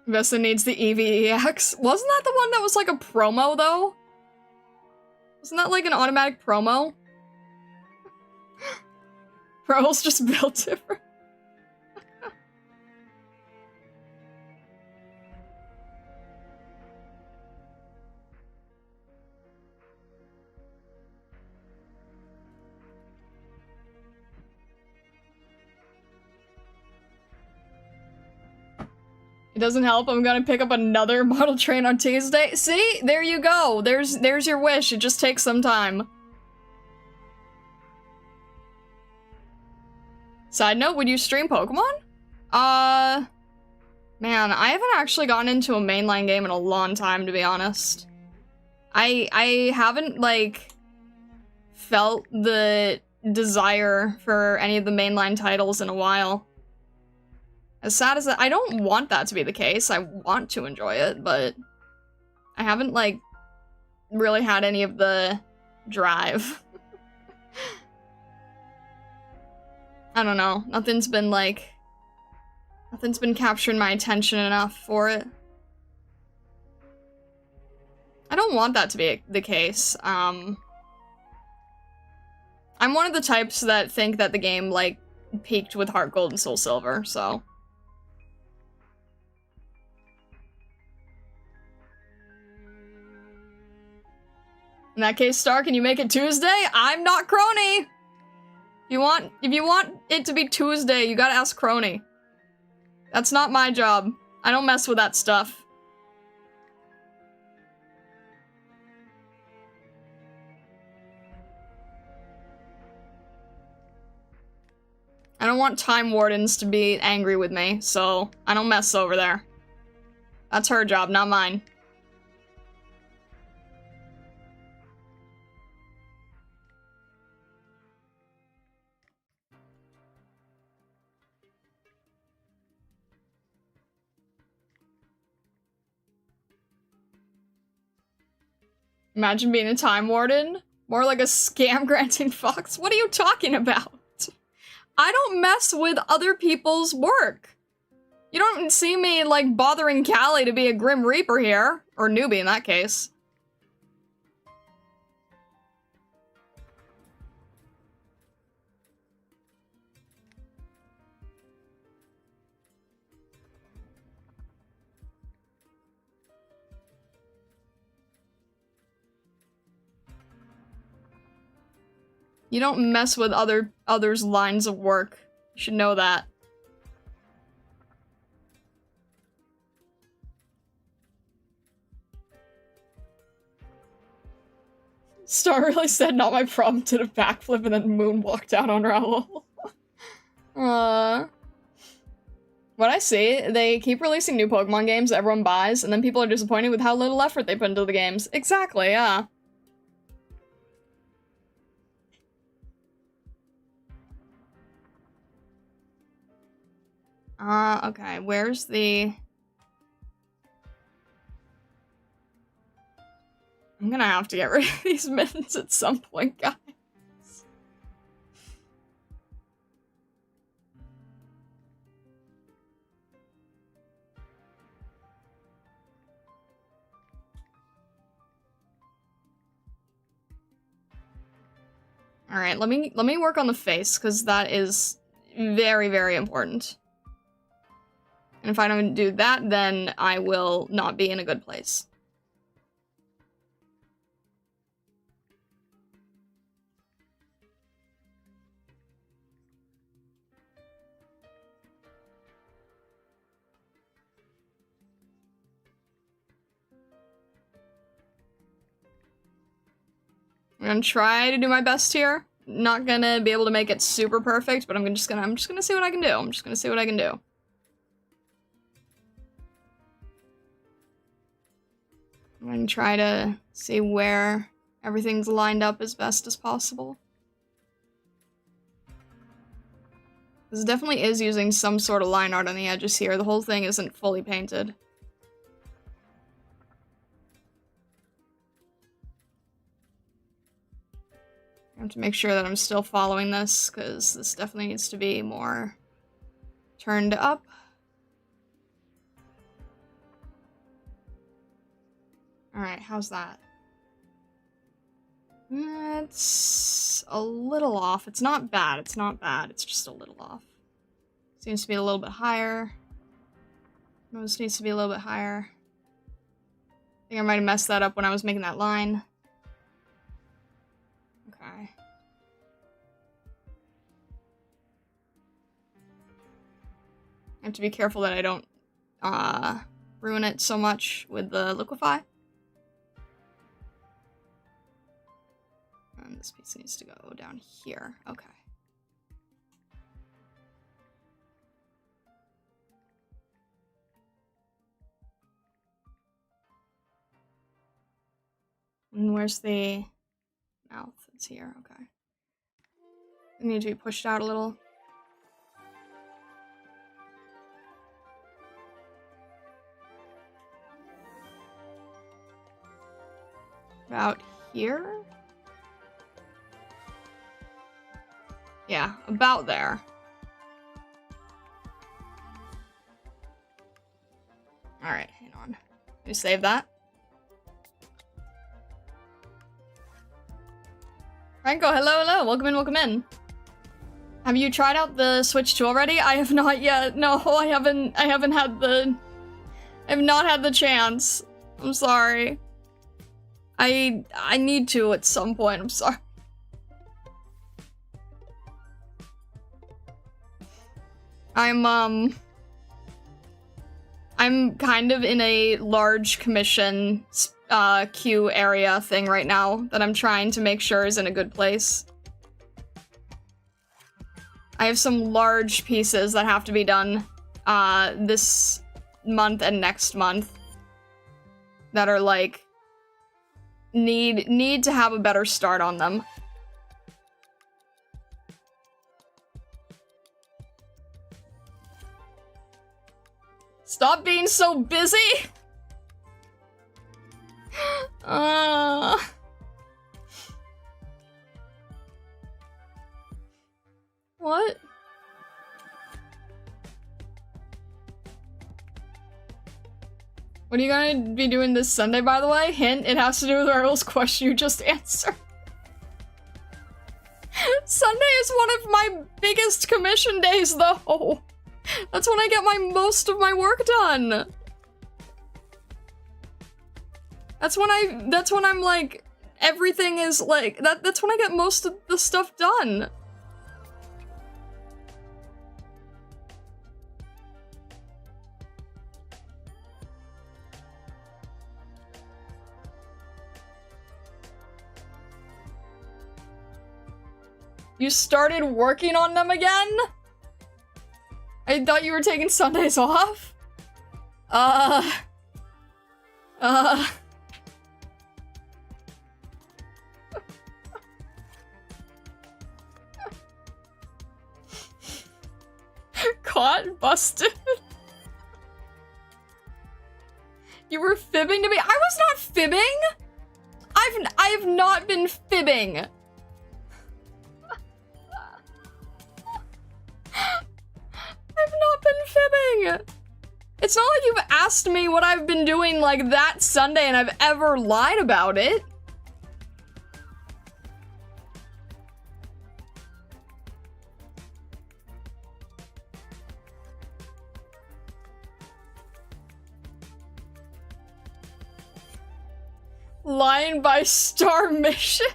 Vesta needs the EVEX. Wasn't that the one that was like a promo, though? Wasn't that like an automatic promo? Raoul's just built different. It doesn't help, I'm gonna pick up another model train on Tuesday. See? There you go. There's your wish. It just takes some time. Side note, would you stream Pokemon? Man, I haven't actually gotten into a mainline game in a long time, to be honest. I haven't, like, felt the desire for any of the mainline titles in a while. As sad as that, I don't want that to be the case. I want to enjoy it, but I haven't, like, really had any of the drive. I don't know. Nothing's been, like... Nothing's been capturing my attention enough for it. I don't want that to be the case. I'm one of the types that think that the game, like, peaked with Heart Gold and Soul Silver, so... In that case, Star, can you make it Tuesday? I'm not Crony! If you want it to be Tuesday, you gotta ask Crony. That's not my job. I don't mess with that stuff. I don't want Time Wardens to be angry with me, so I don't mess over there. That's her job, not mine. Imagine being a time warden. More like a scam-granting fox. What are you talking about? I don't mess with other people's work. You don't see me, like, bothering Callie to be a Grim Reaper here. Or newbie in that case. You don't mess with others' lines of work. You should know that. Star really said not my problem, did a backflip and then moonwalked out on Raoul. What I see, they keep releasing new Pokemon games that everyone buys, and then people are disappointed with how little effort they put into the games. Exactly, yeah. Okay, where's the... I'm gonna have to get rid of these mittens at some point, guys. Alright, let me work on the face, because that is very, very important. And if I don't do that, then I will not be in a good place. I'm gonna try to do my best here. Not gonna be able to make it super perfect, but I'm just gonna see what I can do. I'm just gonna see what I can do. I'm gonna try to see where everything's lined up as best as possible. This definitely is using some sort of line art on the edges here. The whole thing isn't fully painted. I have to make sure that I'm still following this, because this definitely needs to be more turned up. Alright, how's that? It's a little off. It's not bad, it's not bad. It's just a little off. Seems to be a little bit higher. Nose needs to be a little bit higher. I think I might have messed that up when I was making that line. Okay. I have to be careful that I don't ruin it so much with the liquefy. And this piece needs to go down here. Okay. And where's the mouth? It's here, okay. It needs to be pushed out a little. About here? Yeah, about there. Alright, hang on. Let me save that. Franco, hello, welcome in, welcome in. Have you tried out the Switch 2 already? I have not yet. No, I have not had the chance. I'm sorry. I need to at some point, I'm sorry. I'm kind of in a large commission queue area thing right now that I'm trying to make sure is in a good place. I have some large pieces that have to be done this month and next month that are like need to have a better start on them. Stop being so busy! What? What are you gonna be doing this Sunday, by the way? Hint, it has to do with Earl's question you just answered. Sunday is one of my biggest commission days, though. That's when I get most of my work done. That's when I'm like, everything is like, that's when I get most of the stuff done. You started working on them again? I thought you were taking Sundays off? Caught? Busted? You were fibbing to me? I was not fibbing! I have not been fibbing! I've not been fibbing! It's not like you've asked me what I've been doing like that Sunday and I've ever lied about it. Lying by star mission?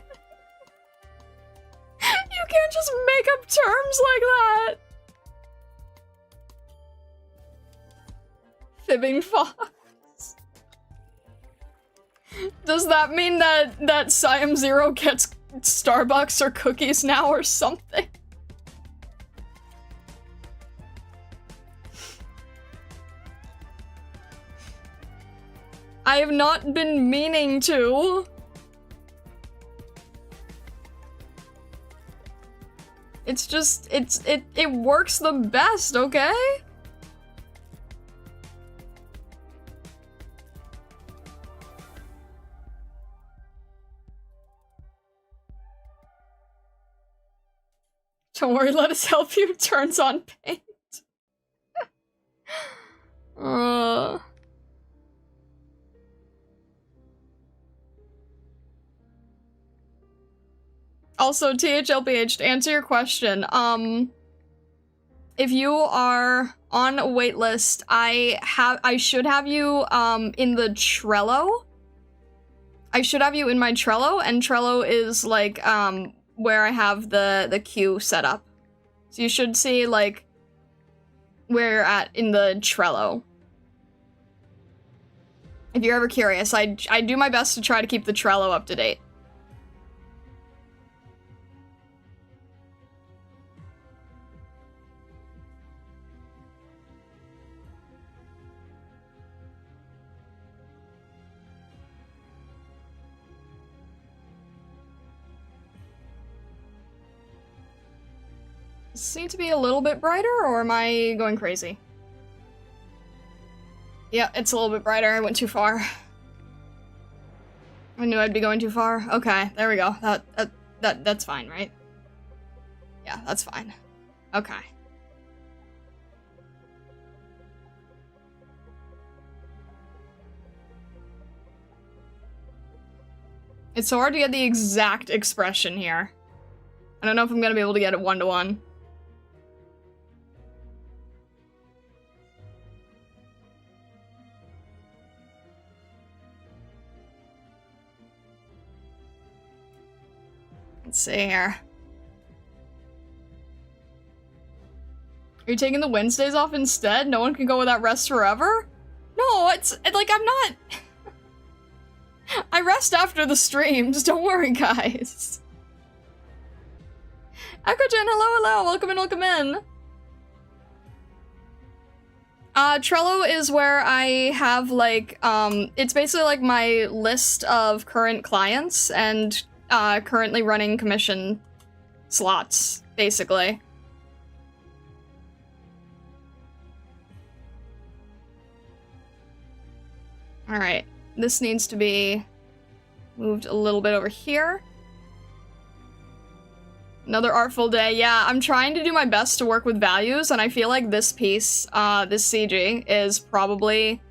You can't just make up terms like that. Fibbing Fox. Does that mean that Siam Zero gets Starbucks or cookies now or something? I have not been meaning to. It's just, it works the best, okay? Don't worry, let us help you. Turns on paint. Also, THLPH, to answer your question, if you are on a waitlist, I should have you, in the Trello. I should have you in my Trello, and Trello is, like, where I have the queue set up. So you should see, like, where you're at in the Trello. If you're ever curious, I do my best to try to keep the Trello up to date. Does it need to be a little bit brighter, or am I going crazy? Yeah, it's a little bit brighter. I went too far. I knew I'd be going too far. Okay, there we go. That's fine, right? Yeah, that's fine. Okay. It's so hard to get the exact expression here. I don't know if I'm gonna be able to get it one-to-one. Let's see here. Are you taking the Wednesdays off instead? No one can go without rest forever? No, it's like, I'm not... I rest after the streams, don't worry, guys. Aquagen, hello, welcome in, welcome in. Trello is where I have, like, it's basically like my list of current clients and, currently running commission slots, basically. Alright. This needs to be moved a little bit over here. Another artful day. Yeah, I'm trying to do my best to work with values, and I feel like this piece, this CG, is probably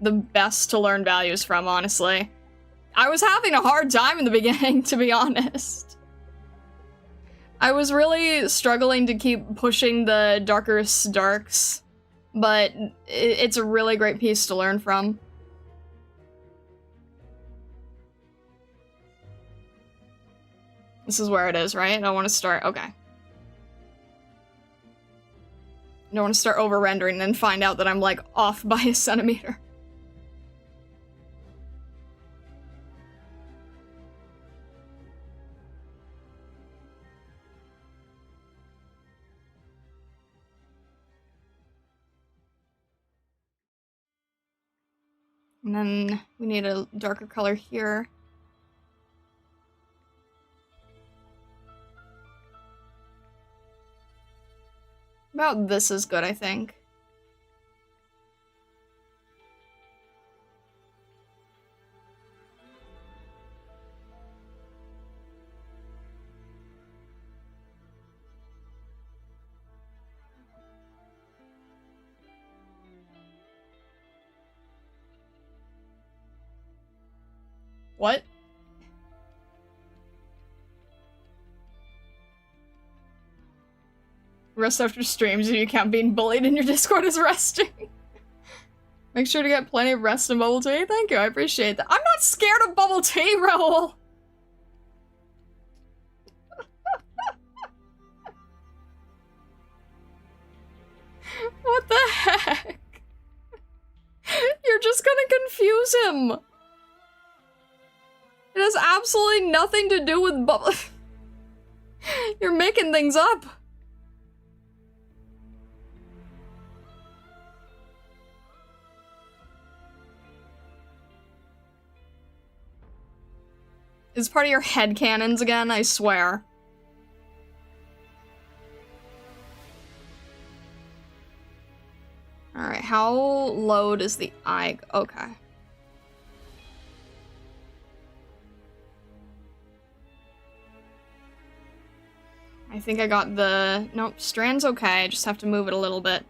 the best to learn values from, honestly. I was having a hard time in the beginning, to be honest. I was really struggling to keep pushing the darkest darks, but it's a really great piece to learn from. This is where it is, right? I don't want to start. Okay. I don't want to start over-rendering and then find out that I'm, like, off by a centimeter. And then we need a darker color here. About this is good, I think. What? Rest after streams if you can't being bullied and your Discord is resting. Make sure to get plenty of rest and bubble tea. Thank you, I appreciate that. I'm not scared of bubble tea, Raoul! What the heck? You're just gonna confuse him! It has absolutely nothing to do with bubble- You're making things up! Is part of your headcanons again, I swear. Alright, how low does the eye go? Okay. I think I got the... Nope, strand's okay, I just have to move it a little bit.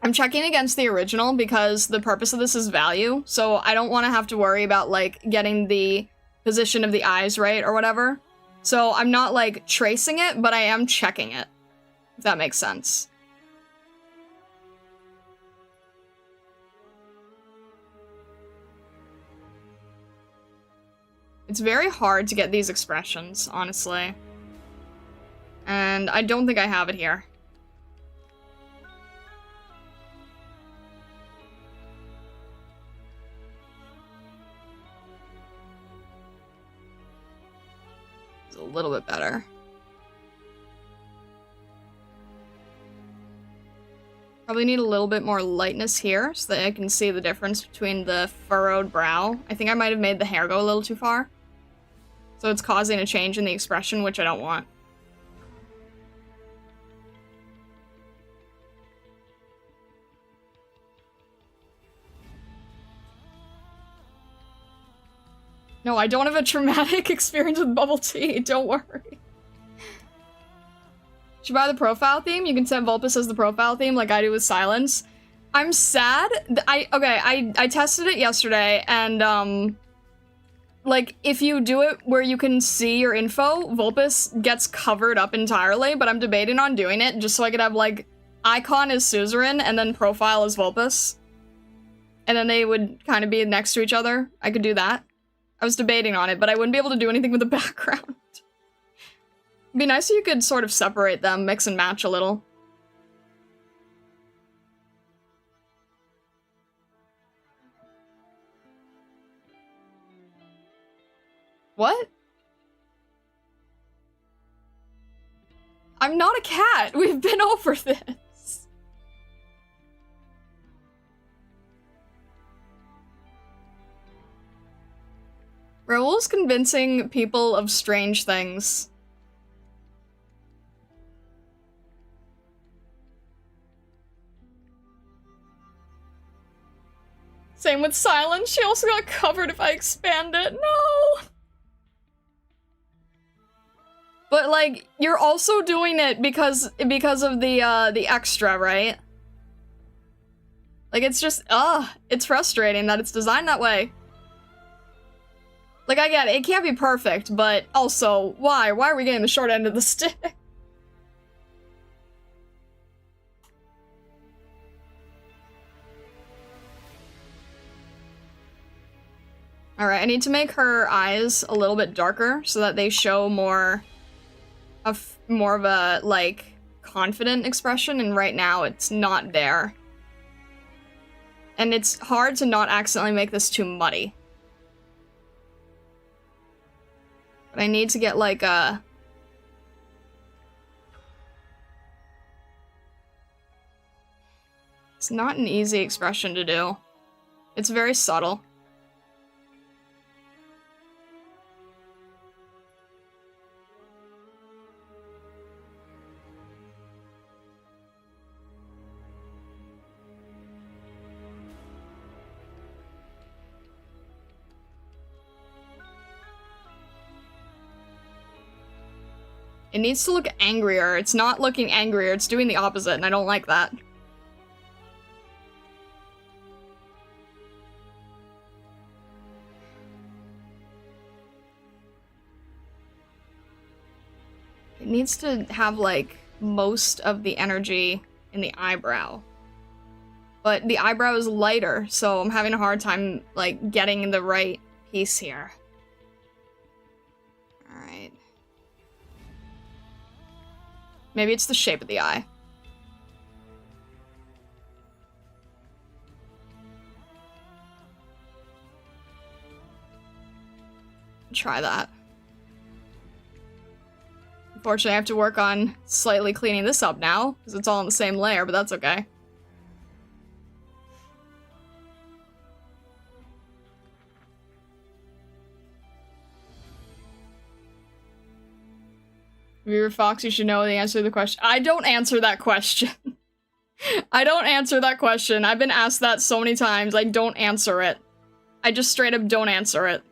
I'm checking against the original because the purpose of this is value, so I don't want to have to worry about, like, getting the position of the eyes right or whatever. So I'm not, like, tracing it, but I am checking it, if that makes sense. It's very hard to get these expressions, honestly. And I don't think I have it here. A little bit better. Probably need a little bit more lightness here so that I can see the difference between the furrowed brow. I think I might have made the hair go a little too far. So it's causing a change in the expression, which I don't want. No, I don't have a traumatic experience with bubble tea, don't worry. Should buy the profile theme? You can set Vulpes as the profile theme like I do with Silence. I'm sad. I tested it yesterday, and, like, if you do it where you can see your info, Vulpes gets covered up entirely, but I'm debating on doing it just so I could have, like, icon as Suzerain and then profile as Vulpes. And then they would kind of be next to each other. I could do that. I was debating on it, but I wouldn't be able to do anything with the background. It'd be nice if you could sort of separate them, mix and match a little. What? I'm not a cat! We've been over this! Raoul's convincing people of strange things. Same with silence. She also got covered if I expand it. No! But, like, you're also doing it because of the extra, right? Like, it's just, it's frustrating that it's designed that way. Like, I get it, it can't be perfect, but also, why? Why are we getting the short end of the stick? Alright, I need to make her eyes a little bit darker so that they show more of a, like, confident expression, and right now it's not there. And it's hard to not accidentally make this too muddy. But I need to get, like, a... It's not an easy expression to do. It's very subtle. It needs to look angrier. It's not looking angrier, it's doing the opposite, and I don't like that. It needs to have, like, most of the energy in the eyebrow. But the eyebrow is lighter, so I'm having a hard time, like, getting the right piece here. Alright. Maybe it's the shape of the eye. Try that. Unfortunately, I have to work on slightly cleaning this up now, because it's all in the same layer, but that's okay. If you're a fox, you should know the answer to the question. I don't answer that question. I don't answer that question. I've been asked that so many times. I don't answer it. I just straight up don't answer it.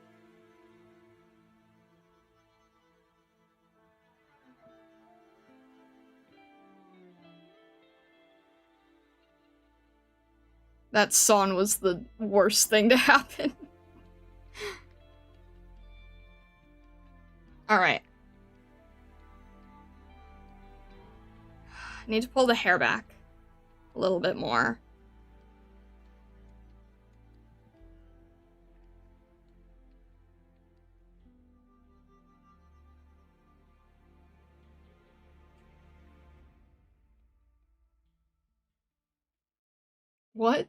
That song was the worst thing to happen. Alright. I need to pull the hair back a little bit more. What?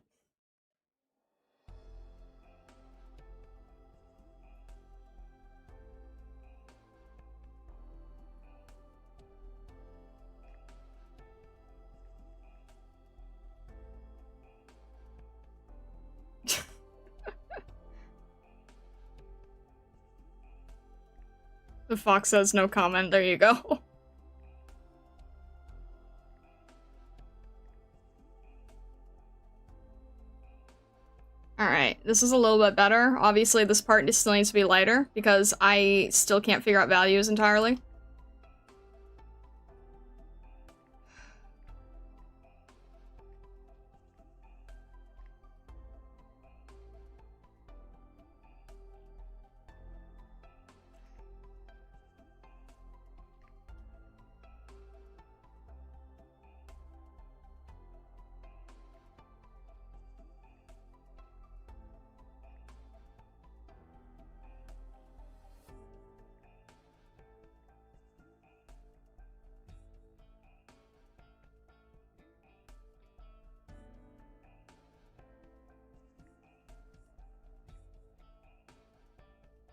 The fox says no comment. There you go. Alright, this is a little bit better. Obviously, this part still needs to be lighter, because I still can't figure out values entirely.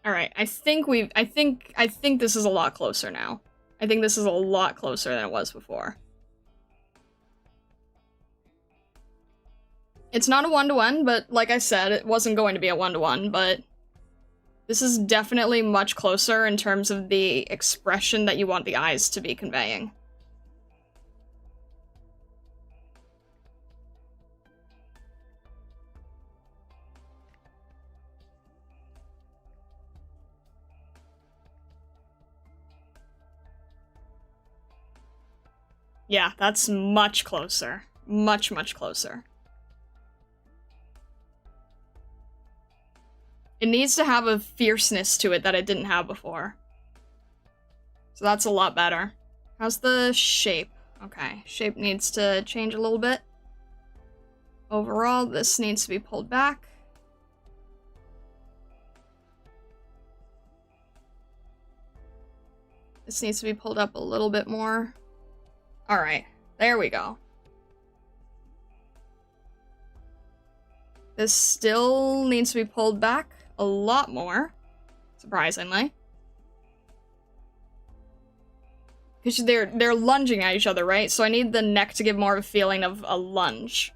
Alright, I think this is a lot closer now. I think this is a lot closer than it was before. It's not a one-to-one, but like I said, it wasn't going to be a one-to-one, but this is definitely much closer in terms of the expression that you want the eyes to be conveying. Yeah, that's much closer. Much, much closer. It needs to have a fierceness to it that it didn't have before. So that's a lot better. How's the shape? Okay, shape needs to change a little bit. Overall, this needs to be pulled back. This needs to be pulled up a little bit more. Alright, there we go. This still needs to be pulled back a lot more, surprisingly. Because they're lunging at each other, right? So I need the neck to give more of a feeling of a lunge.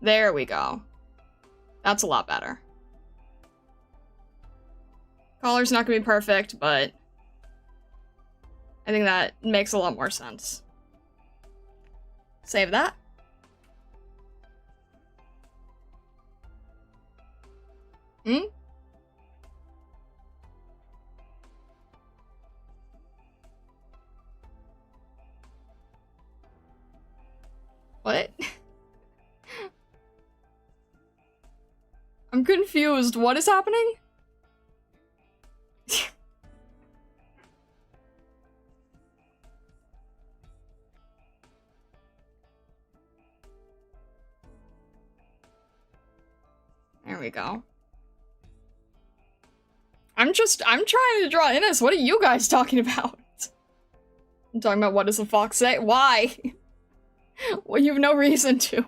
There we go. That's a lot better. Collar's not gonna be perfect, but I think that makes a lot more sense. Save that. Hmm? What? I'm confused. What is happening? There we go. I'm trying to draw Innis. What are you guys talking about? I'm talking about what does the fox say? Why? Well, you have no reason to.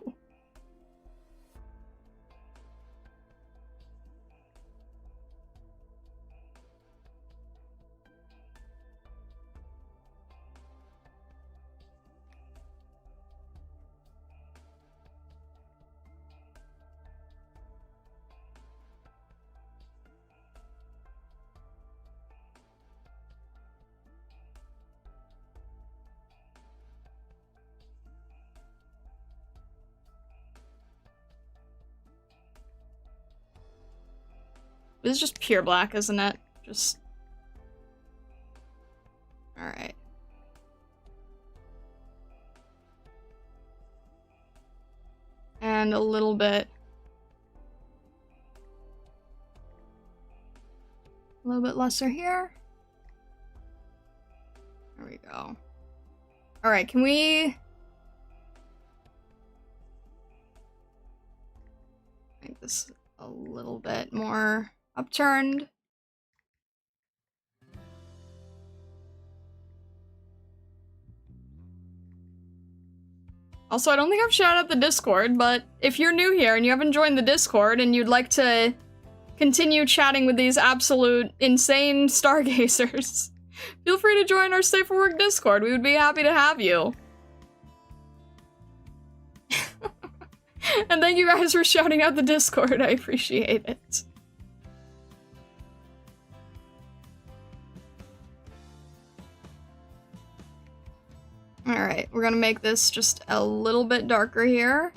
This is just pure black, isn't it? Just... Alright. And a little bit... A little bit lesser here. There we go. Alright, can we... make this a little bit more upturned? Also, I don't think I've shouted out the Discord, but if you're new here and you haven't joined the Discord and you'd like to continue chatting with these absolute insane stargazers, feel free to join our Stay for Work Discord. We would be happy to have you. And thank you guys for shouting out the Discord. I appreciate it. Alright, we're gonna make this just a little bit darker here.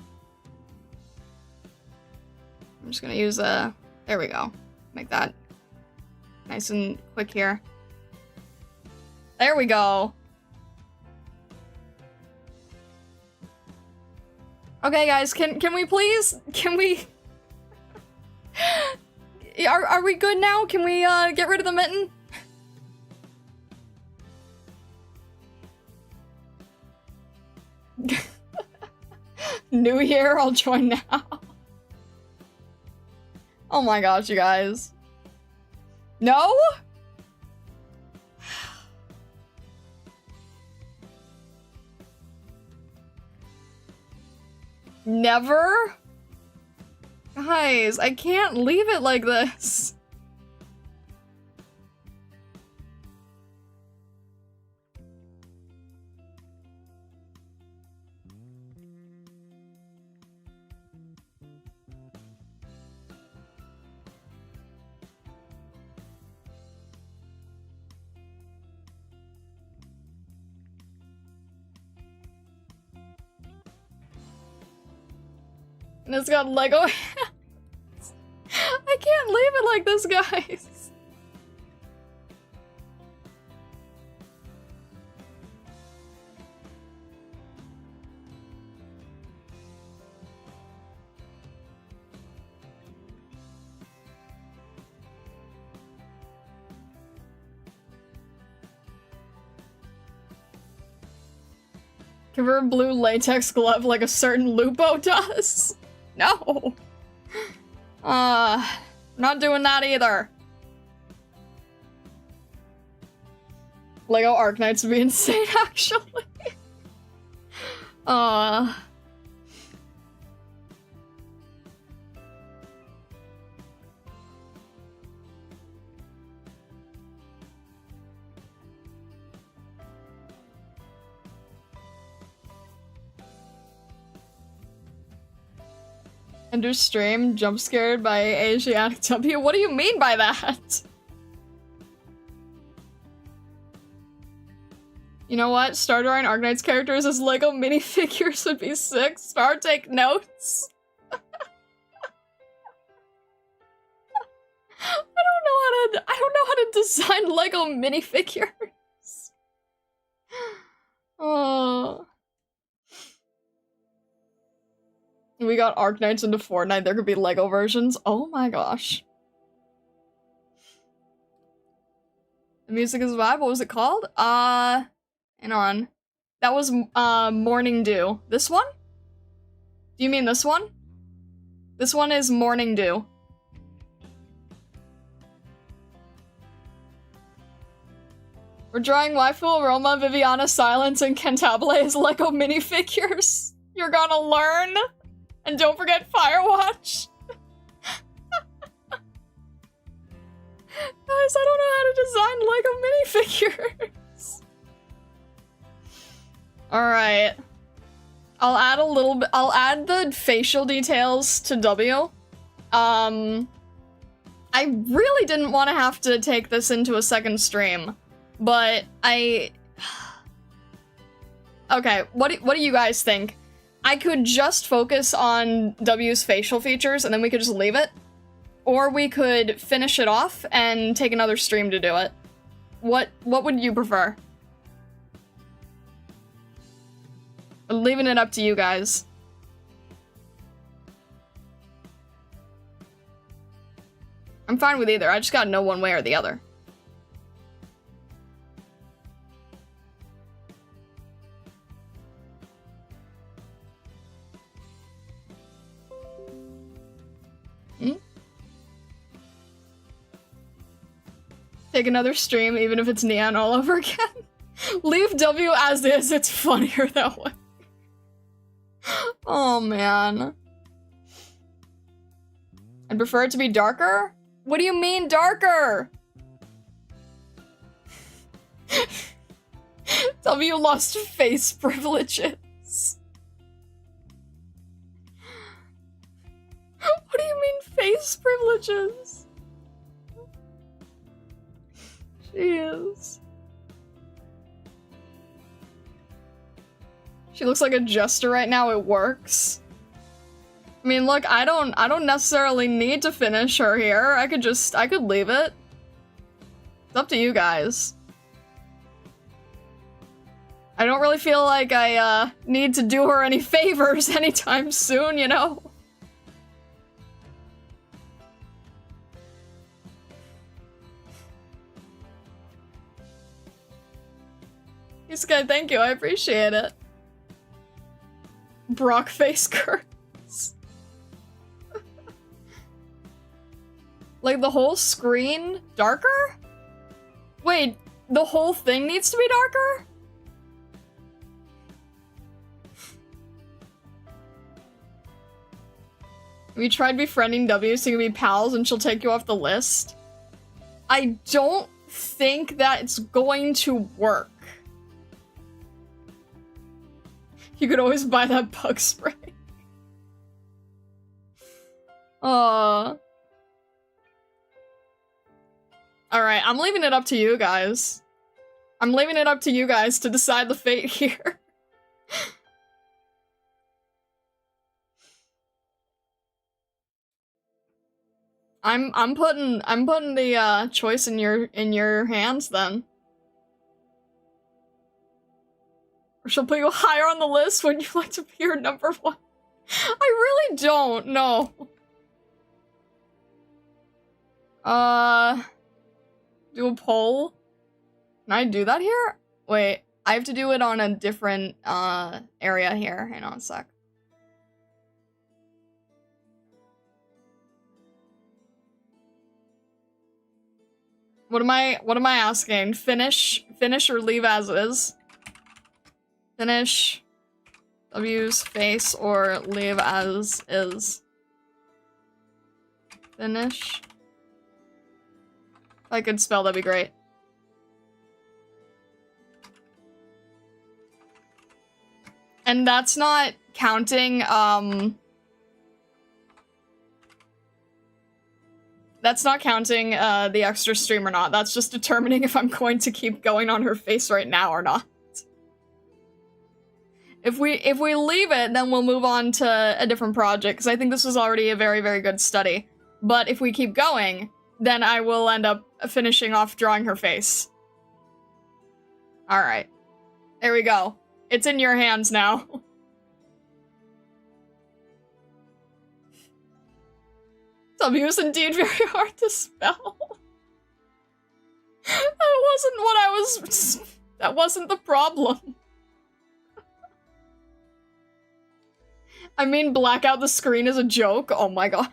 I'm just gonna use a... There we go. Make that nice and quick here. There we go. Okay, guys, can we please... Can we... Are we good now? Can we, get rid of the mitten? New year, I'll join now. Oh my gosh, you guys. No? Never? Guys, I can't leave it like this. And it's got Lego hands. I can't leave it like this, guys. Give her a blue latex glove like a certain Lupo does. No. Not doing that either. Lego Arknights would be insane, actually. Enter stream, jump scared by Asiatic W. What do you mean by that? You know what? Star drawing Arknights characters as Lego minifigures would be sick. Star, take notes. I don't know how to design Lego minifigures. Oh. We got Arknights into Fortnite. There could be Lego versions. Oh my gosh. The music is a vibe. What was it called? Hang on. That was, Morning Dew. This one? Do you mean this one? This one is Morning Dew. We're drawing Waifu, Roma, Viviana, Silence, and Cantabile as Lego minifigures. You're gonna learn! And don't forget Firewatch! Guys, I don't know how to design Lego minifigures. Alright. I'll add a little bit- I'll add the facial details to W. I really didn't want to have to take this into a second stream, but okay, what do you guys think? I could just focus on W's facial features and then we could just leave it. Or we could finish it off and take another stream to do it. What would you prefer? I'm leaving it up to you guys. I'm fine with either, I just gotta know one way or the other. Take another stream, even if it's neon all over again. Leave W as is, it's funnier that way. Oh man. I'd prefer it to be darker? What do you mean darker? W lost face privileges. What do you mean face privileges? Jeez. She looks like a jester right now, it works. I mean, look, I don't necessarily need to finish her here. I could leave it. It's up to you guys. I don't really feel like I, need to do her any favors anytime soon, you know? This guy, thank you, I appreciate it. Brock face curtains. Like the whole screen darker? Wait, the whole thing needs to be darker? Have you tried befriending W so you can be pals and she'll take you off the list? I don't think that it's going to work. You could always buy that bug spray. Alright, I'm leaving it up to you guys. I'm leaving it up to you guys to decide the fate here. I'm putting the choice in your hands then. Or she'll put you higher on the list when you like to be your number one. I really don't, no. Do a poll? Can I do that here? Wait, I have to do it on a different, area here. Hang on a sec. What am I asking? Finish or leave as is? Finish W's face or leave as is? Finish. If I could spell, that'd be great. And that's not counting, that's not counting, the extra stream or not. That's just determining if I'm going to keep going on her face right now or not. If we leave it, then we'll move on to a different project, because I think this was already a very, very good study. But if we keep going, then I will end up finishing off drawing her face. Alright. There we go. It's in your hands now. W is indeed very hard to spell. That wasn't the problem. I mean, black out the screen is a joke? Oh my gosh.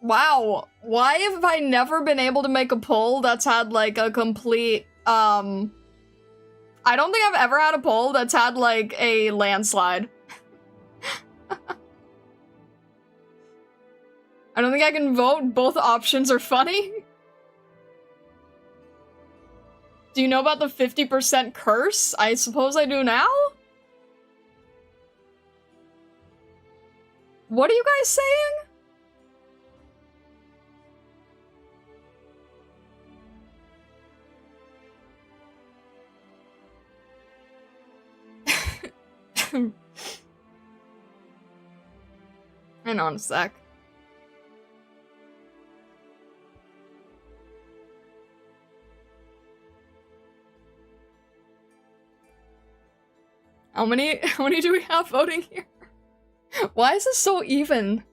Wow. Why have I never been able to make a poll that's had, like, a complete, I don't think I've ever had a poll that's had, like, a landslide. I don't think I can vote. Both options are funny. Do you know about the 50% curse? I suppose I do now? What are you guys saying? Hang on a sec. How many do we have voting here? Why is this so even?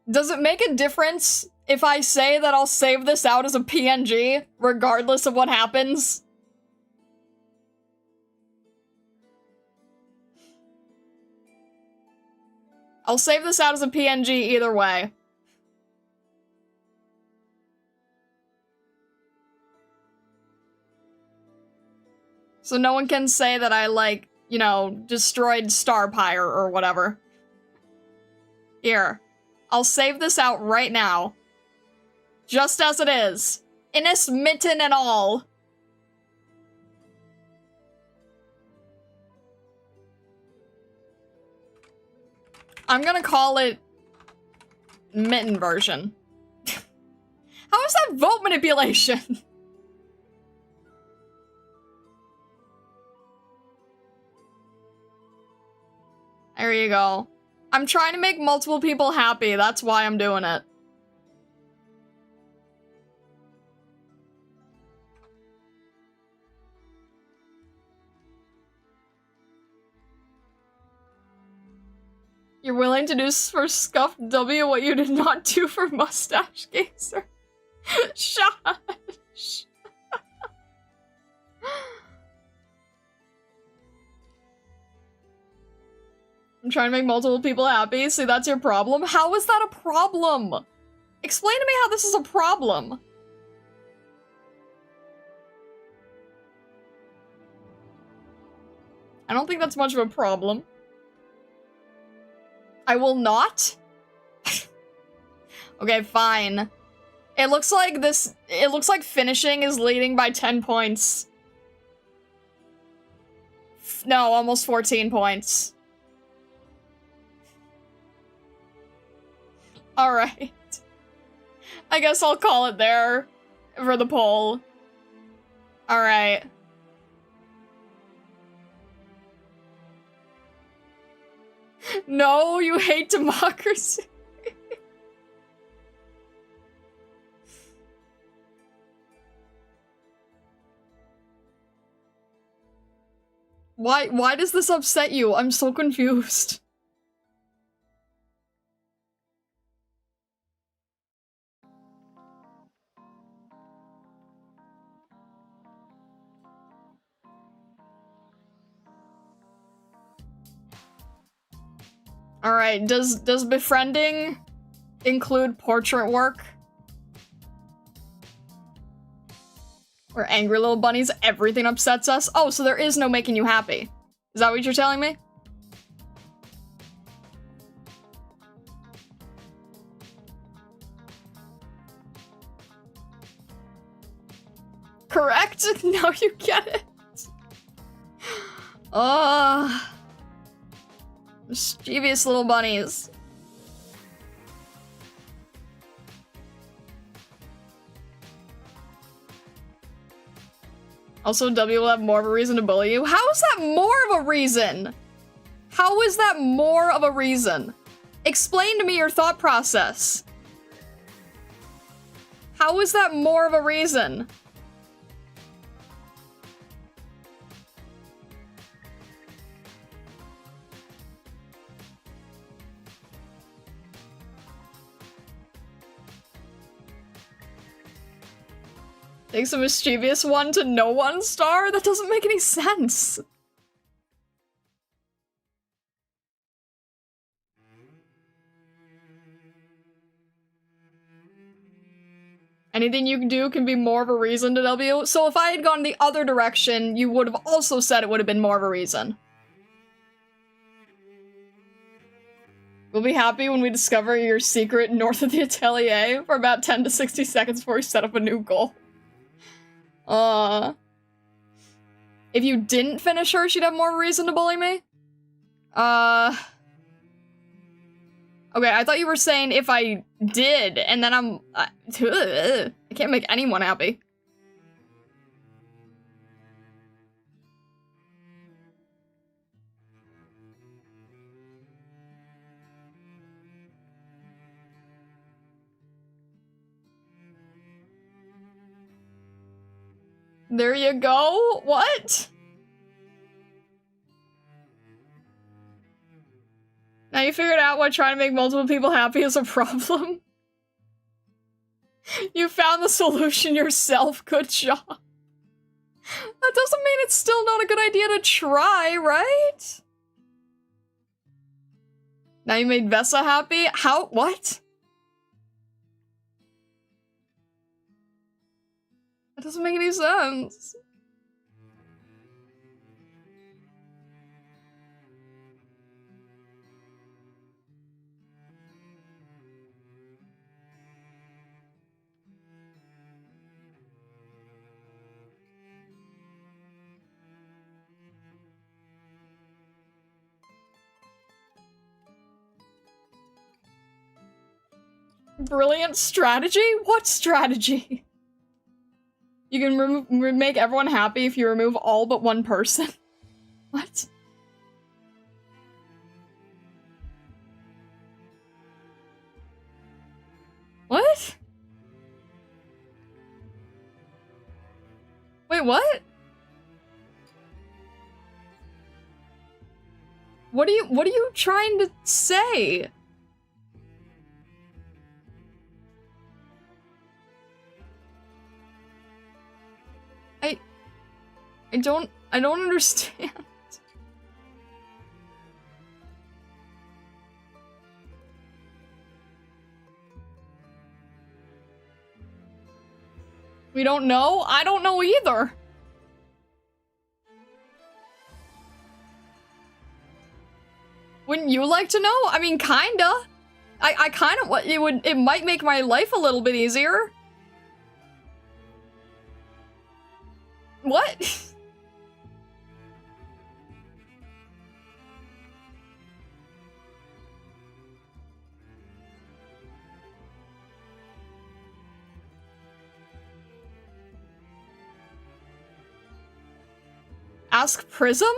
Does it make a difference if I say that I'll save this out as a PNG, regardless of what happens? I'll save this out as a PNG either way. So no one can say that I, like, you know, destroyed Starpire or whatever. Here. I'll save this out right now. Just as it is. Innis mitten and all. I'm gonna call it mitten version. How is that vote manipulation? There you go. I'm trying to make multiple people happy, that's why I'm doing it. You're willing to do for Scuffed W what you did not do for Mustache Gazer? Shush. I'm trying to make multiple people happy. See, that's your problem? How is that a problem? Explain to me how this is a problem. I don't think that's much of a problem. I will not? Okay, fine. It looks like finishing is leading by 10 points. No, almost 14 points. Alright. I guess I'll call it there for the poll. Alright. No, you hate democracy. Why does this upset you? I'm so confused. Alright, does befriending include portrait work? We're angry little bunnies, everything upsets us? Oh, so there is no making you happy. Is that what you're telling me? Correct? Now you get it. Mischievous little bunnies. Also, W will have more of a reason to bully you. How is that more of a reason? How is that more of a reason? Explain to me your thought process. How is that more of a reason? Takes a mischievous one to no 1 star? That doesn't make any sense. Anything you can do can be more of a reason to W. So if I had gone the other direction, you would have also said it would have been more of a reason. We'll be happy when we discover your secret north of the Atelier for about 10 to 60 seconds before we set up a new goal. If you didn't finish her, she'd have more reason to bully me? Okay, I thought you were saying if I did, and then I can't make anyone happy. There you go. What? Now you figured out why trying to make multiple people happy is a problem? You found the solution yourself. Good job. That doesn't mean it's still not a good idea to try, right? Now you made Vesa happy? How? What? That doesn't make any sense. Brilliant strategy? What strategy? You can make everyone happy if you remove all but one person. What? What? Wait, what? What are you trying to say? I don't understand. We don't know? I don't know either. Wouldn't you like to know? I mean, kinda. I kinda, it might make my life a little bit easier. What? Ask Prism?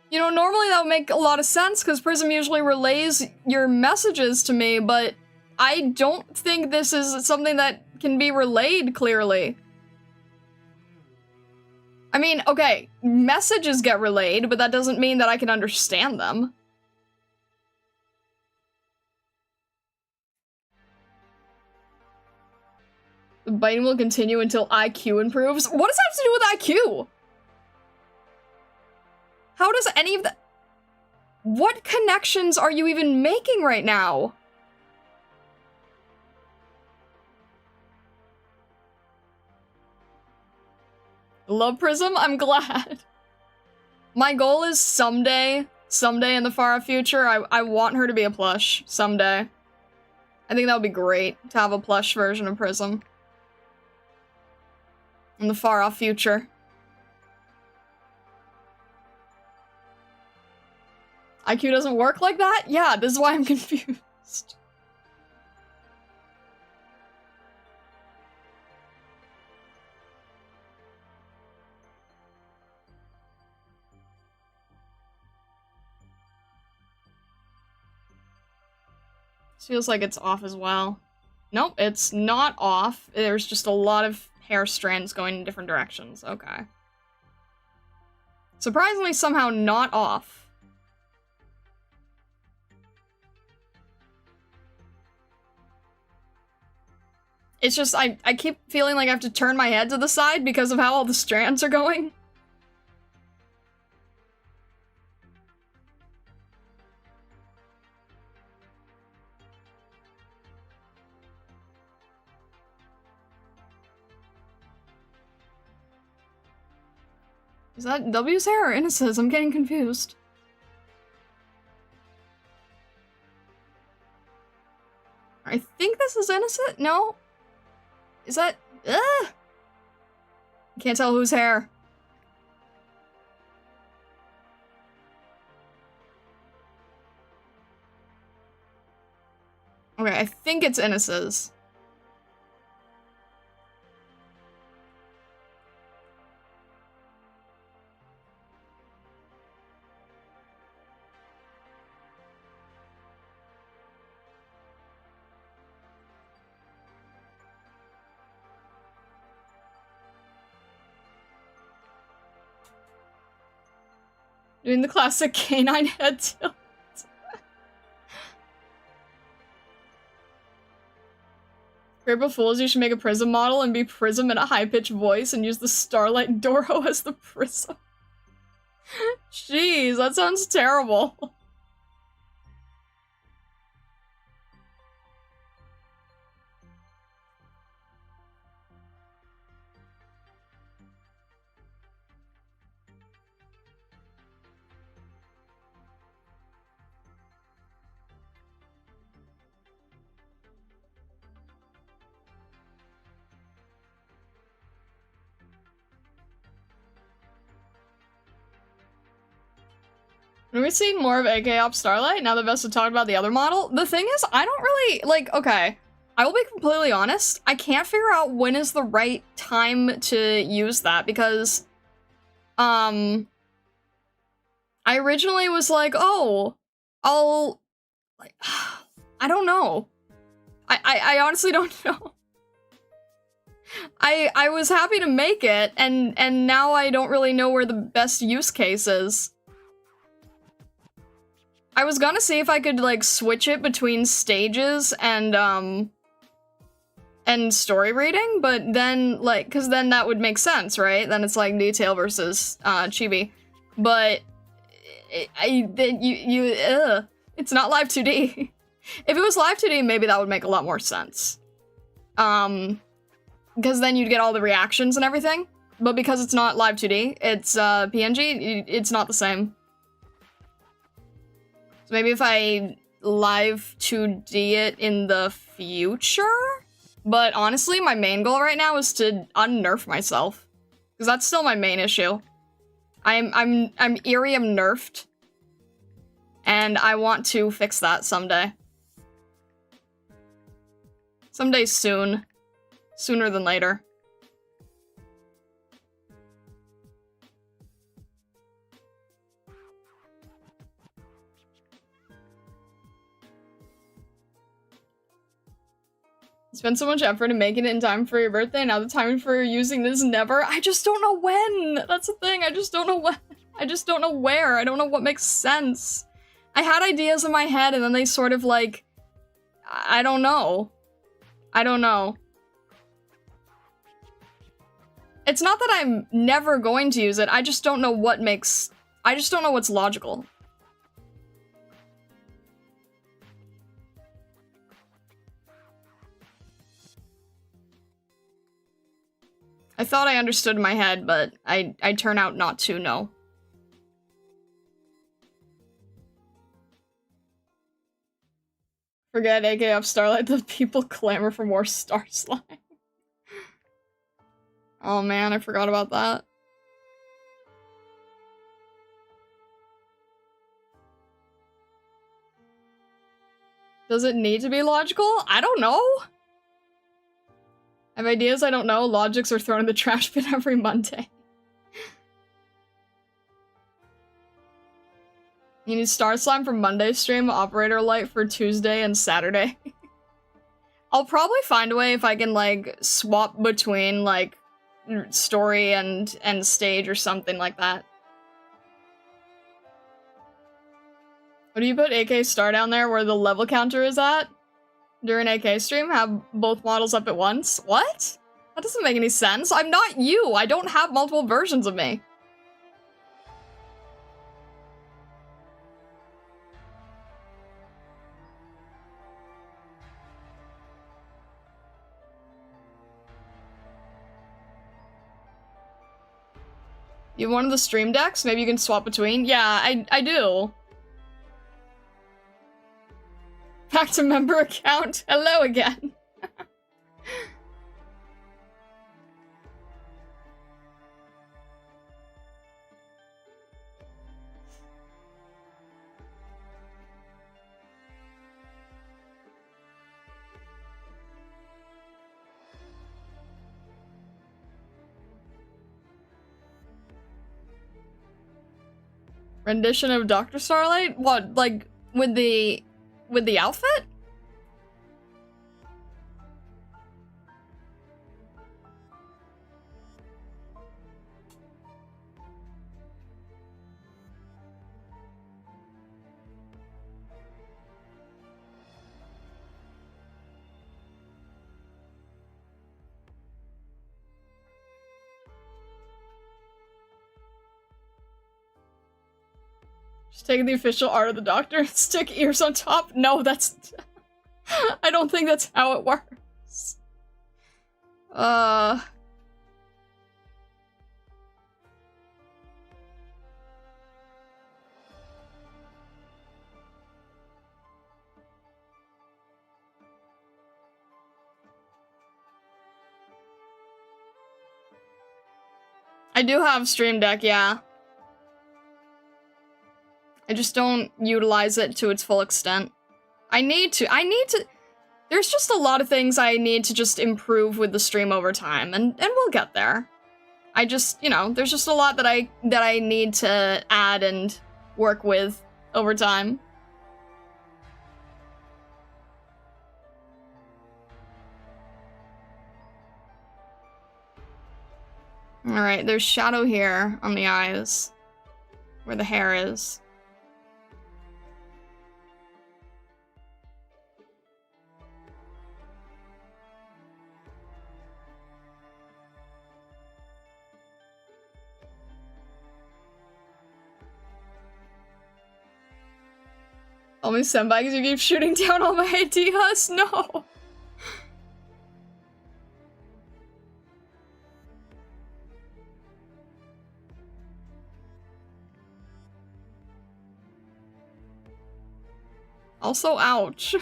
You know, normally that would make a lot of sense, because Prism usually relays your messages to me, but I don't think this is something that can be relayed clearly. I mean, okay, messages get relayed, but that doesn't mean that I can understand them. The biting will continue until IQ improves. What does that have to do with IQ? How does any of that... What connections are you even making right now? Love Prism? I'm glad. My goal is someday in the far future, I want her to be a plush. Someday. I think that would be great to have a plush version of Prism. In the far off future. IQ doesn't work like that? Yeah, this is why I'm confused. This feels like it's off as well. Nope, it's not off. There's just a lot of hair strands going in different directions. Okay. Surprisingly, somehow not off. It's just, I keep feeling like I have to turn my head to the side because of how all the strands are going. Is that W's hair or Innis's? I'm getting confused. I think this is Innocent? No? Is that... Ugh! Can't tell whose hair. Okay, I think it's Innis's. Doing the classic canine head tilt. Group of fools, you should make a Prism model and be Prism in a high-pitched voice and use the Starlight Doro as the Prism. Jeez, that sounds terrible. Are we seeing more of AK Op Starlight now that Vesta have talked about the other model? The thing is, I don't really, like, okay. I will be completely honest, I can't figure out when is the right time to use that, because, I originally was like, oh, I'll, like, I don't know. I honestly don't know. I was happy to make it, and now I don't really know where the best use case is. I was gonna see if I could, like, switch it between stages and story reading, but then, like, cause then that would make sense, right? Then it's, like, detail versus, chibi. But, it's not live 2D. If it was live 2D, maybe that would make a lot more sense. Cause then you'd get all the reactions and everything. But because it's not live 2D, it's, PNG, it's not the same. So maybe if I live 2D it in the future? But honestly, my main goal right now is to unnerf myself. Because that's still my main issue. I'm Irium nerfed. And I want to fix that someday. Someday soon. Sooner than later. Spend so much effort in making it in time for your birthday, now the timing for using this never. I just don't know when! That's the thing, I just don't know when. I just don't know where. I don't know what makes sense. I had ideas in my head and then they sort of like... I don't know. I don't know. It's not that I'm never going to use it, I just don't know what makes I just don't know what's logical. I thought I understood in my head, but I turn out not to know. Forget AKF Starlight, the people clamor for more Star Slime. Oh man, I forgot about that. Does it need to be logical? I don't know. I have ideas I don't know. Logics are thrown in the trash bin every Monday. You need Star Slime for Monday stream, Operator Light for Tuesday and Saturday. I'll probably find a way if I can, like, swap between, like, story and stage or something like that. What do you put AK Star down there where the level counter is at? During AK stream, have both models up at once? What? That doesn't make any sense. I'm not you! I don't have multiple versions of me. You have one of the stream decks? Maybe you can swap between? Yeah, I do. Back to member account. Hello again. Rendition of Dr. Starlight? What, like, with the outfit? Just taking the official art of the Doctor and stick ears on top? No, that's... I don't think that's how it works. I do have Stream Deck, yeah. I just don't utilize it to its full extent. I need to- there's just a lot of things I need to just improve with the stream over time, and we'll get there. I just, you know, there's just a lot that I need to add and work with over time. Alright, there's shadow here on the eyes, where the hair is. All me senpai because you keep shooting down all my ideas? No! Also, ouch.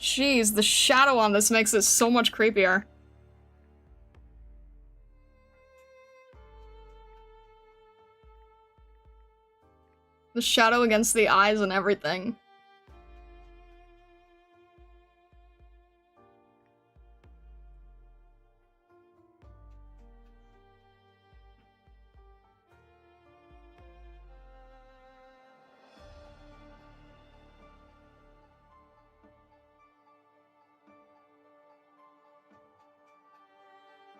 Jeez, the shadow on this makes it so much creepier. The shadow against the eyes and everything.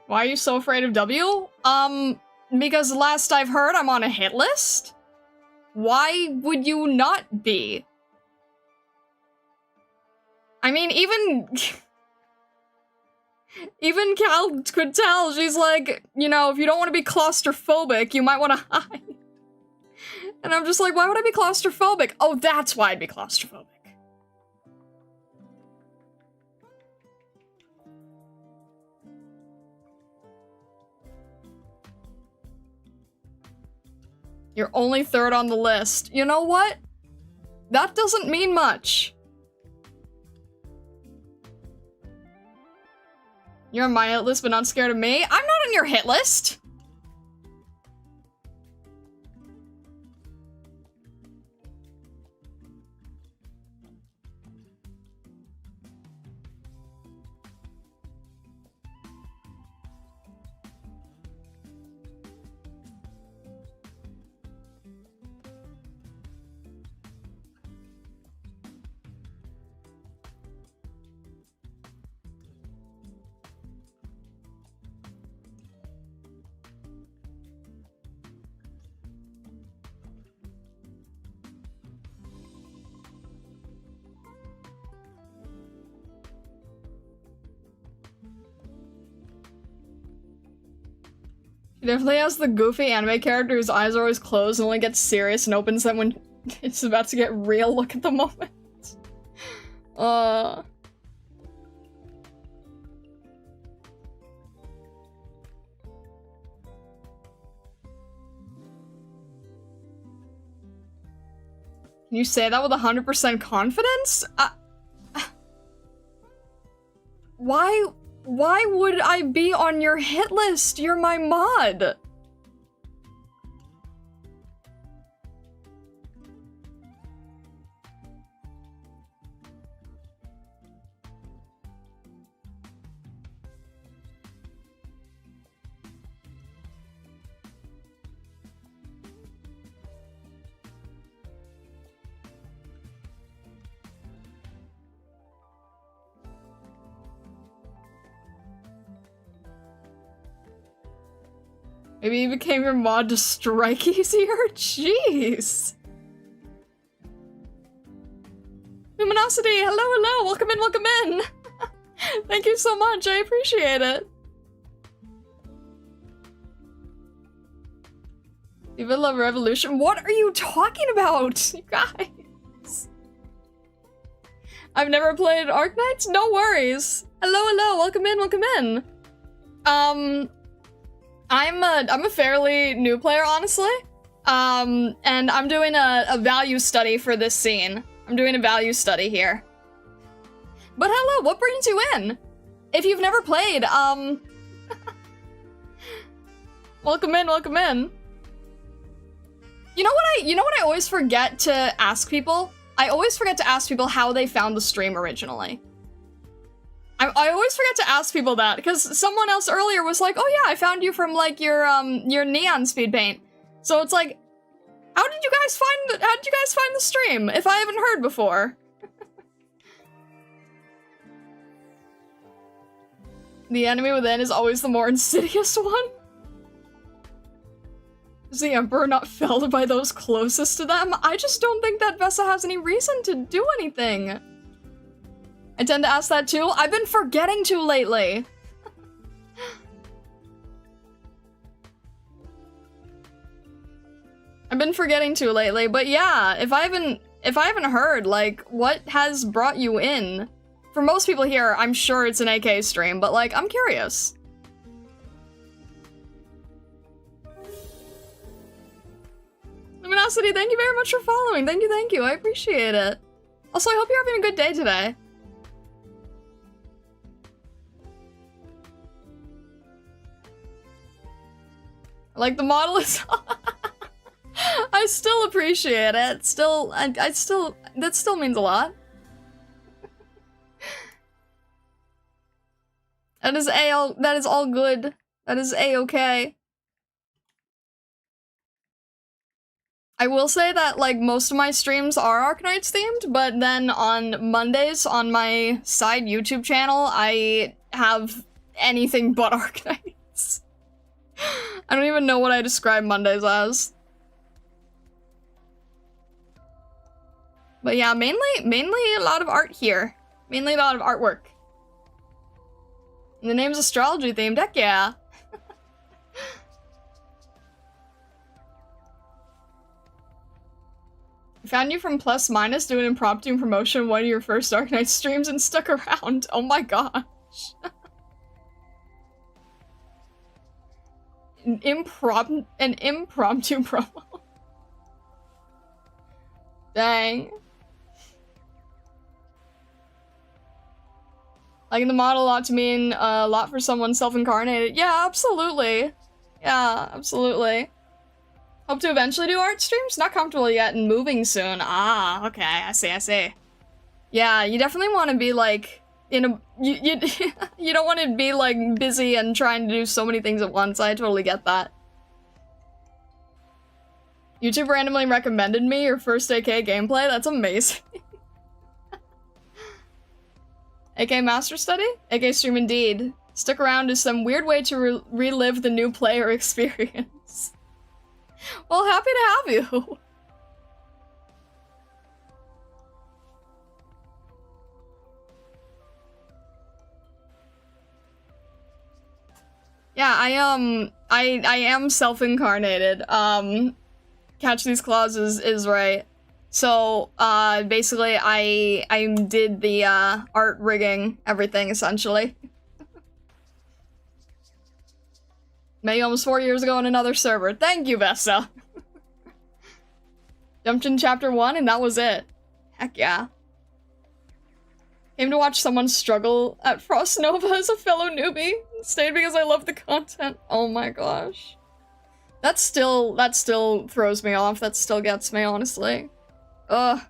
Why are you so afraid of W? Because last I've heard, I'm on a hit list? Why would you not be? I mean, even Cal could tell. She's like, you know, if you don't want to be claustrophobic, you might want to hide. And I'm just like, why would I be claustrophobic? Oh, that's why I'd be claustrophobic. You're only third on the list. You know what? That doesn't mean much. You're on my hit list, but not scared of me? I'm not on your hit list! He definitely has the goofy anime character whose eyes are always closed and only gets serious and opens them when it's about to get real look at the moment. Can you say that with 100% confidence? Why would I be on your hit list? You're my mod. Maybe you became your mod to strike easier? Jeez. Luminosity, hello, hello, welcome in, welcome in. Thank you so much, I appreciate it. Diva Love Revolution? What are you talking about, you guys? I've never played Arknights? No worries. Hello, hello, welcome in, welcome in. I'm a fairly new player, honestly. And I'm doing a value study for this scene. I'm doing a value study here. But hello, what brings you in? If you've never played, welcome in, welcome in. You know what I always forget to ask people? I always forget to ask people how they found the stream originally. I always forget to ask people that, because someone else earlier was like, oh yeah, I found you from, like, your neon speed paint. So it's like, how did you guys find the stream, if I haven't heard before? The enemy within is always the more insidious one. Is the Emperor not felled by those closest to them? I just don't think that Vesa has any reason to do anything. I tend to ask that too. I've been forgetting to lately. I've been forgetting to lately, but yeah, if I haven't heard, like, what has brought you in? For most people here, I'm sure it's an AK stream, but like, I'm curious. Luminosity, thank you very much for following. Thank you, I appreciate it. Also, I hope you're having a good day today. Like, the model is... I still appreciate it. That still means a lot. That is all good. That is A-okay. I will say that, like, most of my streams are Arknights themed, but then on Mondays on my side YouTube channel, I have anything but Arknights. I don't even know what I describe Mondays as. But yeah, mainly a lot of art here. Mainly a lot of artwork. And the name's astrology themed, heck yeah. I found you from Plus Minus doing impromptu promotion of one of your first Darknights streams and stuck around. Oh my gosh. An impromptu promo. Dang. Liking the model a lot to mean a lot for someone self-incarnated. Yeah, absolutely. Yeah, absolutely. Hope to eventually do art streams? Not comfortable yet and moving soon. Ah, okay, I see. Yeah, you definitely want to be like, you don't want to be like busy and trying to do so many things at once. I totally get that. YouTube randomly recommended me your first AK gameplay? That's amazing. AK Master Study? AK stream indeed. Stick around is some weird way to relive the new player experience. Well, happy to have you. Yeah, I am self-incarnated. Catch these claws is right. So, basically I did the, art rigging, everything, essentially. Met you almost 4 years ago on another server. Thank you, Vesta. Jumped in chapter 1 and that was it. Heck yeah. Came to watch someone struggle at Frost Nova as a fellow newbie. Stayed because I love the content. Oh my gosh. That still throws me off. That still gets me, honestly. Ugh.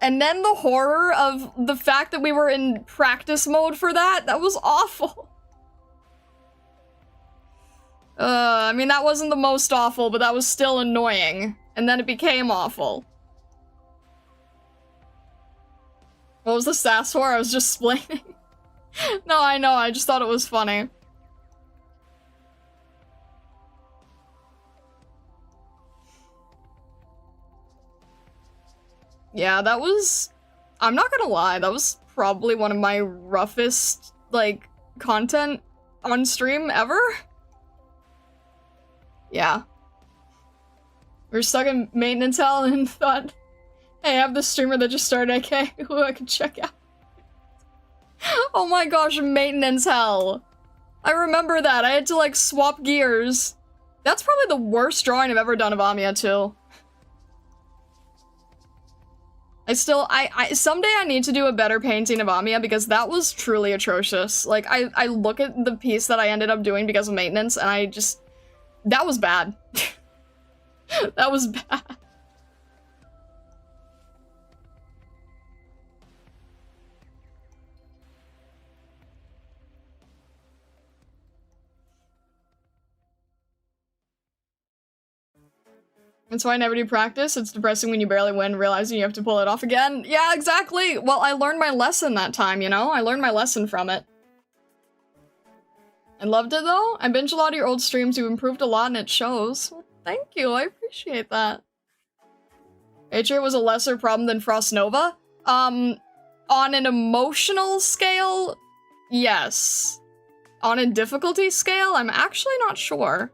And then the horror of the fact that we were in practice mode for that was awful. I mean, that wasn't the most awful, but that was still annoying. And then it became awful. What was the sass for? I was just explaining. No, I know, I just thought it was funny. Yeah, that was... I'm not gonna lie, that was probably one of my roughest, like, content on stream ever. Yeah. We were stuck in maintenance hell and thought, hey, I have this streamer that just started AK who I can check out. Oh my gosh, maintenance hell. I remember that. I had to, like, swap gears. That's probably the worst drawing I've ever done of Amiya, too. Someday I need to do a better painting of Amiya because that was truly atrocious. Like, I look at the piece that I ended up doing because of maintenance and I just... That was bad. That was bad. That's why I never do practice. It's depressing when you barely win, realizing you have to pull it off again. Yeah, exactly! Well, I learned my lesson that time, you know? I learned my lesson from it. I loved it, though. I binged a lot of your old streams. You improved a lot, and it shows. Well, thank you. I appreciate that. HA was a lesser problem than Frost Nova? On an emotional scale, yes. On a difficulty scale, I'm actually not sure.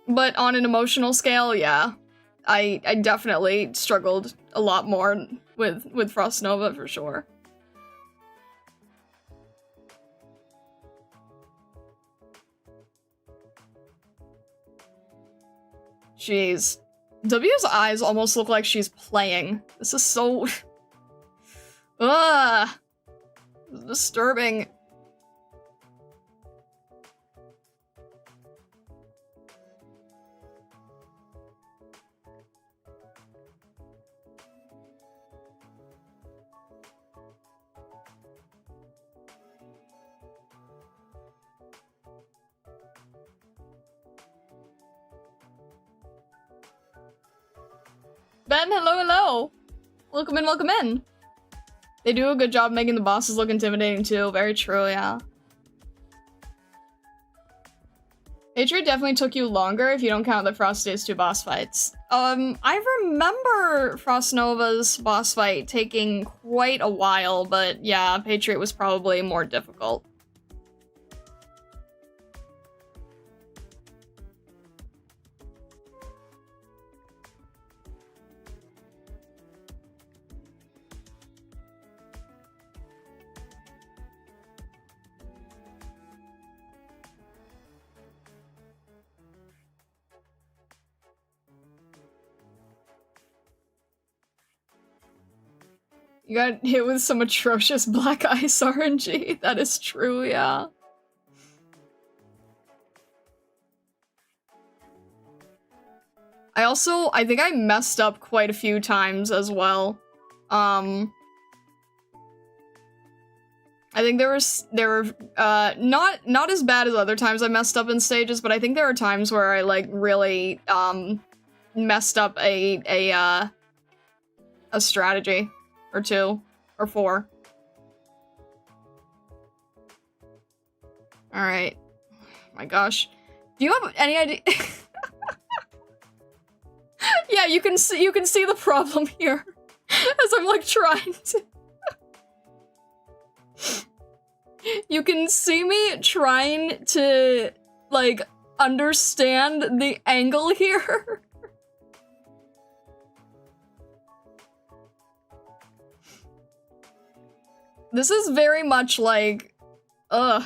But on an emotional scale, yeah. I definitely struggled a lot more with Frost Nova, for sure. Jeez. W's eyes almost look like she's playing. This is so... Ugh. This is disturbing. Ben, hello, hello! Welcome in, welcome in! They do a good job making the bosses look intimidating too, very true, yeah. Hatred definitely took you longer if you don't count the Frost Days 2 boss fights. I remember Frost Nova's boss fight taking quite a while, but yeah, Patriot was probably more difficult. You got hit with some atrocious black ice RNG. That is true, yeah. I think I messed up quite a few times as well. I think there were not as bad as other times I messed up in stages, but I think there are times where I like really messed up a strategy. Or 2. Or 4. Alright. My gosh. Do you have any idea? Yeah, you can see the problem here. As I'm like trying to. You can see me trying to like understand the angle here. This is very much like, ugh.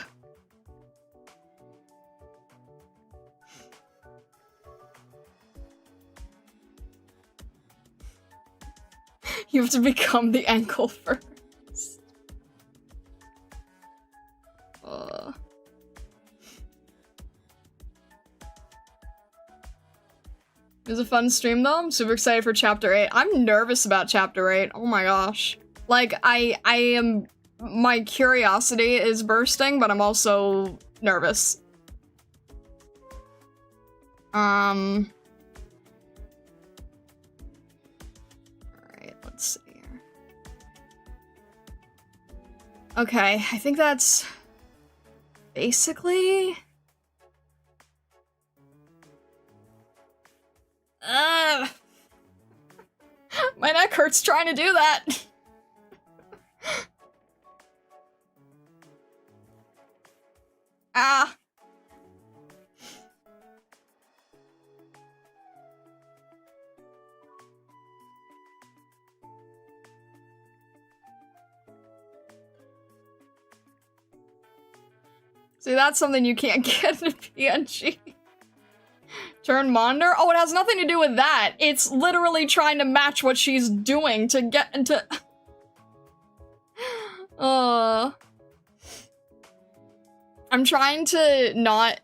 You have to become the ankle first. It was a fun stream though. I'm super excited for chapter 8. I'm nervous about chapter 8. Oh my gosh. Like, I am... My curiosity is bursting, but I'm also nervous. Alright, let's see here. Okay, I think that's... basically... My neck hurts trying to do that! Ah! See, that's something you can't get in a PNG. Turn monitor? Oh, it has nothing to do with that. It's literally trying to match what she's doing to get into... I'm trying to not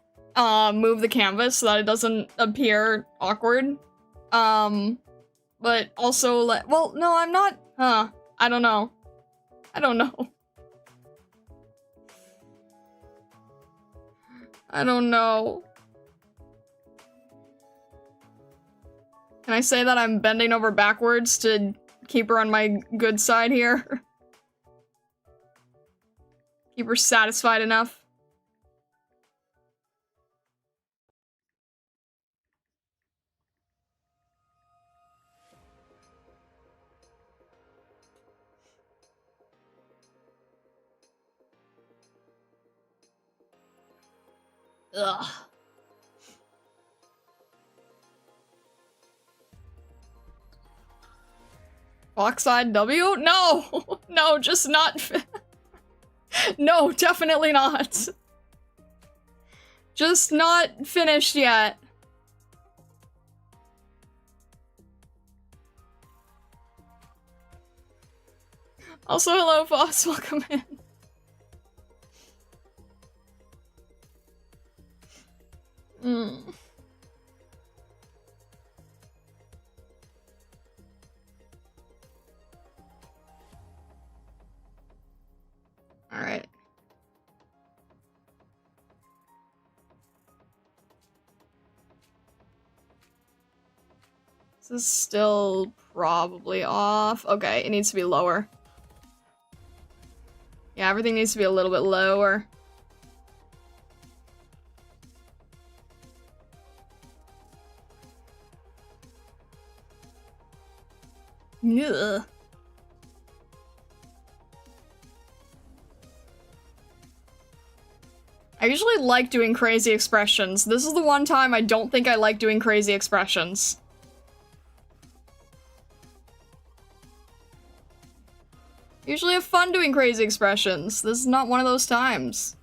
move the canvas so that it doesn't appear awkward. But also, well, no, I'm not, I don't know. I don't know. I don't know. Can I say that I'm bending over backwards to keep her on my good side here? Keep her satisfied enough? Ugh. Oxide W? No! No, just not. No, definitely not. Just not finished yet. Also, hello, Foss. Welcome in. Alright. This is still probably off. Okay, it needs to be lower. Yeah, everything needs to be a little bit lower. Ugh. I usually like doing crazy expressions. This is the one time I don't think I like doing crazy expressions. Usually have fun doing crazy expressions. This is not one of those times.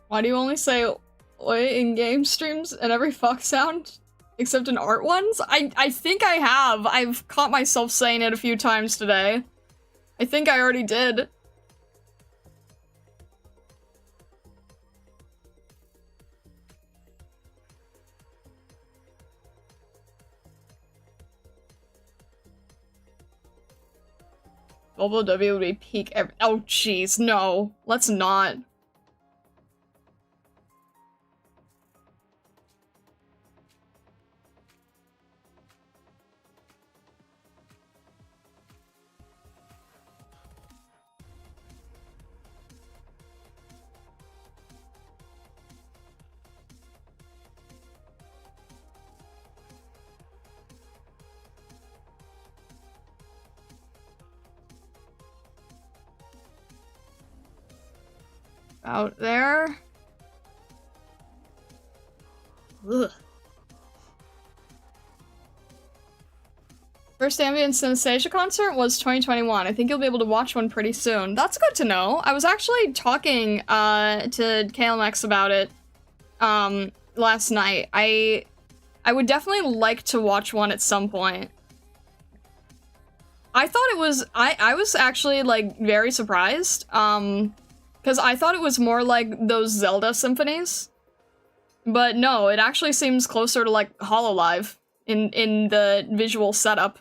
Why do you only say oi in game streams and every fuck sound? Except in art ones? I think I have. I've caught myself saying it a few times today. I think I already did. W would be peak every- Oh jeez, no. Let's not. Out there. Ugh. First ambient synesthesia concert was 2021. I think you'll be able to watch one pretty soon. That's good to know. I was actually talking to KLMX about it last night. I would definitely like to watch one at some point. I thought it was I was actually like very surprised. Because I thought it was more like those Zelda symphonies. But no, it actually seems closer to like Hololive in the visual setup.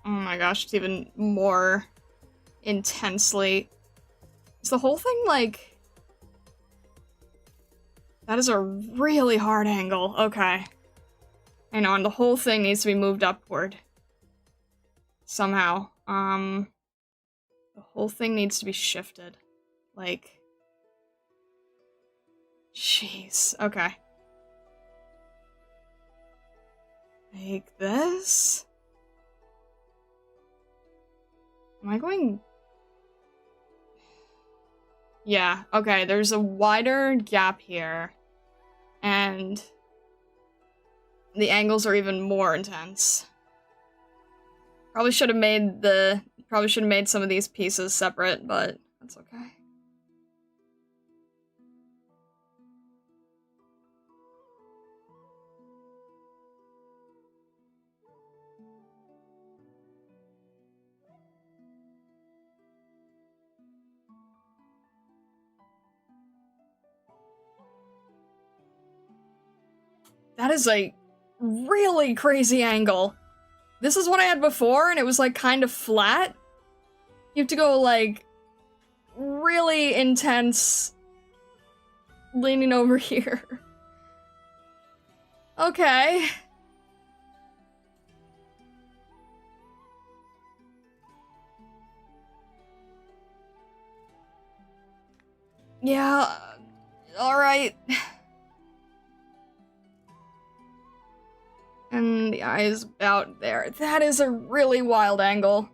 Oh my gosh, it's even more intensely. Is the whole thing like... That is a really hard angle. Okay. Hang on, the whole thing needs to be moved upward. Somehow. The whole thing needs to be shifted. Like... Jeez. Okay. Like this? Am I going... Yeah, okay, there's a wider gap here. And... the angles are even more intense. Probably should have made some of these pieces separate, but that's okay. That is a really crazy angle. This is what I had before, and it was like kind of flat. You have to go like really intense leaning over here. Okay. Yeah, alright. And the eye is about there. That is a really wild angle.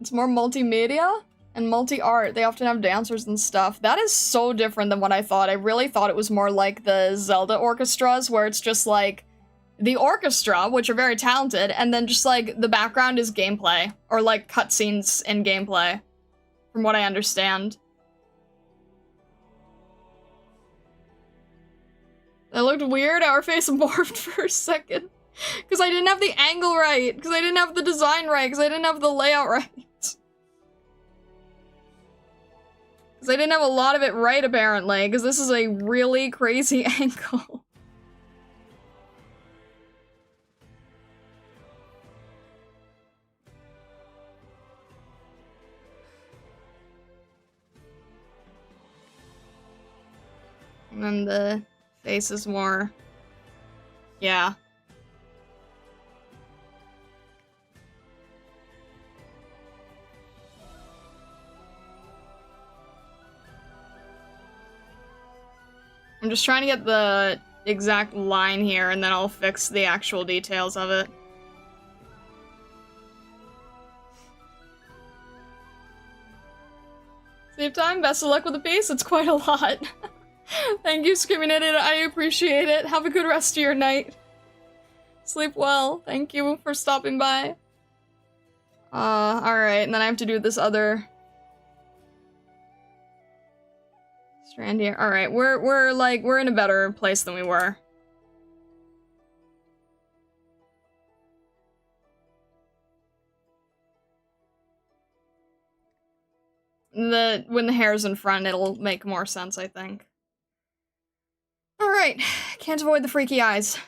It's more multimedia and multi-art. They often have dancers and stuff. That is so different than what I thought. I really thought it was more like the Zelda orchestras, where it's just like the orchestra, which are very talented, and then just like the background is gameplay, or like cutscenes in gameplay, from what I understand. It looked weird. Our face morphed for a second. Because I didn't have the angle right. Because I didn't have the design right. Because I didn't have the layout right. Because I didn't have a lot of it right, apparently. Because this is a really crazy angle. And then the face is more... yeah. I'm just trying to get the exact line here, and then I'll fix the actual details of it. Save time, best of luck with the piece, it's quite a lot. Thank you, Screaming At It, I appreciate it. Have a good rest of your night. Sleep well, thank you for stopping by. Alright, and then I have to do this other... strand here. Alright, we're in a better place than we were. When the hair's in front, it'll make more sense, I think. Alright, can't avoid the freaky eyes.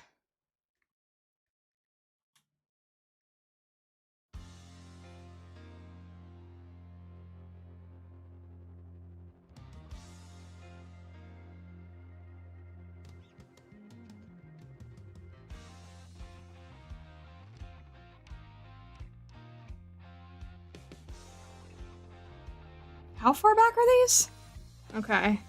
How far back are these? Okay.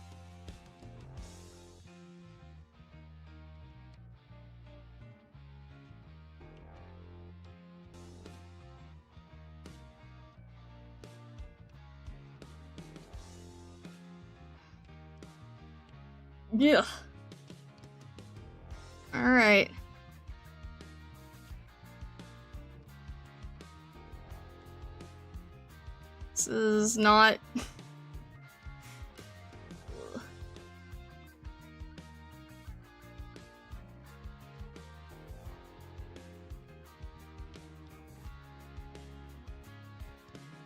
Yeah. Alright. This is not...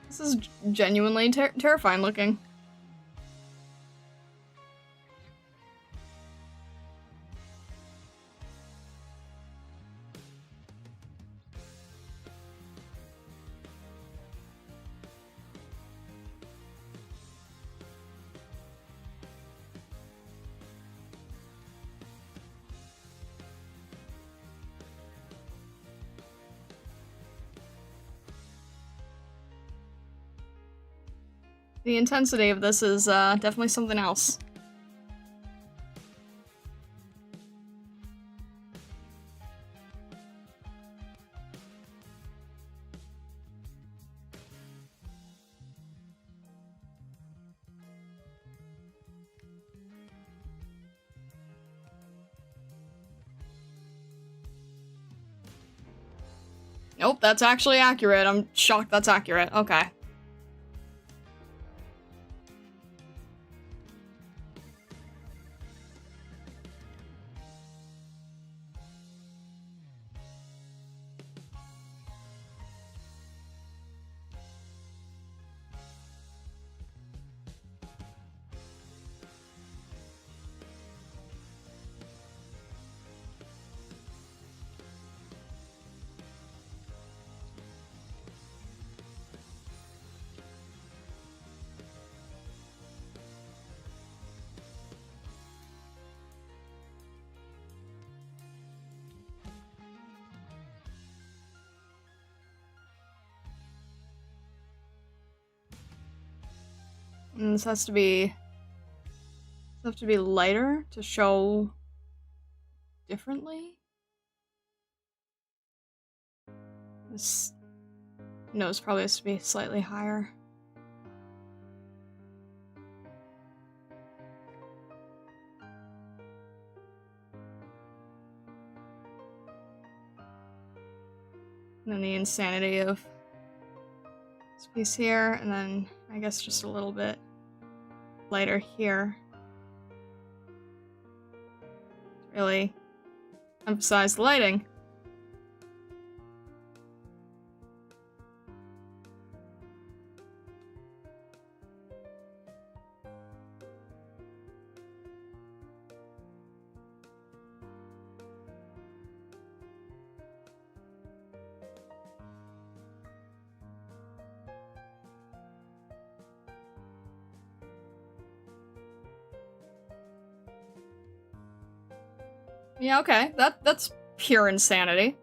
This is genuinely terrifying looking. The intensity of this is definitely something else. Nope, that's actually accurate. I'm shocked that's accurate. Okay. And this has to be lighter to show differently. This Nose probably has to be slightly higher. And then the insanity of this piece here, and then I guess just a little bit lighter here. Really emphasize the lighting. Yeah, okay. That's pure insanity.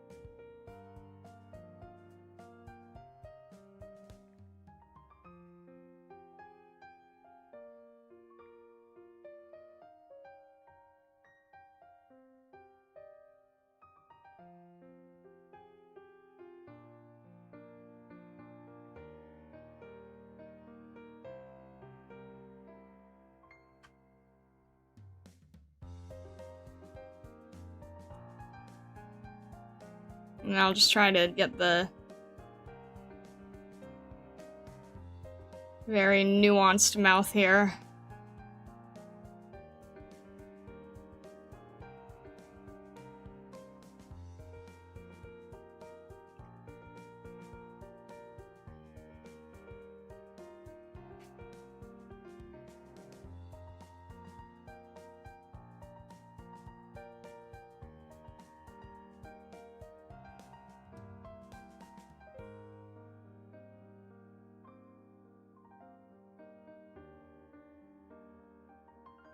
And I'll just try to get the very nuanced mouth here.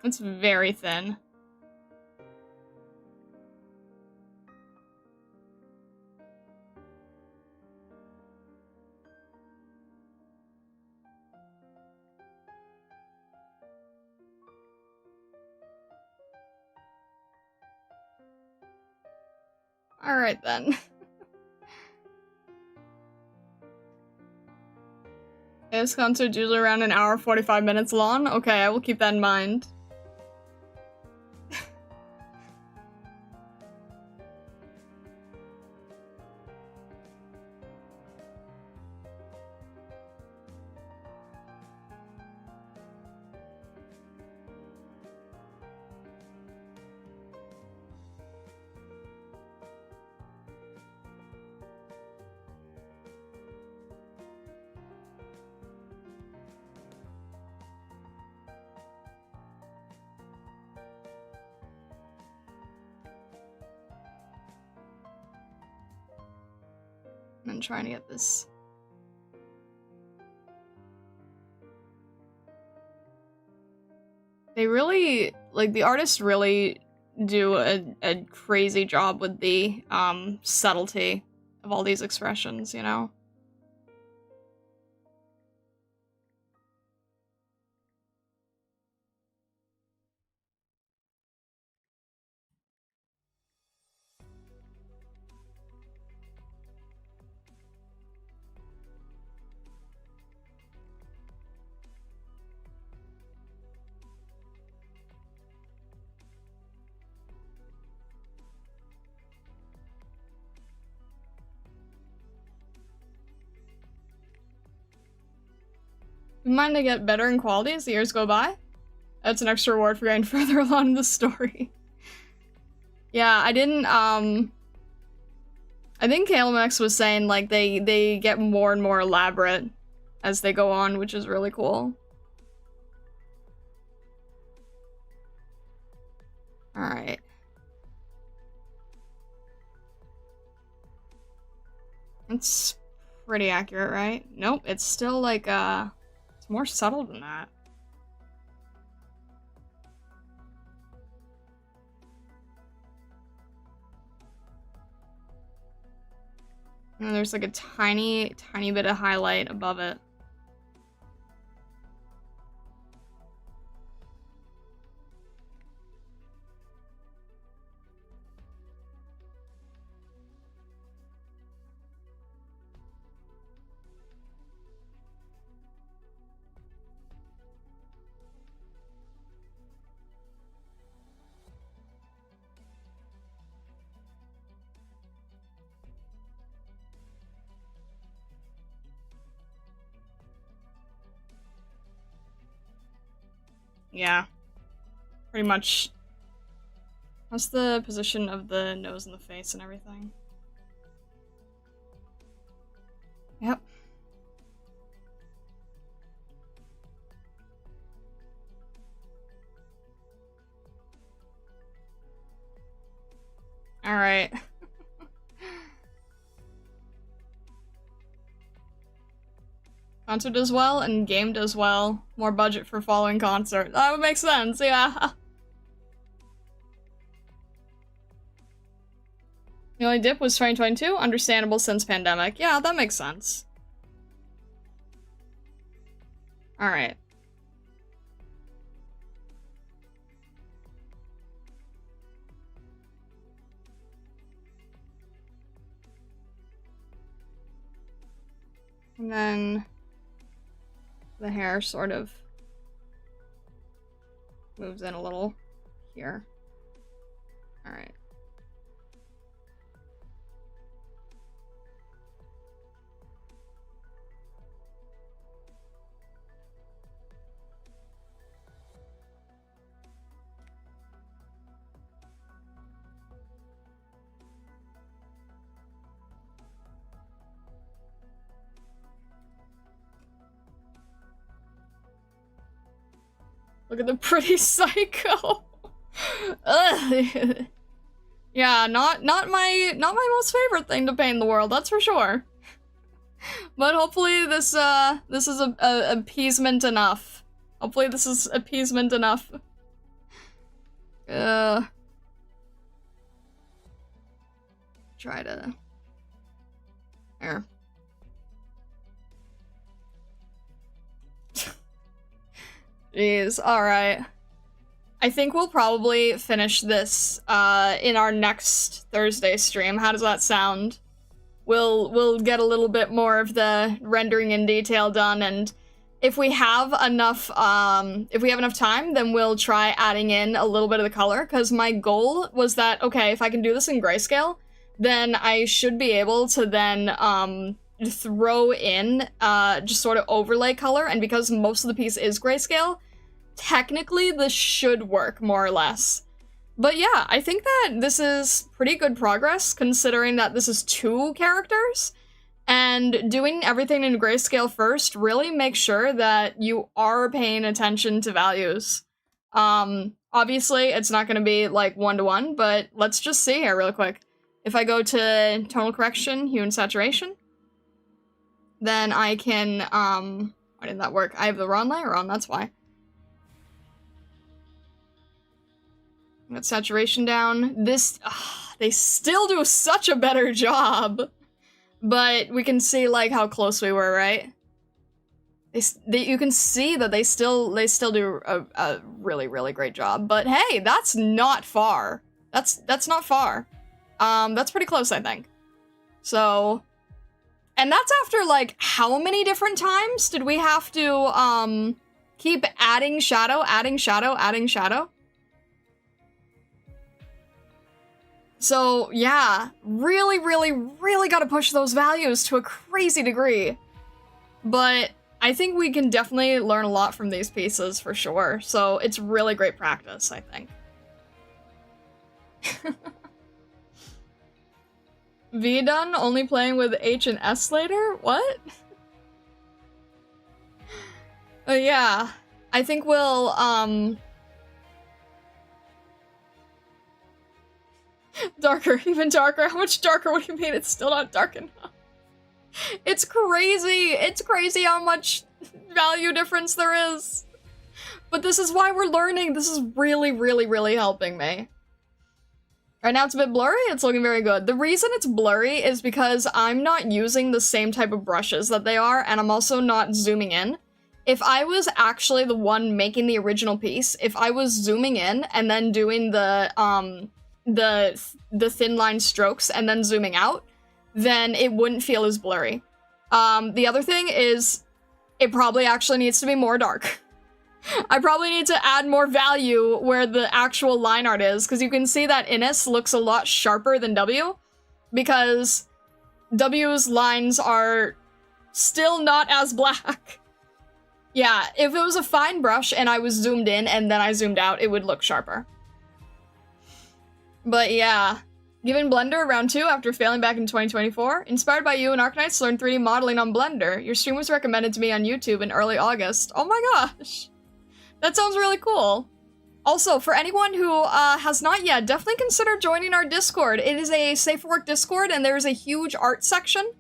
It's very thin. Alright then. This concert's usually around an hour 45 minutes long. Okay, I will keep that in mind. I'm trying to get this. They really, like, the artists really do a crazy job with the subtlety of all these expressions, you know? Mind they get better in quality as the years go by? That's an extra reward for getting further along in the story. Yeah, I didn't, I think KLMX was saying, like, they get more and more elaborate as they go on, which is really cool. Alright. It's pretty accurate, right? Nope, it's still, like, it's more subtle than that. And there's like a tiny bit of highlight above it. Yeah. Pretty much. What's the position of the nose and the face and everything? Yep. Alright. Concert does well, and game does well. More budget for following concert. That would make sense, yeah. The only dip was 2022, understandable since pandemic. Yeah, that makes sense. Alright. And then the hair sort of moves in a little here. Alright. Look at the pretty psycho. Ugh. Yeah, not my most favorite thing to paint in the world, that's for sure. But hopefully this is a appeasement enough. Hopefully this is appeasement enough. Try to there. Jeez, alright. I think we'll probably finish this in our next Thursday stream. How does that sound? We'll get a little bit more of the rendering in detail done, and if we have enough time, then we'll try adding in a little bit of the color, because my goal was that, okay, if I can do this in grayscale, then I should be able to then throw in just sort of overlay color, and because most of the piece is grayscale, technically this should work more or less. But yeah, I think that this is pretty good progress considering that this is 2 characters, and doing everything in grayscale first really makes sure that you are paying attention to values. Obviously it's not going to be like 1-to-1, but let's just see here really quick. If I go to tonal correction, hue and saturation, then I can, why didn't that work? I have the wrong layer on, that's why. Got saturation down. This, they still do such a better job, but we can see like how close we were, right? You can see that they still do a really, really great job, but hey, that's not far. That's not far. That's pretty close, I think. So, and that's after, like, how many different times did we have to, keep adding shadow, adding shadow, adding shadow? So, yeah, really, really, really gotta push those values to a crazy degree. But I think we can definitely learn a lot from these pieces, for sure. So, it's really great practice, I think. V done? Only playing with H and S later? What? Yeah. I think we'll, darker, even darker. How much darker would you mean? It's still not dark enough. It's crazy! It's crazy how much value difference there is. But this is why we're learning. This is really, really, really helping me. Right now it's a bit blurry, it's looking very good. The reason it's blurry is because I'm not using the same type of brushes that they are, and I'm also not zooming in. If I was actually the one making the original piece, if I was zooming in and then doing the thin line strokes and then zooming out, then it wouldn't feel as blurry. The other thing is, it probably actually needs to be more dark. I probably need to add more value where the actual line art is, because you can see that Innis looks a lot sharper than W, because W's lines are still not as black. Yeah, if it was a fine brush and I was zoomed in and then I zoomed out, it would look sharper. But yeah, given Blender round 2 after failing back in 2024. Inspired by you and Arknights to learn 3D modeling on Blender. Your stream was recommended to me on YouTube in early August. Oh my gosh. That sounds really cool. Also, for anyone who has not yet, definitely consider joining our Discord. It is a safe for work Discord, and there's a huge art section.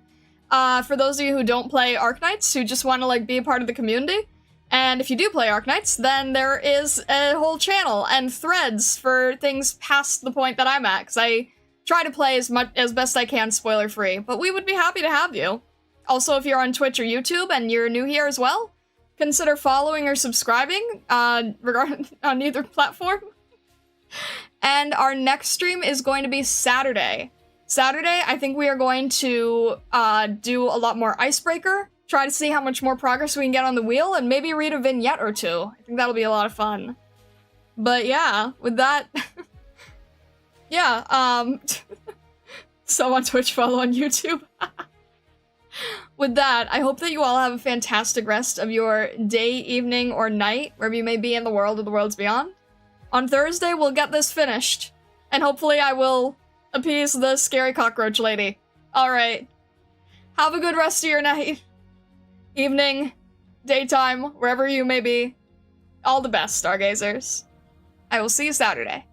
For those of you who don't play Arknights, who just want to like be a part of the community. And if you do play Arknights, then there is a whole channel and threads for things past the point that I'm at, because I try to play as best I can spoiler-free. But we would be happy to have you. Also, if you're on Twitch or YouTube and you're new here as well, consider following or subscribing on either platform. And our next stream is going to be Saturday. Saturday, I think we are going to do a lot more Icebreaker, try to see how much more progress we can get on the wheel, and maybe read a vignette or two. I think that'll be a lot of fun. But yeah, with that... yeah, some on Twitch, follow on YouTube. With that, I hope that you all have a fantastic rest of your day, evening, or night, wherever you may be in the world or the worlds beyond. On Thursday, we'll get this finished, and hopefully I will appease the scary cockroach lady. Alright. Have a good rest of your night, evening, daytime, wherever you may be. All the best, Stargazers. I will see you Saturday.